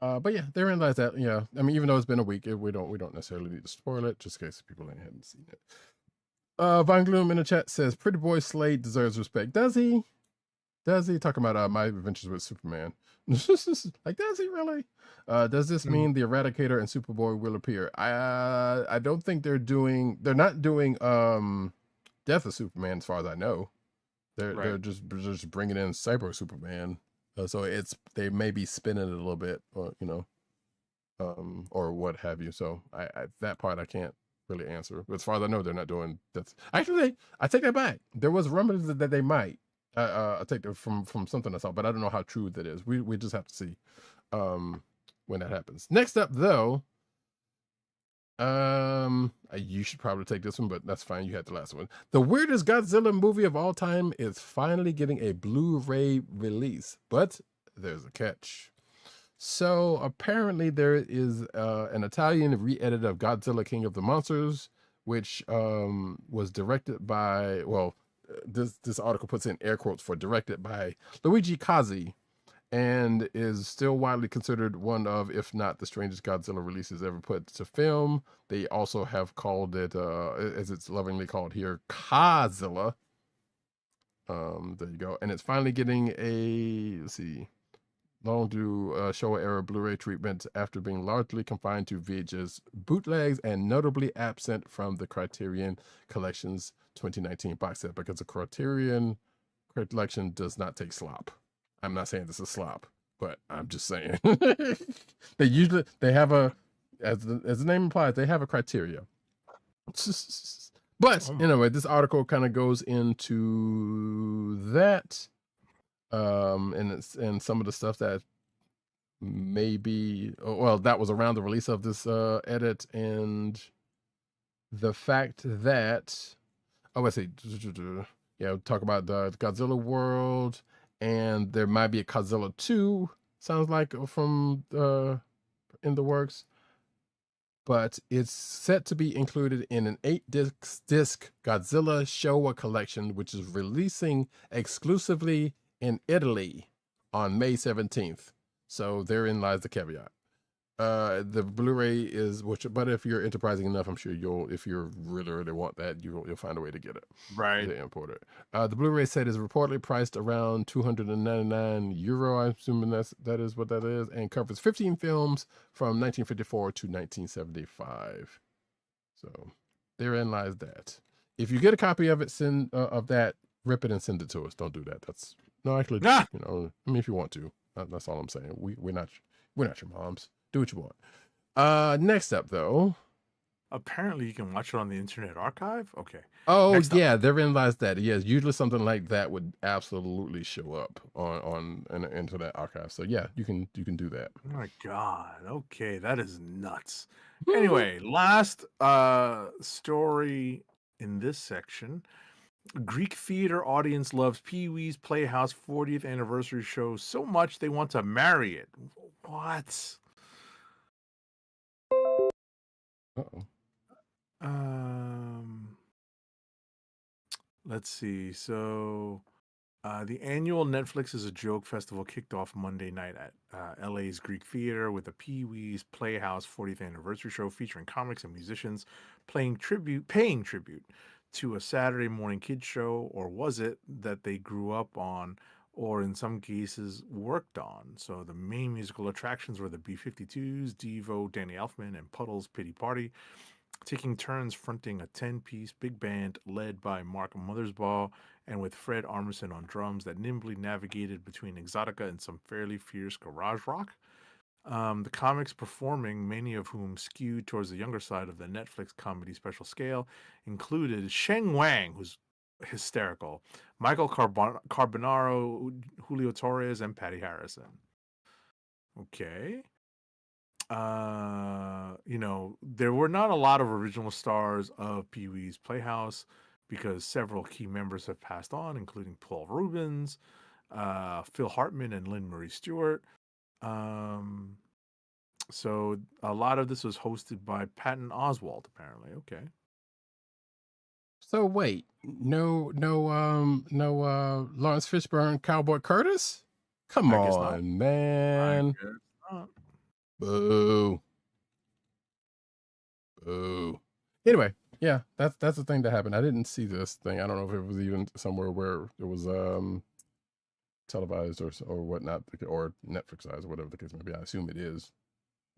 But yeah, they realize that. Yeah, I mean, even though it's been a week, we don't necessarily need to spoil it, just in case people hadn't seen it. Von Gloom in the chat says, "Pretty boy Slade deserves respect." Does he? Does he? Talking about My Adventures with Superman. Like, does he really? Does this mean the Eradicator and Superboy will appear? I don't think they're not doing Death of Superman, as far as I know. They're just bringing in Cyber Superman. So they may be spinning it a little bit, or or what have you. So I that part I can't really answer. But as far as I know, they're not doing that. Actually, I take that back. There was rumors that they might. I take that from something I saw, but I don't know how true that is. We just have to see when that happens. Next up, though, you should probably take this one, but that's fine. You had the last one. The weirdest Godzilla movie of all time is finally getting a Blu-ray release, but there's a catch. So apparently there is an Italian re-edit of Godzilla King of the Monsters, which was directed by, well, this article puts in air quotes for directed by Luigi Cozzi, and is still widely considered one of, if not the strangest Godzilla releases ever put to film. They also have called it, as it's lovingly called here, Kazilla. There you go. And it's finally getting a, let's see, long due Showa era Blu-ray treatment after being largely confined to VHS bootlegs and notably absent from the Criterion Collection's 2019 box set, because the Criterion Collection does not take slop. I'm not saying this is slop, but I'm just saying they have a, as the name implies, they have a criteria. But anyway, this article kind of goes into that, and some of the stuff that maybe, well, that was around the release of this edit, and the fact that, let's see, yeah, talk about the Godzilla world. And there might be a Godzilla 2, sounds like, from in the works. But it's set to be included in an 8-disc Godzilla Showa collection, which is releasing exclusively in Italy on May 17th. So therein lies the caveat. The Blu-ray is, but if you're enterprising enough, I'm sure if you really want that, you'll find a way to get it. Right. To import it. The Blu-ray set is reportedly priced around €299. I'm assuming that is what that is, and covers 15 films from 1954 to 1975. So therein lies that. If you get a copy of it, of that, rip it and send it to us. Don't do that. Actually, I mean, if you want to, that's all I'm saying. We're not your moms. Do what you want. Next up, though. Apparently, you can watch it on the Internet Archive. Okay. Oh, yeah, therein lies that. Yes, usually something like that would absolutely show up on an Internet Archive. So yeah, you can do that. Oh my God. Okay, that is nuts. Anyway, last story in this section. Greek theater audience loves Pee-wee's Playhouse 40th anniversary show so much they want to marry it. What? Uh-oh. Let's see. So, the annual Netflix is a Joke Festival kicked off Monday night at LA's Greek Theater with a Pee-wee's Playhouse 40th anniversary show featuring comics and musicians paying tribute to a Saturday morning kids show, or was it that they grew up on, or in some cases worked on. So the main musical attractions were the B-52s, Devo, Danny Elfman, and Puddle's Pity Party, taking turns fronting a 10-piece big band led by Mark Mothersbaugh and with Fred Armisen on drums that nimbly navigated between Exotica and some fairly fierce garage rock. The comics performing, many of whom skewed towards the younger side of the Netflix comedy special scale, included Sheng Wang, who's hysterical, Michael Carbonaro, Julio Torres, and Patty Harrison. Okay. There were not a lot of original stars of Pee-wee's Playhouse because several key members have passed on, including Paul Rubens, Phil Hartman, and Lynn Marie Stewart. So a lot of this was hosted by Patton Oswalt, apparently. Okay. So wait, no Lawrence Fishburne, Cowboy Curtis? Come I guess not. on, I man. guess not. Boo. Boo. Anyway, yeah, that's the thing that happened. I didn't see this thing. I don't know if it was even somewhere where it was televised or whatnot, or Netflixized or whatever the case may be. I assume it is.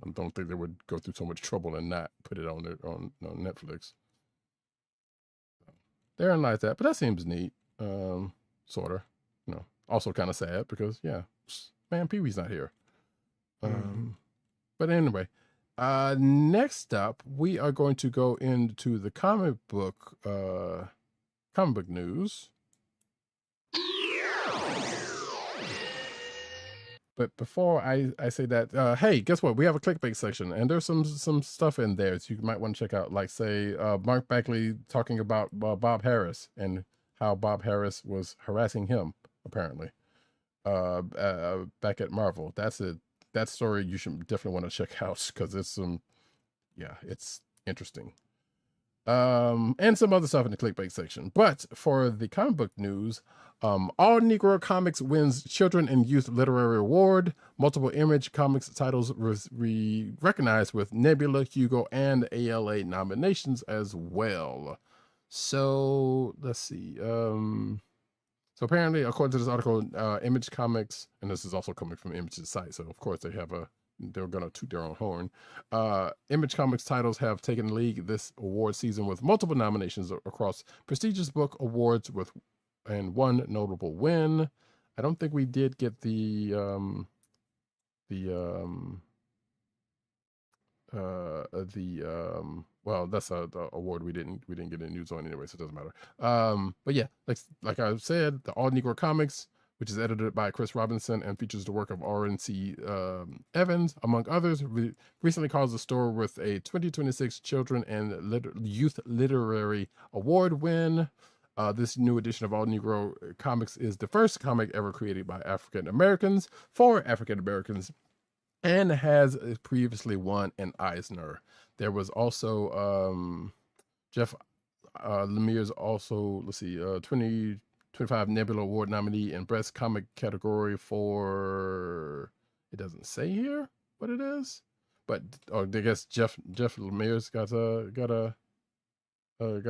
I don't think they would go through so much trouble and not put it on Netflix. Therein lies that, but that seems neat. Sort of, also kind of sad because yeah, man, Pee Wee's not here. But anyway, next up we are going to go into the comic book news. But before I say that, hey, guess what? We have a clickbait section, and there's some stuff in there so you might want to check out. Like, say, Mark Bagley talking about Bob Harris and how Bob Harris was harassing him, apparently, back at Marvel. That story you should definitely want to check out because it's it's interesting. And some other stuff in the clickbait section. But for the comic book news, All Negro Comics wins Children and Youth Literary Award. Multiple Image Comics titles recognized with Nebula, Hugo, and ALA nominations as well. So let's see. So apparently, according to this article, Image Comics, and this is also coming from Image's site, so of course they're gonna toot their own horn. Image Comics titles have taken the lead this award season with multiple nominations across prestigious book awards and one notable win. I don't think we did get well, that's the award we didn't get any news on anyway, so it doesn't matter. But yeah, like I said, the All Negro Comics, which is edited by Chris Robinson and features the work of R.N.C. Evans, among others, recently caused the store with a 2026 Children and Youth Literary Award win. This new edition of All Negro Comics is the first comic ever created by African Americans for African Americans and has previously won an Eisner. There was also Jeff Lemire's also, 2025 Nebula Award nominee in Best Comic category for, it doesn't say here what it is, but I guess Jeff Lemire's got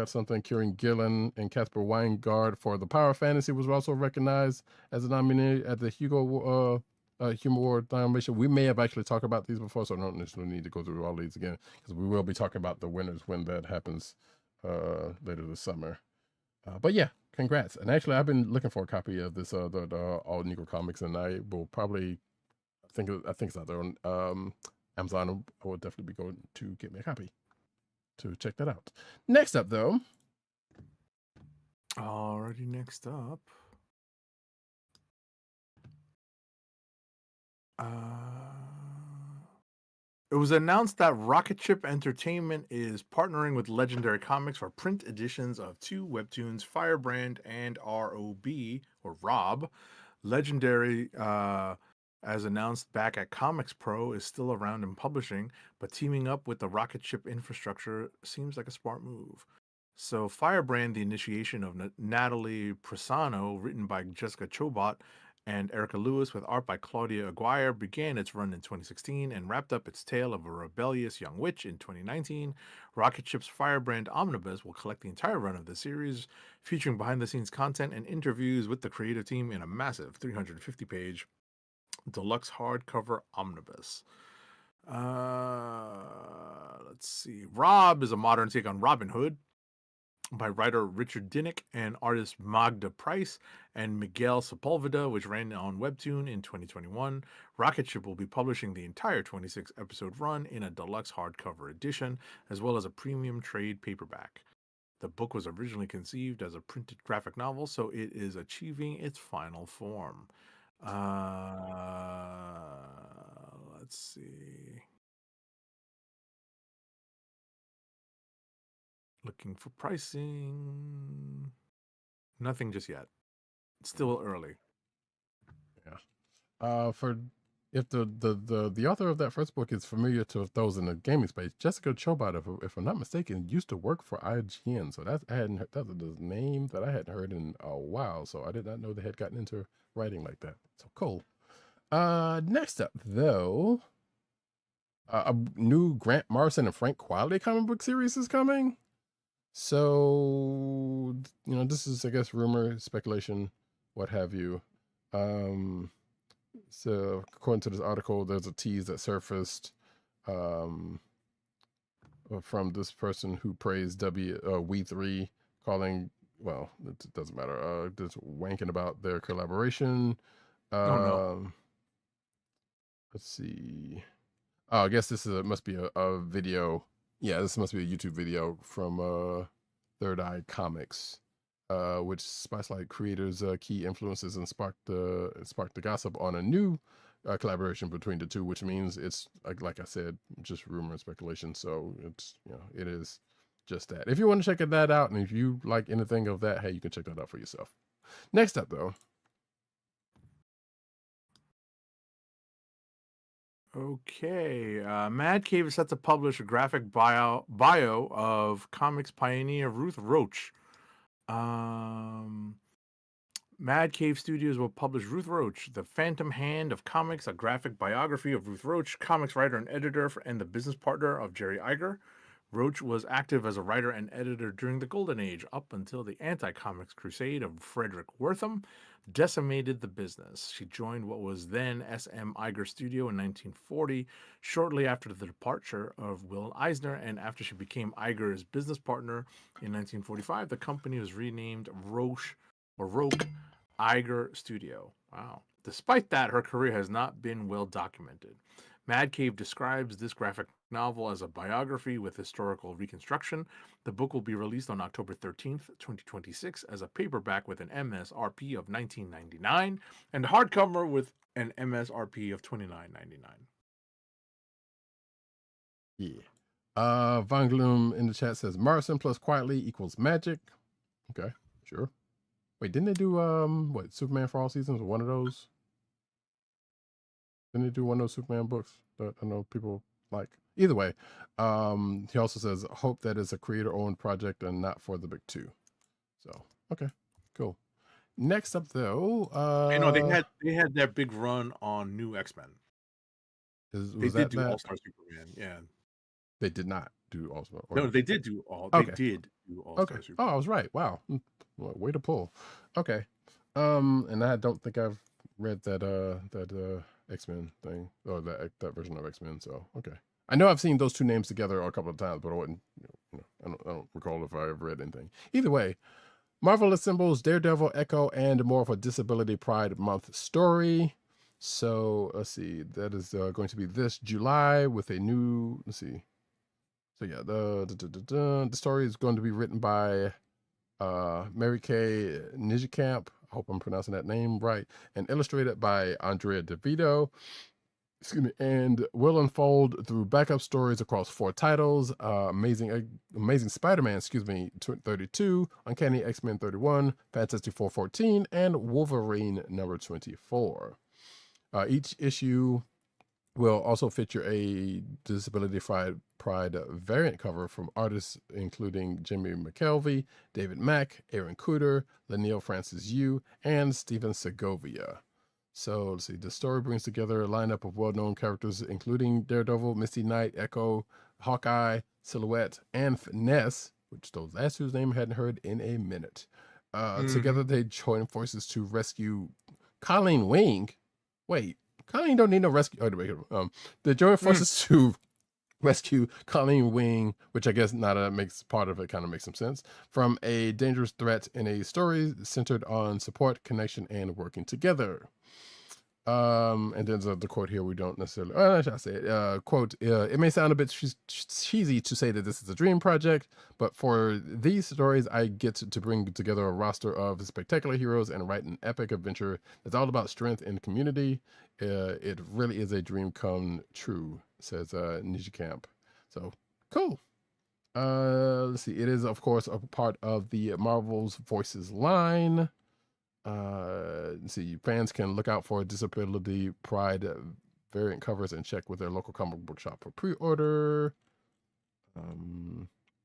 something. Kieran Gillen and Casper Weingard for The Power of Fantasy was also recognized as a nominee at the Hugo Humor Award nomination. We may have actually talked about these before, so I don't necessarily need to go through all these again because we will be talking about the winners when that happens later this summer. But yeah, congrats. And actually, I've been looking for a copy of this the All Negro Comics, and I will probably I think it's out there on Amazon. I will definitely be going to get me a copy to check that out. Next up, though. Already next up. It was announced that Rocket Ship Entertainment is partnering with Legendary Comics for print editions of two webtoons, Firebrand and ROB, or Rob. Legendary, as announced back at Comics Pro, is still around in publishing, but teaming up with the Rocket Ship infrastructure seems like a smart move. So Firebrand, the initiation of Natalie Prisano, written by Jessica Chobot, and Erica Lewis with art by Claudia Aguirre, began its run in 2016 and wrapped up its tale of a rebellious young witch in 2019. Rocket Ship's Firebrand Omnibus will collect the entire run of the series, featuring behind-the-scenes content and interviews with the creative team in a massive 350-page deluxe hardcover omnibus. Let's see. Rob is a modern take on Robin Hood by writer Richard Dinnick and artist Magda Price and Miguel Sepulveda, which ran on Webtoon in 2021. Rocket Ship will be publishing the entire 26-episode run in a deluxe hardcover edition, as well as a premium trade paperback. The book was originally conceived as a printed graphic novel, so it is achieving its final form. Let's see. Looking for pricing. Nothing just yet. It's still early. Yeah. For if the author of that first book is familiar to those in the gaming space, Jessica Chobot, if I'm not mistaken, used to work for IGN. So I hadn't heard, that's the name that I hadn't heard in a while. So I did not know they had gotten into writing like that. So cool. Next up though, a new Grant Morrison and Frank Quitely comic book series is coming. So this is, I guess, rumor, speculation, what have you. So according to this article, there's a tease that surfaced from this person who praised We3, calling, well, it doesn't matter, just wanking about their collaboration. No. Let's see. Oh, I guess this must be a video. Yeah, this must be a YouTube video from Third Eye Comics. Which Spotlight creators' key influences and sparked the gossip on a new collaboration between the two, which means it's like I said, just rumor and speculation. So it's it is just that. If you want to check that out, and if you like anything of that, hey, you can check that out for yourself. Next up, though. Okay, Mad Cave is set to publish a graphic bio of comics pioneer Ruth Roach. Mad Cave Studios will publish Ruth Roach, The Phantom Hand of Comics, a graphic biography of Ruth Roach, comics writer and editor and the business partner of Jerry Iger. Roach was active as a writer and editor during the Golden Age, up until the anti-comics crusade of Frederick Wortham decimated the business. She joined what was then SM Iger Studio in 1940, shortly after the departure of Will Eisner, and after she became Iger's business partner in 1945, the company was renamed Roche Iger Studio. Wow. Despite that, her career has not been well documented. Mad Cave describes this graphic novel as a biography with historical reconstruction. The book will be released on October 13th, 2026 as a paperback with an MSRP of $19.99 and hardcover with an MSRP of $29.99. Yeah. Von Gloom in the chat says Morrison plus Quitely equals magic. Okay, sure. Wait, didn't they do what, Superman for All Seasons or one of those? Didn't they do one of those Superman books that I know people like? Either way, he also says, hope that is a creator-owned project and not for the big two. So, okay, cool. Next up, though, they had their big run on New X-Men. They did do All-Star Superman, yeah. They did not do All-Star. No, they did do All-Star Superman. Oh, I was right. Wow, way to pull. Okay, and I don't think I've read that X-Men thing or that version of X-Men. So okay, I know I've seen those two names together a couple of times, but I wouldn't. I don't recall if I ever read anything. Either way, Marvel assembles Daredevil, Echo, and more of a Disability Pride Month story. So let's see, that is going to be this July with a new. Let's see. So yeah, the story is going to be written by Mary Kay Nijikamp. I hope I'm pronouncing that name right, and illustrated by Andrea DeVito. Excuse me, and will unfold through backup stories across 4 titles: Amazing Spider-Man, 32, Uncanny X-Men 31, Fantastic Four 14, and Wolverine number 24. Each issue will also feature a Disability Pride variant cover from artists including Jimmy McKelvey, David Mack, Aaron Cooter, Laniel Francis Yu, and Steven Segovia. So let's see, the story brings together a lineup of well-known characters including Daredevil, Misty Knight, Echo, Hawkeye, Silhouette, and Finesse, which those last whose name I hadn't heard in a minute. Together they join forces to rescue Colleen Wing. Wait, Colleen don't need no rescue. They join forces to rescue Colleen Wing, which I guess now that makes part of it kind of makes some sense, from a dangerous threat in a story centered on support, connection, and working together. And then the quote here, we don't necessarily, I say it, quote, it may sound a bit cheesy to say that this is a dream project, but for these stories, I get to bring together a roster of spectacular heroes and write an epic adventure that's all about strength and community. It really is a dream come true, says Nijikamp. So, cool. Let's see, it is, of course, a part of the Marvel's Voices line. See, fans can look out for Disability Pride variant covers and check with their local comic book shop for pre-order.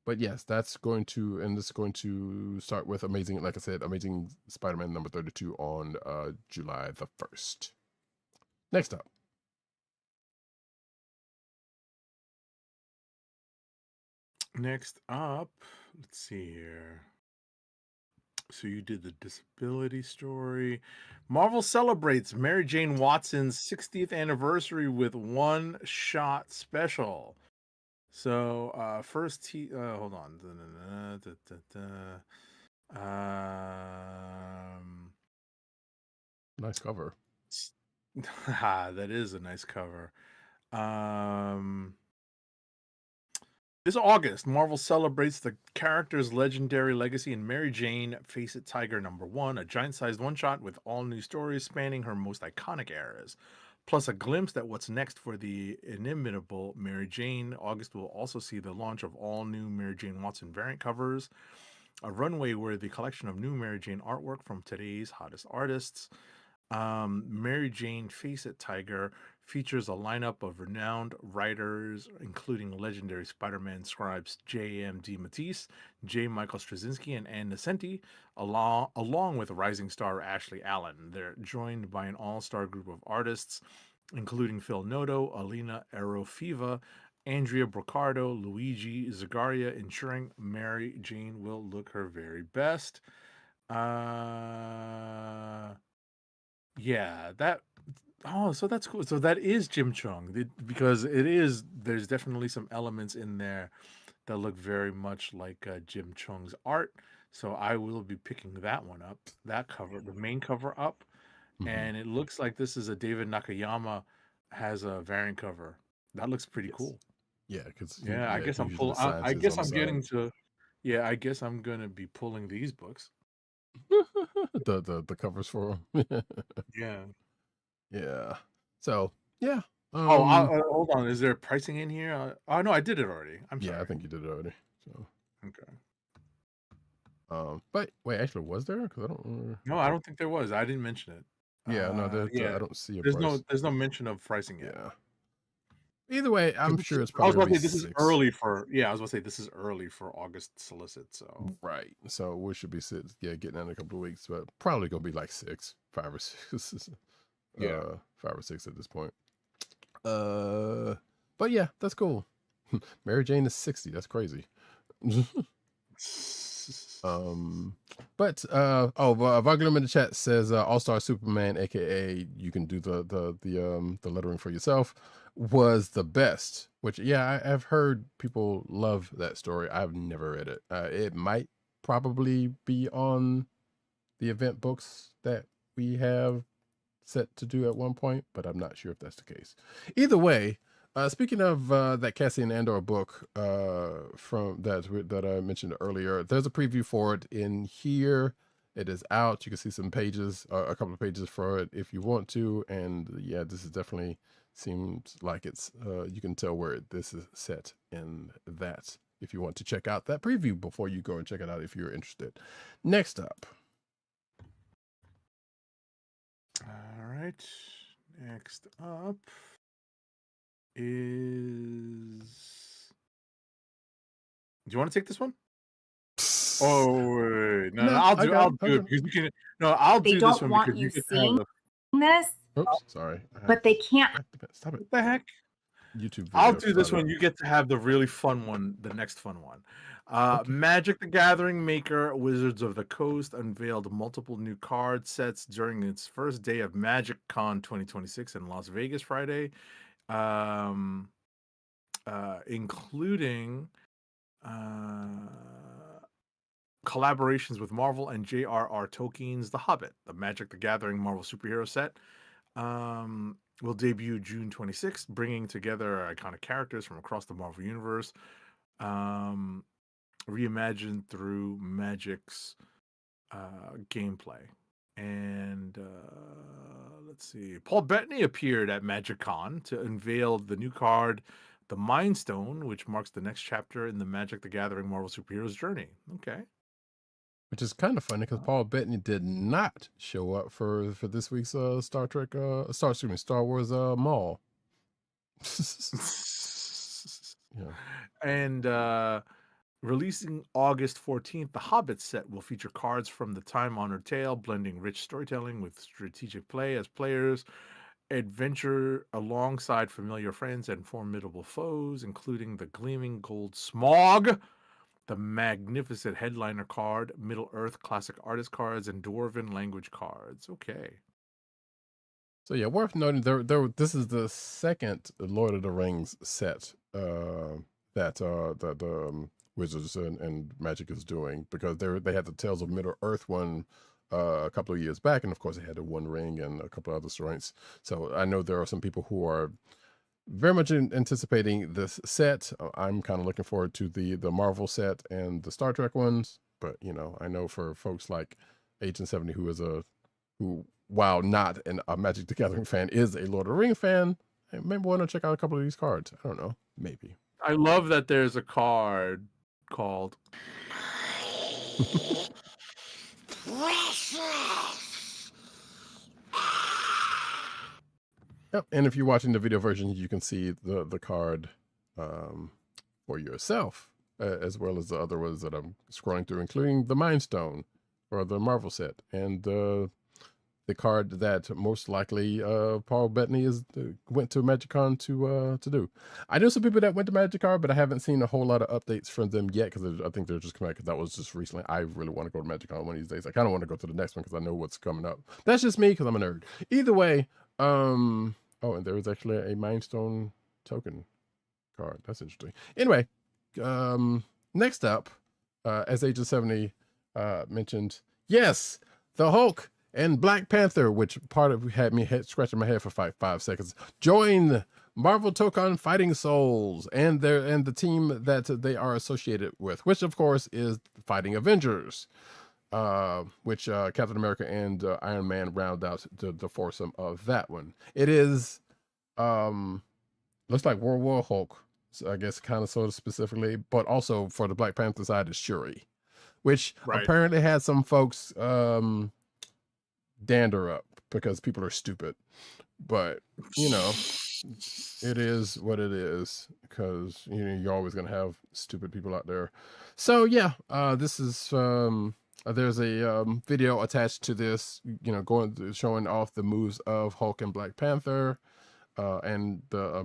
But yes, that's going to, and this is going to start with Amazing, like I said, Amazing Spider-Man number 32 on July the 1st. Next up. Next up, let's see here. So you did the disability story. Marvel celebrates Mary Jane Watson's 60th anniversary with one-shot special. So first hold on. Nice cover. That is a nice cover. This August, Marvel celebrates the character's legendary legacy in Mary Jane Face It Tiger #1, a giant-sized one-shot with all new stories spanning her most iconic eras, plus a glimpse at what's next for the inimitable Mary Jane. August will also see the launch of all new Mary Jane Watson variant covers, a runway where the collection of new Mary Jane artwork from today's hottest artists. Mary Jane Face It Tiger features a lineup of renowned writers, including legendary Spider-Man scribes J.M. DeMatteis, J. Michael Straczynski, and Ann Nocenti, along with rising star Ashley Allen. They're joined by an all-star group of artists, including Phil Noto, Alina Arofiva, Andrea Brocardo, Luigi Zagaria, ensuring Mary Jane will look her very best. Yeah, so that's cool. So that is Jim Chung, because there's definitely some elements in there that look very much like Jim Chung's art. So I will be picking that one up, that cover, the main cover up. And it looks like this is a David Nakayama has a variant cover. That looks pretty cool. Yeah, because I guess I'm pulling. I guess I'm getting to. Yeah, I guess I'm gonna be pulling these books. the covers for them. Yeah. Yeah. So yeah. Hold on. Is there pricing in here? Oh no, I did it already. I'm sorry. Yeah, I think you did it already. So okay. But wait, actually, was there? Because I don't remember. No, I don't think there was. I didn't mention it. Yeah, no, I don't see a There's price. there's no mention of pricing yet. Yeah. Either way, I'm sure it's I was probably about to say this is early for. Yeah, I was about to say this is early for August solicit. So right. So we should be getting in a couple of weeks, but probably gonna be like 5 or 6. Yeah, 5 or 6 at this point. But yeah, that's cool. Mary Jane is 60. That's crazy. But Vaglum in the chat says All-Star Superman, aka you can do the lettering for yourself, was the best. Which I've heard people love that story. I've never read it. It might probably be on the event books that we have set to do at one point, but I'm not sure if that's the case. Either way, speaking of that Cassian Andor book from that I mentioned earlier, there's a preview for it in here. It is out. You can see some pages, a couple of pages for it if you want to. And yeah, this is definitely seems like it's you can tell where this is set in that. If you want to check out that preview before you go and check it out, if you're interested. Next up. All right. Next up is. Do you want to take this one? Oh wait. No, I'll do it because you can. No, I'll do this one because you can seeing this. Oops, sorry. But they can't. Stop it. What the heck? YouTube. I'll do this one. You get to have the really fun one, the next fun one. Okay. Magic the Gathering maker Wizards of the Coast unveiled multiple new card sets during its first day of Magic Con 2026 in Las Vegas Friday, including collaborations with Marvel and J.R.R. Tolkien's The Hobbit. The Magic the Gathering Marvel superhero set will debut June 26th, bringing together iconic characters from across the Marvel Universe, reimagined through Magic's gameplay. And let's see. Paul Bettany appeared at MagicCon to unveil the new card, the Mind Stone, which marks the next chapter in the Magic the Gathering Marvel superheroes journey. Okay. Which is kind of funny because Paul Bettany did not show up for this week's Star Wars Maul. Yeah. And releasing August 14th, the Hobbit set will feature cards from the time-honored tale, blending rich storytelling with strategic play as players adventure alongside familiar friends and formidable foes, including the gleaming gold Smog, the magnificent headliner card, Middle-earth classic artist cards, and Dwarven language cards. Okay. So yeah, worth noting this is the second Lord of the Rings set that the Wizards and Magic is doing, because they had the Tales of Middle Earth one a couple of years back, and of course they had the One Ring and a couple of other joints. So I know there are some people who are very much anticipating this set. I'm kind of looking forward to the Marvel set and the Star Trek ones, but you know, I know for folks like Agent 70, who while not a Magic the Gathering fan, is a Lord of the Rings fan, I maybe want to check out a couple of these cards. I don't know, maybe. I love that there's a card called Yep. And if you're watching the video version, you can see the card for yourself, as well as the other ones that I'm scrolling through, including the Mind Stone for the Marvel set, and the card that most likely Paul Bettany went to MagicCon to do. I know some people that went to MagicCon, but I haven't seen a whole lot of updates from them yet, because I think they're just coming out, because that was just recently. I really want to go to MagicCon one of these days. I kind of want to go to the next one because I know what's coming up. That's just me, because I'm a nerd. Either way, oh, and there was actually a Mind Stone token card. That's interesting. Anyway, next up, as Agent 70 mentioned, yes, the Hulk and Black Panther, which part of had me scratching my head for 5 seconds, join Marvel Tokon Fighting Souls and the team that they are associated with, which of course is Fighting Avengers, which Captain America and Iron Man round out the foursome of that one. It is looks like World War Hulk, so I guess kind of sort of specifically, but also for the Black Panther side is Shuri, which apparently had some folks dander up because people are stupid, but you know, it is what it is, because you know, you're always going to have stupid people out there. So yeah, this is there's a video attached to this, you know, showing off the moves of Hulk and Black Panther, and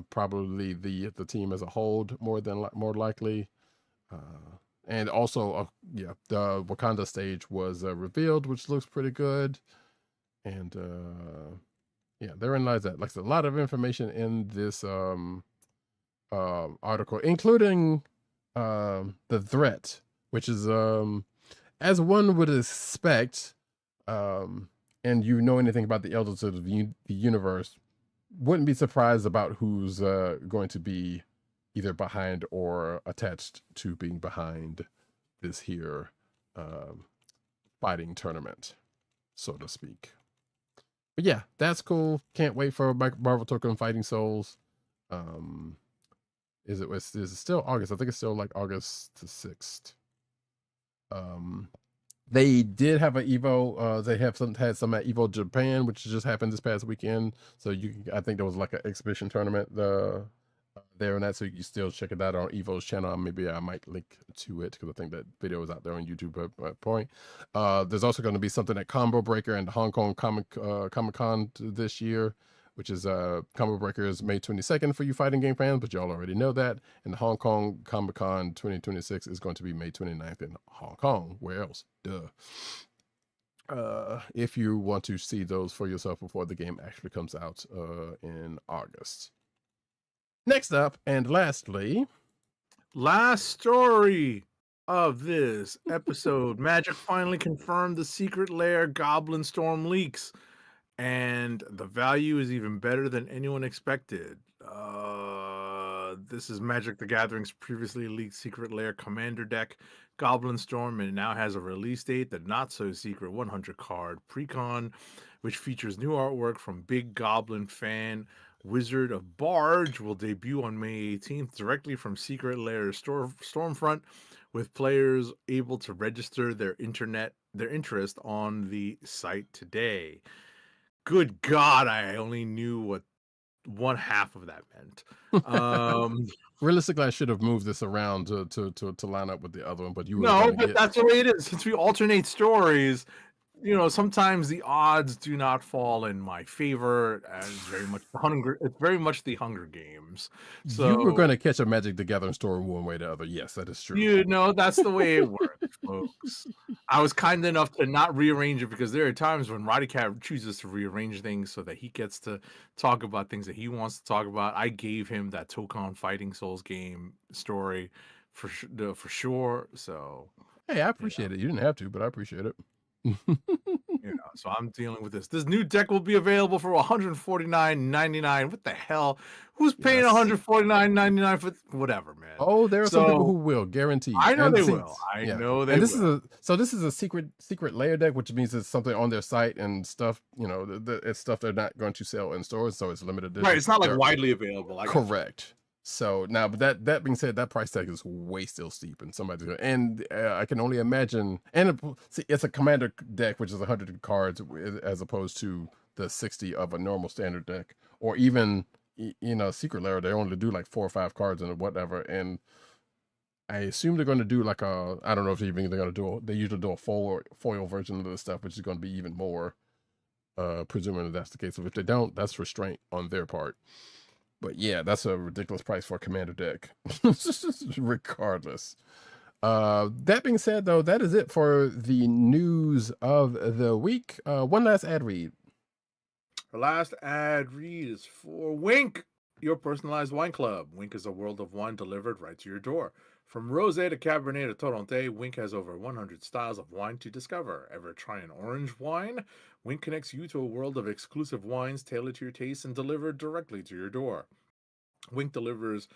probably the team as a whole, more likely, and also yeah, the Wakanda stage was revealed, which looks pretty good. And yeah, therein lies that. Like, a lot of information in this article, including the threat, which is as one would expect, and you know anything about the elders of the universe, wouldn't be surprised about who's going to be either behind or attached to being behind this here fighting tournament, so to speak. But yeah, that's cool. Can't wait for Marvel Tokon Fighting Souls. Is it still August? I think it's still like August the 6th. They did have an Evo. They had some at Evo Japan, which just happened this past weekend. So I think there was like an exhibition tournament there and that. So you can still check it out on Evo's channel. Maybe I might link to it, because I think that video is out there on YouTube at that point. There's also going to be something at Combo Breaker and Hong Kong Comic-Con this year, which is Combo Breaker is May 22nd for you fighting game fans, but y'all already know that. And the Hong Kong Comic-Con 2026 is going to be May 29th in Hong Kong. Where else? Duh. If you want to see those for yourself before the game actually comes out in August. Next up, and lastly, last story of this episode. Magic finally confirmed the secret lair Goblin Storm leaks, and the value is even better than anyone expected. This is Magic the Gathering's previously leaked secret lair commander deck, Goblin Storm, and it now has a release date. The not so secret 100 card precon, which features new artwork from big Goblin fan Wizard of Barge, will debut on May 18th directly from Secret Lair Stormfront, with players able to register their interest on the site today. Good God, I only knew what one half of that meant. Realistically, I should have moved this around to line up with the other one, but you were No, going to but get. that's the way it is. Since we alternate stories, sometimes the odds do not fall in my favor. And it's very much the Hunger Games. So You were going to catch a Magic the Gathering story one way or the other. Yes, that is true. that's the way it works, folks. I was kind enough to not rearrange it because there are times when Roddykat chooses to rearrange things so that he gets to talk about things that he wants to talk about. I gave him that Tokon Fighting Souls game story for sure. So Hey, I appreciate it. You didn't have to, but I appreciate it. so I'm dealing with this. This new deck will be available for $149.99. What the hell? Who's paying $149.99 for whatever, man? Oh, there are some people who will, guaranteed. I know And they see- will. I yeah. know they And this will. this is a secret layer deck, which means it's something on their site and stuff. It's stuff they're not going to sell in stores, so it's limited edition. Right, it's not like They're- widely available. I got you. Correct. So now, but that being said, that price tag is way still steep, and I can only imagine. And it's a commander deck, which is 100 cards as opposed to the 60 of a normal standard deck, or even secret layer. They only do like 4 or 5 cards and whatever. And I assume they're going to do like I don't know if they're going to do. They usually do a foil version of this stuff, which is going to be even more. Presuming that's the case. So if they don't, that's restraint on their part. But yeah, that's a ridiculous price for a commander deck, regardless. That being said, though, that is it for the news of the week. One last ad read. Our last ad read is for Wink, your personalized wine club. Wink is a world of wine delivered right to your door. From rosé to Cabernet to Torronté, Wink has over 100 styles of wine to discover. Ever try an orange wine? Wink connects you to a world of exclusive wines tailored to your taste and delivered directly to your door. Wink delivers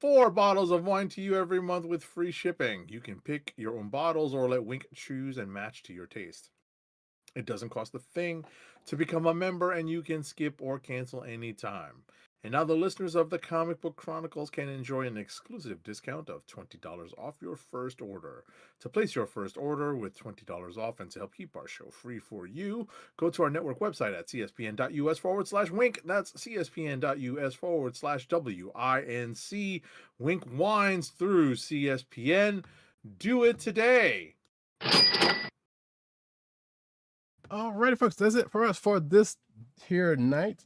4 bottles of wine to you every month with free shipping. You can pick your own bottles or let Wink choose and match to your taste. It doesn't cost a thing to become a member, and you can skip or cancel anytime. And now the listeners of the Comic Book Chronicles can enjoy an exclusive discount of $20 off your first order. To place your first order with $20 off and to help keep our show free for you, go to our network website at cspn.us/wink. That's cspn.us/WINC. Wink wines through CSPN. Do it today. Alrighty, folks, that's it for us for this here night.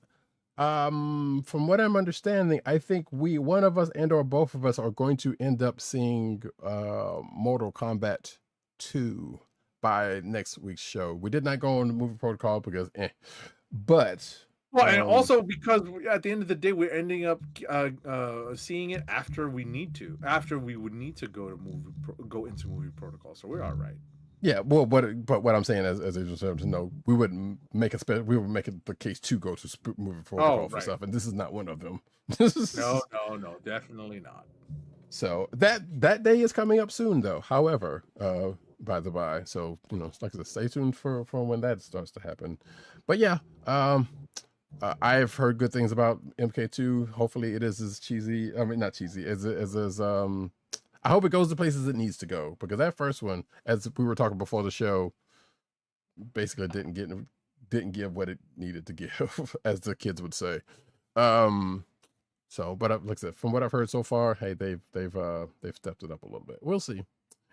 From what I'm understanding, I think one of us and or both of us are going to end up seeing Mortal Kombat 2 by next week's show. We did not go on the movie protocol because but and also because at the end of the day we're ending up seeing it after we would need to go into movie protocol, so we're all right. Yeah, well, but what I'm saying as a deserve to know, we would make it the case to go to movie protocol for stuff, and this is not one of them. No, definitely not. So that day is coming up soon, though. However, by the by, so like I said, stay tuned for when that starts to happen. But yeah, I've heard good things about MK2. Hopefully, it is as cheesy. I mean, not cheesy as I hope it goes to places it needs to go, because that first one, as we were talking before the show, basically didn't give what it needed to give, as the kids would say. So, but like I said, from what I've heard so far, hey, they've stepped it up a little bit. We'll see,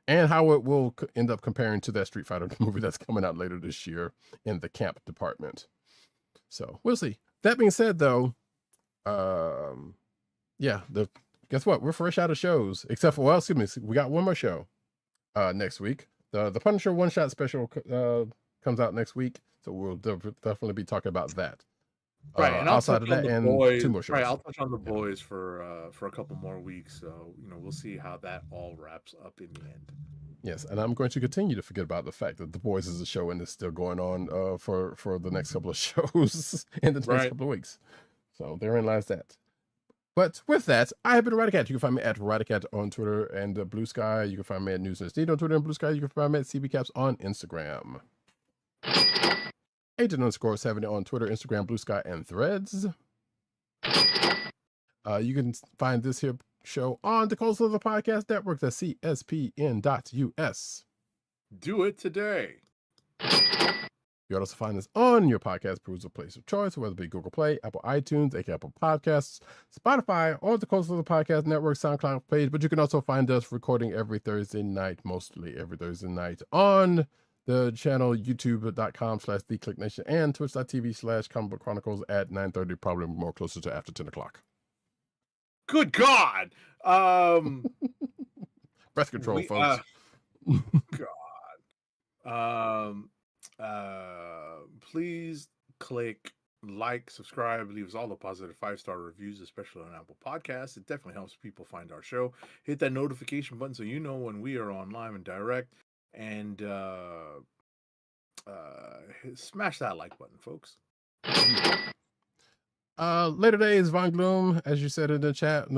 and how it will end up comparing to that Street Fighter movie that's coming out later this year in the camp department. So we'll see. That being said, though, yeah, guess what? We're fresh out of shows, except for, we got one more show next week. The Punisher one-shot special comes out next week, so we'll definitely be talking about that. Right, and outside of that, and boys, 2 more shows. Right, I'll touch on the boys for a couple more weeks. So we'll see how that all wraps up in the end. Yes, and I'm going to continue to forget about the fact that The Boys is a show and it's still going on for the next couple of shows in the next couple of weeks. So therein lies that. But with that, I have been Roddykat. You can find me at Roddykat on Twitter and Blue Sky. You can find me at News and Steed on Twitter and Blue Sky. You can find me at CBCaps on Instagram. Agent_70 on Twitter, Instagram, Blue Sky, and Threads. You can find this here show on the Coastal of the Podcast Network at cspn.us. Do it today. You can also find us on your podcast perusal place of choice, whether it be Google Play, Apple iTunes, aka Apple Podcasts, Spotify, or the Coast of the Podcast Network SoundCloud page. But you can also find us recording every Thursday night, mostly every Thursday night, on the channel youtube.com/TheKliqNation and twitch.tv/Comic Book Chronicles at 9:30, probably more closer to after 10 o'clock. Good God. Breath control, folks. Please click like, subscribe, leave us all the positive 5-star reviews, especially on Apple Podcasts. It definitely helps people find our show. Hit that notification button so you know when we are on live and direct, and smash that like button, folks. Later today is Von Gloom, as you said in the chat.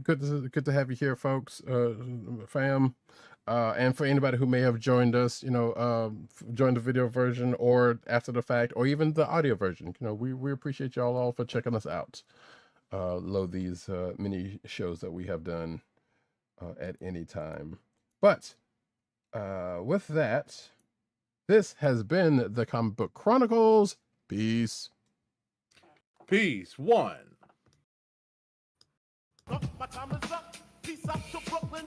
Good to have you here, folks, fam. And for anybody who may have joined us, joined the video version or after the fact, or even the audio version, we appreciate y'all all for checking us out. Load these mini shows that we have done at any time. But with that, this has been the Comic Book Chronicles. Peace. Peace. One. My time is up. Peace out to Brooklyn.